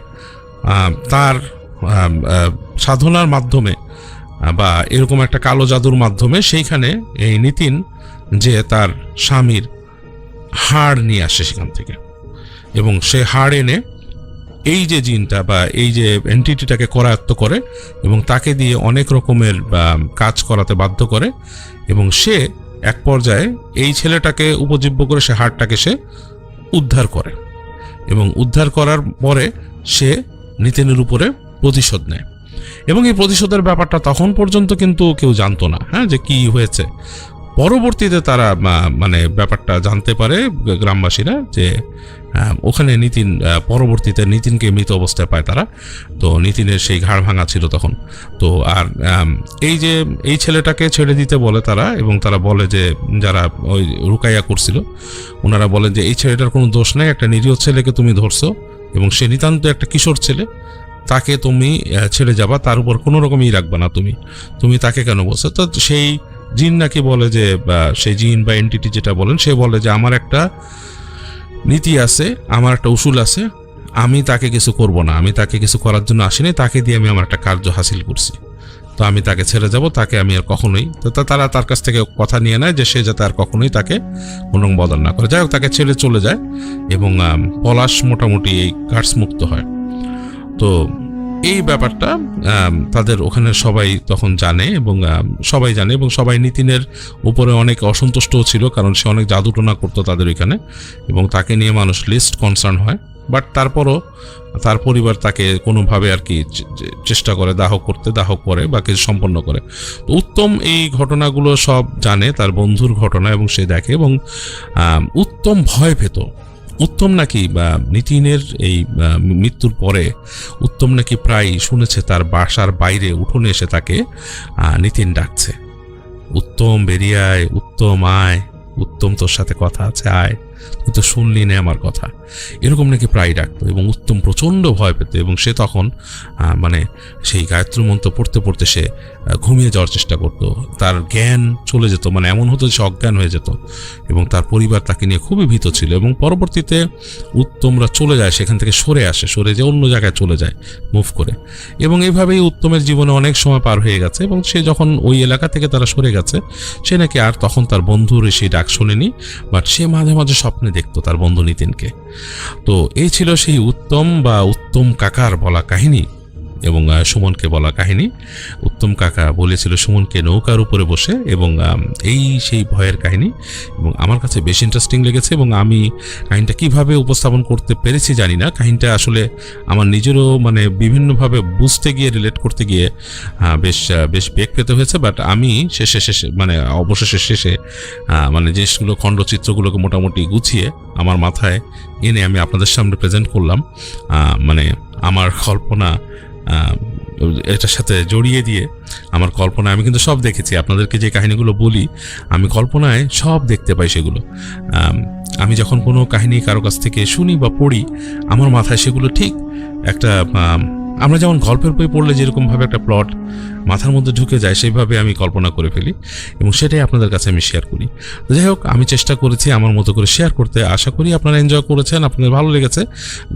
তার সাধনার মাধ্যমে বা এরকম একটা কালো জাদুর মাধ্যমে সেইখানে এই নিতিন যে তার স্বামীর হাড় নিয়ে আসে সেখান থেকে এবং সে হাড় এনে এই যে জিনটা বা এই যে এন্টিটিটাকে করায়ত্ত করে এবং তাকে দিয়ে অনেক রকমের কাজ করাতে বাধ্য করে এবং সে এক পর্যায়ে এই ছেলেটাকে উপজীব্য করে সে হাড়টাকে সে উদ্ধার করে এবং উদ্ধার করার পরে সে নিতিনের উপরে প্রতিশোধ নেয় এবং এই প্রতিশোধের ব্যাপারটা তখন পর্যন্ত কিন্তু কেউ জানতো না, হ্যাঁ, যে কি হয়েছে। পরবর্তীতে তারা মানে ব্যাপারটা জানতে পারে গ্রামবাসীরা যে ওখানে নিতিন পরবর্তীতে নিতিনকে মৃত অবস্থায় পায় তারা। তো নিতিনের সেই ঘাড় ভাঙা ছিল তখন। তো আর এই ছেলেটাকে ছেড়ে দিতে বলে তারা এবং তারা বলে যে যারা ওই রুকাইয়া করছিল ওনারা বলেন যে এই ছেলেটার কোনো দোষ নেই, একটা নিরীহ ছেলেকে তুমি ধরছো এবং সে নিতান্ত একটা কিশোর ছেলে, তাকে তুমি ছেড়ে যাবা, তার উপর কোনো রকমই রাখবা না, তুমি তাকে কেন বলছো? তো সেই জিন নাকি বলে যে সেই জিন বা এন্টিটি যেটা বলেন সে বলে যে আমার একটা নীতি আছে, আমার একটা উসুল আছে, আমি তাকে কিছু করব না, আমি তাকে কিছু করার জন্য আসিনি, তাকে দিয়ে আমি আমার একটা কার্য হাসিল করছি, তো আমি তাকে ছেড়ে যাব, তাকে আমি আর কখনোই। তো তারা তার কাছ থেকে কথা নিয়ে নেয় যে সে যাতে আর কখনোই তাকে কোনো বদল না করে। যাই হোক, তাকে ছেড়ে চলে যায় এবং পলাশ মোটামুটি এই কার্স মুক্ত হয়। তো এই ব্যাপারটা তাদের ওখানে সবাই তখন জানে এবং সবাই নিতিনের উপরে অনেক অসন্তুষ্টও ছিল, কারণ সে অনেক জাদুটোনা করতো তাদের ওইখানে এবং তাকে নিয়ে মানুষ লিস্ট কনসার্ন হয়। বাট তারপরও তার পরিবার তাকে কোনোভাবে আর কি চেষ্টা করে দাহ করে বা কিছু সম্পন্ন করে। তো উত্তম এই ঘটনাগুলো সব জানে, তার বন্ধুর ঘটনা, এবং সে দেখে, এবং উত্তম ভয় পেত। উত্তম নাকি নিতিনের এই মৃত্যুর পরে উত্তম নাকি প্রায় শুনেছে তার বাসার বাইরে উঠোনে এসে তাকে নিতিন ডাকছে, উত্তম বেরিয়ে আয়, উত্তম আয়, উত্তম তোর সাথে কথা আছে, আয়, তুই তো শুনলি না আমার কথা, এরকম নাকি প্রায় ডাকতো। এবং উত্তম প্রচণ্ড ভয় পেত, এবং সে তখন মানে সেই গায়ত্রী মন্ত্র পড়তে পড়তে সে ঘুমিয়ে যাওয়ার চেষ্টা করত। তার জ্ঞান চলে যেত, মানে এমন হতো সে অজ্ঞান হয়ে যেত, এবং তার পরিবার তাকে নিয়ে খুবই ভীত ছিল। এবং পরবর্তীতে উত্তমরা চলে যায় সেখান থেকে, সরে যে অন্য জায়গায় চলে যায় মুভ করে, এবং এইভাবেই উত্তমের জীবনে অনেক সময় পার হয়ে গেছে। এবং সে যখন ওই এলাকা থেকে তারা সরে গেছে, সে নাকি আর তখন তার বন্ধুর সেই ডাক শোনেনি, বাট সে মাঝে মাঝে স্বপ্নে দেখতো তার বন্ধু নিতিনকে। তো এই ছিল সেই উত্তম বা উত্তম কাকার বলা কাহিনী এবং সুমনকে বলা কাহিনী। উত্তম কাকা বলেছিল সুমনকে নৌকার উপরে বসে, এবং এই সেই ভয়ের কাহিনী, এবং আমার কাছে বেশ ইন্টারেস্টিং লেগেছে। এবং আমি কাহিনীটা কিভাবে উপস্থাপন করতে পেরেছি জানি না, কাহিনীটা আসলে আমার নিজেরও মানে বিভিন্নভাবে বুঝতে গিয়ে, রিলেট করতে গিয়ে বেশ বেগ পেতে হয়েছে। বাট আমি শেষে মানে অবশেষে শেষে মানে জিনিসগুলো, খণ্ডচিত্রগুলোকে মোটামুটি গুছিয়ে আমার মাথায় এনে আমি আপনাদের সামনে প্রেজেন্ট করলাম। মানে আমার কল্পনা এটার সাথে জড়িয়ে দিয়ে, আমার কল্পনায় আমি কিন্তু সব দেখেছি, আপনাদেরকে যে কাহিনীগুলো বলি আমি কল্পনায় সব দেখতে পাই সেগুলো। আমি যখন কোনো কাহিনী কারো কাছ থেকে শুনি বা পড়ি, আমার মাথায় সেগুলো ঠিক একটা, আমরা যেমন গল্পের বই পড়লে যেরকমভাবে একটা প্লট মাথার মধ্যে ঢুকে যায়, সেইভাবে আমি কল্পনা করে ফেলি, এবং সেটাই আপনাদের কাছে আমি শেয়ার করি। যাই হোক, আমি চেষ্টা করেছি আমার মতো করে শেয়ার করতে, আশা করি আপনারা এনজয় করেছেন, আপনাদের ভালো লেগেছে।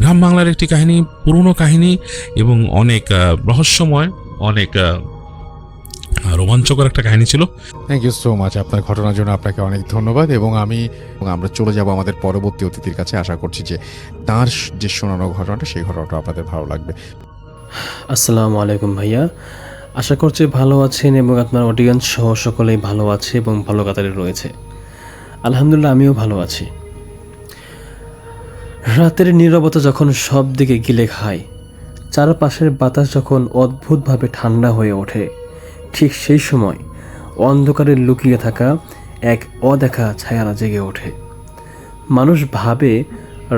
গ্রাম বাংলার একটি কাহিনী, পুরনো কাহিনী, এবং অনেক রহস্যময়, অনেক রোমাঞ্চকর একটা কাহিনী ছিল। থ্যাংক ইউ সো মাচ, আপনার ঘটনার জন্য আপনাকে অনেক ধন্যবাদ। এবং আমরা চলে যাব আমাদের পরবর্তী অতিথির কাছে। আশা করছি যে তার যে শোনানো ঘটনাটা, সেই ঘটনাটা আপনাদের ভালো লাগবে। আসসালামু আলাইকুম ভাইয়া, আশা করছি ভালো আছেন এবং আপনার অডিয়েন্স সহ সকলেই ভালো আছে এবং ভালো কাতারে রয়েছে। আলহামদুলিল্লাহ, আমিও ভালো আছি। রাতের নীরবতা যখন সব দিকে গিলে খায়, চারপাশের বাতাস যখন অদ্ভুতভাবে ঠান্ডা হয়ে ওঠে, ঠিক সেই সময় অন্ধকারে লুকিয়ে থাকা এক অদেখা ছায়ারা জেগে ওঠে। মানুষ ভাবে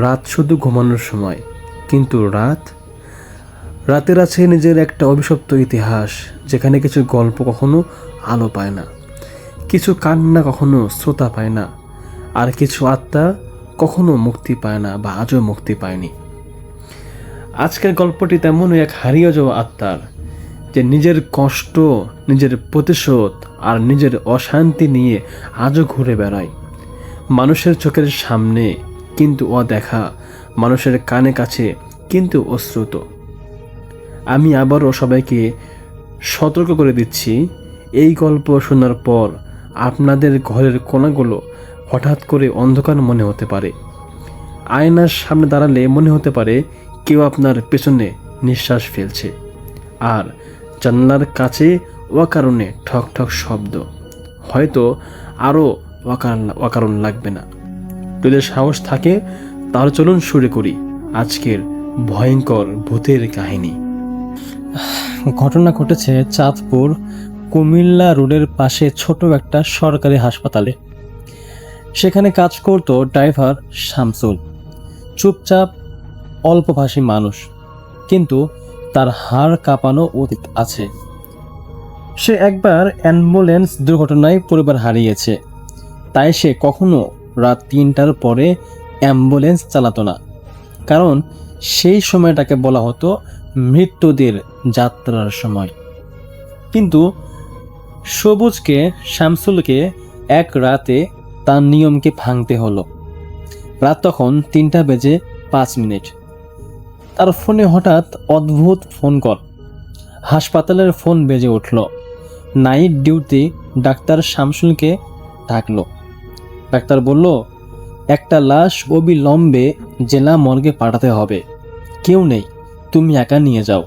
রাত শুধু ঘুমানোর সময়, কিন্তু রাতের আছে নিজের একটা অভিশপ্ত ইতিহাস, যেখানে কিছু গল্প কখনো আলো পায় না, কিছু কান্না কখনো শ্রোতা পায় না, আর কিছু আত্মা কখনো মুক্তি পায় না বা আজও মুক্তি পায়নি। আজকের গল্পটি তেমনই এক হারিয়ে যাওয়া আত্মার, যে নিজের কষ্ট, নিজের প্রতিশোধ আর নিজের অশান্তি নিয়ে আজও ঘুরে বেড়ায়, মানুষের চোখের সামনে কিন্তু অদেখা, মানুষের কানে কাছে কিন্তু অশ্রুত। আমি আবারও সবাইকে সতর্ক করে দিচ্ছি, এই গল্প শোনার পর আপনাদের ঘরের কোণাগুলো হঠাৎ করে অন্ধকার মনে হতে পারে। আয়নার সামনে দাঁড়ালে মনে হতে পারে কেউ আপনার পেছনে নিঃশ্বাস ফেলছে, আর জানলার কাছে অকারণে ঠক ঠক শব্দ, হয়তো আরও অকারণ লাগবে না। যদি সাহস থাকে তাহলে চলুন শুরু করি আজকের ভয়ঙ্কর ভূতের কাহিনী। ঘটনা ঘটেছে চাঁদপুর কুমিল্লা রোডের পাশে ছোট একটা সরকারি হাসপাতালে। সেখানে কাজ করত ড্রাইভার শামসুল। চুপচাপ অল্পভাষী মানুষ, কিন্তু তার হাড় কাঁপানো অতীত আছে। সে একবার অ্যাম্বুলেন্স দুর্ঘটনায় পরিবার হারিয়েছে, তাই সে কখনো রাত 3টার পরে অ্যাম্বুলেন্স চালাতো না, কারণ সেই সময়টাকে বলা হতো মৃত্যুদের যাত্রার সময়। কিন্তু শামসুলকে এক রাতে তার নিয়মকে ভাঙতে হলো। রাত তখন 3:05। তার ফোনে হঠাৎ অদ্ভুত ফোন কল। হাসপাতালের ফোন বেজে উঠল। নাইট ডিউটি ডাক্তার শামসুলকে ডাকলো। ডাক্তার বলল, একটা লাশ অবিলম্বে জেলা মর্গে পাঠাতে হবে, কেউ নেই, তুমি একা নিয়ে যাও।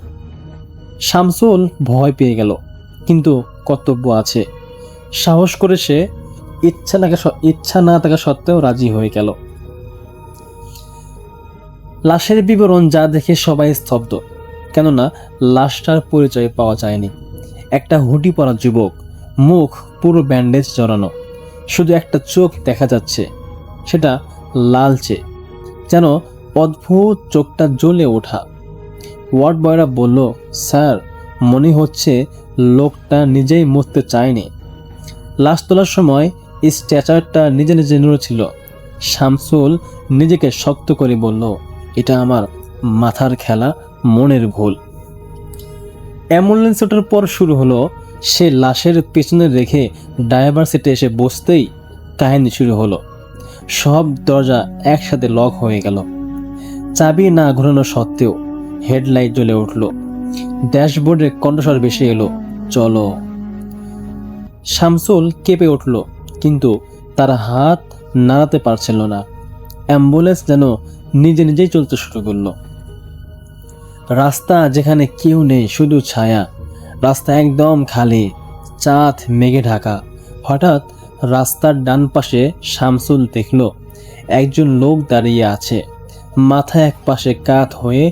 শামসুল ভয় পেয়ে গেল, কিন্তু কর্তব্য আছে। সাহস করে সে ইচ্ছা না থাকা সত্ত্বেও রাজি হয়ে গেল। লাশের বিবরণ যা দেখে সবাই স্তব্ধ, কেননা লাশটার পরিচয় পাওয়া যায়নি। একটা হুডি পরা যুবক, মুখ পুরো ব্যান্ডেজ জড়ানো, শুধু একটা চোখ দেখা যাচ্ছে, সেটা লালচে, যেন অদ্ভুত, চোখটা জ্বলে ওঠা। ওয়ার্ড বয়রা বলল, স্যার, মনে হচ্ছে লোকটা নিজেই মরতে চায়নি। লাশ তোলার সময় স্ট্যাচারটা নিজে নিজে নড়ছিল। শামসুল নিজেকে শক্ত করে বলল, এটা আমার মাথার খেলা, মনের ভুল। অ্যাম্বুলেন্স ওঠার পর শুরু হলো। সে লাশের পেছনে রেখে ড্রাইভার সিটে এসে বসতেই কাহিনী শুরু হলো। সব দরজা একসাথে লক হয়ে গেল। চাবি না ঘোরানো সত্ত্বেও হেডলাইট জ্বলে উঠল। ড্যাশবোর্ডে কণ্ঠস্বর ভেসে এলো, চলো। শামসুল কেঁপে উঠল, কিন্তু তার হাত নাড়াতে পারছিল না। অ্যাম্বুলেন্স যেন নিজে নিজেই চলতে শুরু করলো। রাস্তা যেখানে কেউ নেই, শুধু ছায়া। রাস্তা একদম খালি, চাঁদ মেঘে ঢাকা। হঠাৎ রাস্তার ডান পাশে শামসুল দেখল একজন লোক দাঁড়িয়ে আছে। মাথা এক পাশে কাত হয়ে,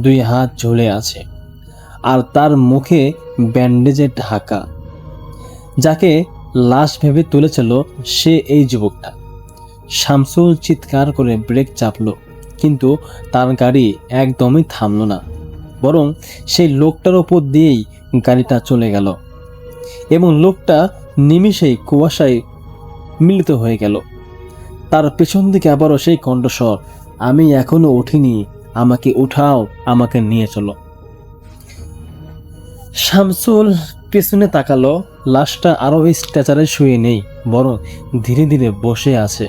দুই হাত ঝুলে আছে, আর তার মুখে ব্যান্ডেজে ঢাকা। যাকে লাশ ভেবে তুলেছিল সে এই যুবকটা। শামসুল চিৎকার করে ব্রেক চাপল, কিন্তু তার গাড়ি একদমই থামল না, বরং সেই লোকটার ওপর দিয়েই গাড়িটা চলে গেল এবং লোকটা নিমিষেই কুয়াশায় মিলিত হয়ে গেল। তার পেছন দিকে আবারও সেই কণ্ঠস্বর, আমি এখনো উঠিনি, আমাকে উঠাও, আমাকে নিয়ে চলো। শামসুল পেছনে তাকালো। লাশটা আরও স্ট্রেচারে শুয়ে নেই, বরং ধীরে ধীরে বসে আছে।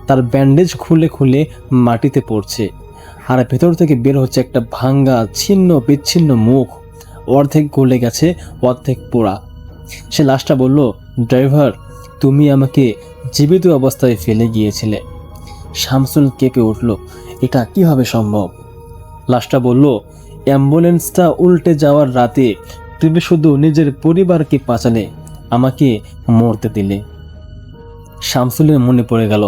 তার ব্যান্ডেজ খুলে খুলে মাটিতে পড়ছে, আর ভেতর থেকে বের হচ্ছে একটা ভাঙ্গা, ছিন্ন বিচ্ছিন্ন মুখ, অর্ধেক গলে গেছে, অর্ধেক পোড়া। সে লাশটা বলল, ড্রাইভার, তুমি আমাকে জীবিত অবস্থায় ফেলে গিয়েছিলে। শামসুল কেঁপে উঠল, এটা কিভাবে সম্ভব? লাশটা বলল, অ্যাম্বুলেন্সটা উল্টে যাওয়ার রাতে তুমি শুধু নিজের পরিবারকে বাঁচালে, আমাকে মরতে দিলে। শামসুলের মনে পড়ে গেল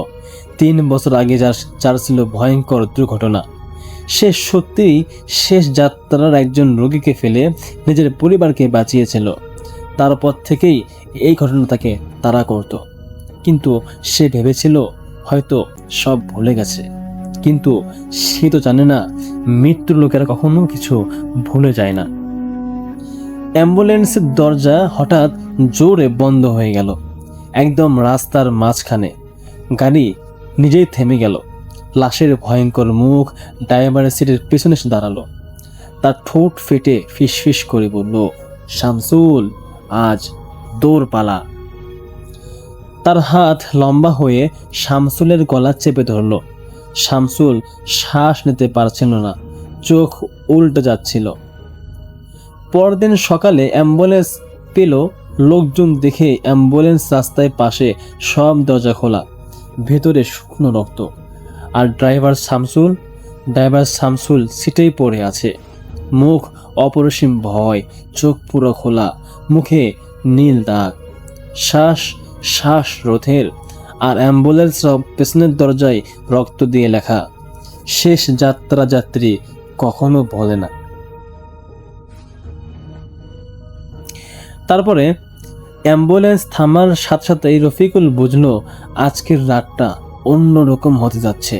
3 বছর আগে যার ছিল ভয়ঙ্কর দুর্ঘটনা। সে সত্যিই শেষ যাত্রার একজন রোগীকে ফেলে নিজের পরিবারকে বাঁচিয়েছিল। তারপর থেকেই এই ঘটনা তাকে তাড়া করত। কিন্তু সে ভেবেছিল হয়তো সব ভুলে গেছে, কিন্তু সে তো জানে না মৃত্যুর লোকেরা কখনো কিছু ভুলে যায় না। অ্যাম্বুলেন্সের দরজা হঠাৎ জোরে বন্ধ হয়ে গেল, একদম রাস্তার মাঝখানে। গাড়ি নিজেই থেমে গেল। লাশের ভয়ঙ্কর মুখ ড্রাইভারের সিটের পেছনে এসে দাঁড়ালো। তার ঠোঁট ফেটে ফিসফিস করে বলল, শামসুল, আজ দৌড় পালা। তার হাত লম্বা হয়ে শামসুলের গলা চেপে ধরল। শামসুল শ্বাস নিতে পারছিল না, চোখ উল্টে যাচ্ছিল। পরদিন সকালে অ্যাম্বুলেন্স পেল। লোকজন দেখে অ্যাম্বুলেন্স রাস্তায় পাশে, সব দরজা খোলা, ভেতরে শুকনো রক্ত। আর ড্রাইভার শামসুল সিটেই পড়ে আছে, মুখ অপরিসীম ভয়, চোখ পুরো খোলা, মুখে নীল দাগ, শ্বাস রোধের। আর অ্যাম্বুলেন্স পেছনের দরজায় রক্ত দিয়ে লেখা, শেষ যাত্রী কখনো ভোলে না। তারপরে অ্যাম্বুলেন্স থামার সাথে সাথেই রফিকুল বুঝলো আজকের রাতটা অন্যরকম হতে যাচ্ছে।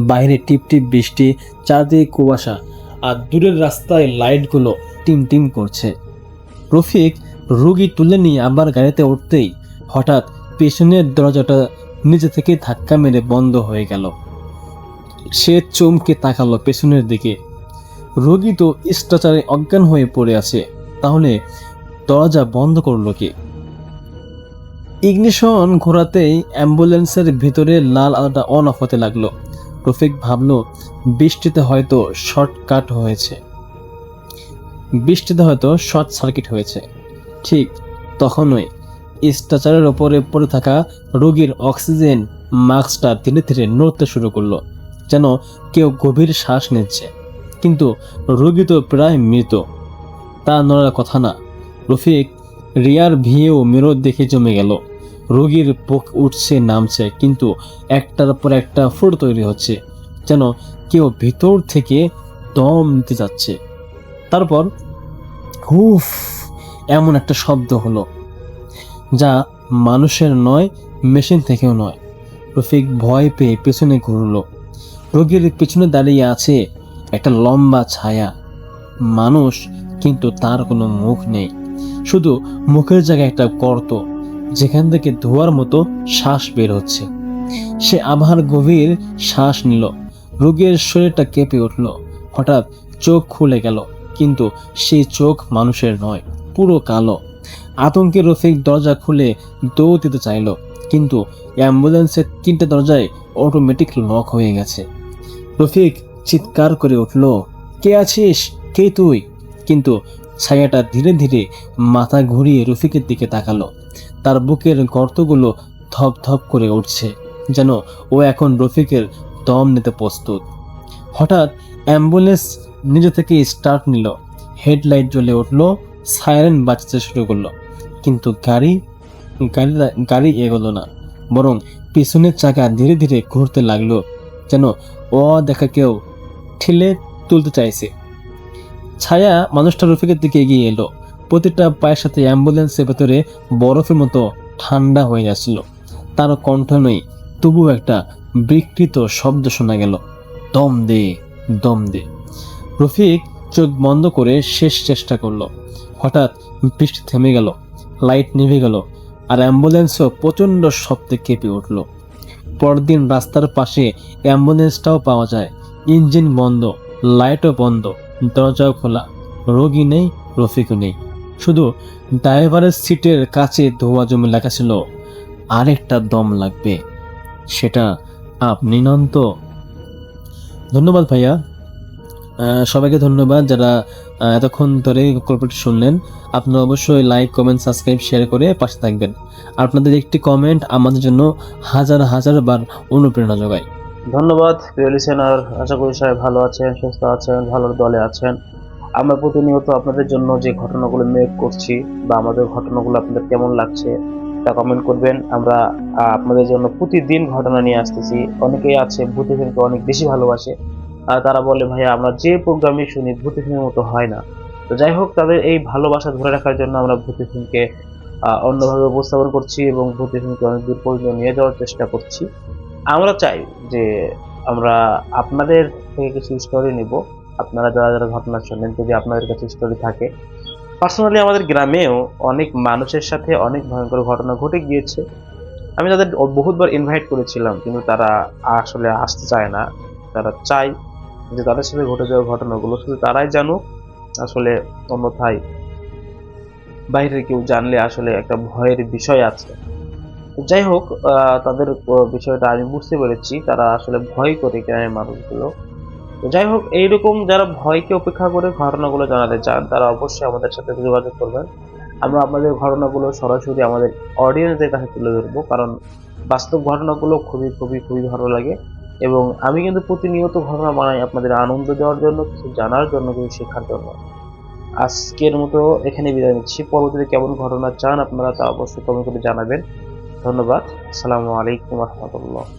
বাইরে টিপটিপ বৃষ্টি, চারদিকে কুয়াশা, আর দূরের রাস্তায় লাইটগুলো টিমটিম করছে। রফিক রুগী তুলে নিয়ে আবার গাড়িতে উঠতেই হঠাৎ পেছনের দরজাটা নিজে থেকে ধাক্কা মেরে বন্ধ হয়ে গেল। সে চমকে তাকালো পেছনের দিকে। রোগী তো স্ট্রেচারে অজ্ঞান হয়ে পড়ে আছে, তাহলে দরজা বন্ধ করলো কে? ইগনিশন ঘোরাতেই অ্যাম্বুলেন্সের ভিতরে লাল আলোটা অন অফ হতে লাগলো। রফিক ভাবল বৃষ্টিতে হয়তো শর্ট সার্কিট হয়েছে। ঠিক তখনই স্ট্রেচারের ওপরে পড়ে থাকা রোগীর অক্সিজেন মাস্কটা ধীরে ধীরে নড়তে শুরু করলো, যেন কেউ গভীর শ্বাস নিচ্ছে। কিন্তু রোগী তো প্রায় মৃত, তা নড়ার কথা না। রফিক রিয়ার ভিউ মিরর দেখে জমে গেল। রোগীর বুক উঠছে নামছে, কিন্তু একটার পর একটা ফুট তৈরি হচ্ছে, যেন কেউ ভেতর থেকে দম নিতে যাচ্ছে। তারপর হুফ এমন একটা শব্দ হলো, যা মানুষের নয়, মেশিন থেকেও নয়। রফিক ভয় পেয়ে পেছনে ঘুরলো। রোগীর পেছনে দাঁড়িয়ে আছে একটা লম্বা ছায়া, মানুষ, কিন্তু তার কোনো মুখ নেই, শুধু মুখের জায়গায় একটা গর্ত, যেখান থেকে ধোয়ার মতো শ্বাস বের হচ্ছে। সে আবার গভীর শ্বাস নিল। রোগীর শরীরটা কেঁপে উঠল। হঠাৎ চোখ খুলে গেল, কিন্তু সেই চোখ মানুষের নয়, পুরো কালো। আতঙ্কে রফিক দরজা খুলে দৌড় দিতে চাইল, কিন্তু অ্যাম্বুলেন্সের 3টে দরজায় অটোমেটিক লক হয়ে গেছে। রফিক চিৎকার করে উঠল, কে আছিস, কে তুই? কিন্তু ছায়াটা ধীরে ধীরে মাথা ঘুরিয়ে রফিকের দিকে তাকালো। তার বুকের গর্তগুলো ধপ ধপ করে উঠছে, যেন ও এখন রফিকের দম নিতে প্রস্তুত। হঠাৎ অ্যাম্বুলেন্স নিজে থেকে স্টার্ট নিল, হেডলাইট জ্বলে উঠল, সাইরেন বাজতে শুরু করলো, কিন্তু গাড়ি এগোলো না, বরং পিছনের চাকা ধীরে ধীরে ঘুরতে লাগলো, যেন দেখা কেউ ঠেলে তুলতে চাইছে। ছায়া মানুষটা রফিকের দিকে এগিয়ে এলো। প্রতিটা পায়ের সাথে অ্যাম্বুলেন্সের ভেতরে বরফের মতো ঠান্ডা হয়ে যাচ্ছিল। তার কণ্ঠ নেই, তবু একটা বিকৃত শব্দ শোনা গেল, দম দে, দম দে। রফিক চোখ বন্ধ করে শেষ চেষ্টা করলো। হঠাৎ বৃষ্টি থেমে গেল, লাইট নিভে গেল, আর অ্যাম্বুলেন্সও প্রচণ্ড শব্দে কেঁপে উঠল। পরদিন রাস্তার পাশে অ্যাম্বুলেন্সটাও পাওয়া যায়, ইঞ্জিন বন্ধ, লাইটও বন্ধ, দরজাও খোলা, রোগী নেই, রফিকও নেই, শুধু ড্রাইভারের সিটের কাছে ধোয়া জমে লেখা ছিল, আরেকটা দম লাগবে, সেটা আপনি নন তো? ধন্যবাদ ভাইয়া, সবাইকে ধন্যবাদ যারা এতক্ষণ ধরে গল্পটি শুনলেন। আপনারা অবশ্যই লাইক, কমেন্ট, সাবস্ক্রাইব, শেয়ার করে পাশে থাকবেন। আপনাদের একটি কমেন্ট আমাদের জন্য হাজার হাজার বার অনুপ্রেরণা যোগায়। ধন্যবাদ প্রিয় লিসেনার, আশা করি সবাই ভালো আছেন, সুস্থ আছেন, ভালোর দলে আছেন। আমরা প্রতিনিয়ত আপনাদের জন্য যে ঘটনাগুলো মেক করছি বা আমাদের ঘটনাগুলো আপনাদের কেমন লাগছে তা কমেন্ট করবেন। আমরা আপনাদের জন্য প্রতিদিন ঘটনা নিয়ে আসতেছি। অনেকেই আছে ভূত ফিল্মকে অনেক বেশি ভালোবাসে, তারা বলে ভাইয়া আমরা যে প্রোগ্রামই শুনি ভূত ফিল্মের মতো হয় না। তো যাই হোক, তাদের এই ভালোবাসা ধরে রাখার জন্য আমরা ভূত ফিল্মকে অন্যভাবে উপস্থাপন করছি এবং ভূত ফিল্মকে অনেক দূর পর্যন্ত নিয়ে যাওয়ার চেষ্টা করছি। আমরা চাই যে আমরা আপনাদের থেকে কিছু স্টোরি নিব। আপনারা যারা যারা ঘটনা শোনেন, যদি আপনাদের কাছে স্টোরি থাকে, পার্সোনালি আমাদের গ্রামেও অনেক মানুষের সাথে অনেক ভয়ঙ্কর ঘটনা ঘটে গিয়েছে। আমি তাদের বহুতবার ইনভাইট করেছিলাম, কিন্তু তারা আসলে আসতে চায় না। তারা চায় যে তাদের সাথে ঘটে যাওয়া ঘটনাগুলো শুধু তারাই জানুক, আসলে অন্যথায় বাইরের কেউ জানলে আসলে একটা ভয়ের বিষয় আছে। যাই হোক, তাদের বিষয়টা আমি বুঝতে পেরেছি, তারা আসলে ভয় করে গ্রামের মানুষগুলো। তো যাই হোক, এইরকম যারা ভয়কে উপেক্ষা করে ঘটনাগুলো জানাতে চান, তারা অবশ্যই আমাদের সাথে যোগাযোগ করবেন। আমরা আপনাদের ঘটনাগুলো সরাসরি আমাদের অডিয়েন্সদের কাছে তুলে ধরবো, কারণ বাস্তব ঘটনাগুলো খুবই খুবই খুবই ভালো লাগে। এবং আমি কিন্তু প্রতিনিয়ত ঘটনা বানাই আপনাদের আনন্দ দেওয়ার জন্য, কিছু জানার জন্য, কিছু শেখার জন্য। আজকের মতো এখানে বিদায় নিচ্ছি। পরবর্তীতে কেমন ঘটনা চান আপনারা তা অবশ্যই কমেন্ট করে জানাবেন। ধন্যবাদ। আসসালামু আলাইকুম রহমতুল্লাহ।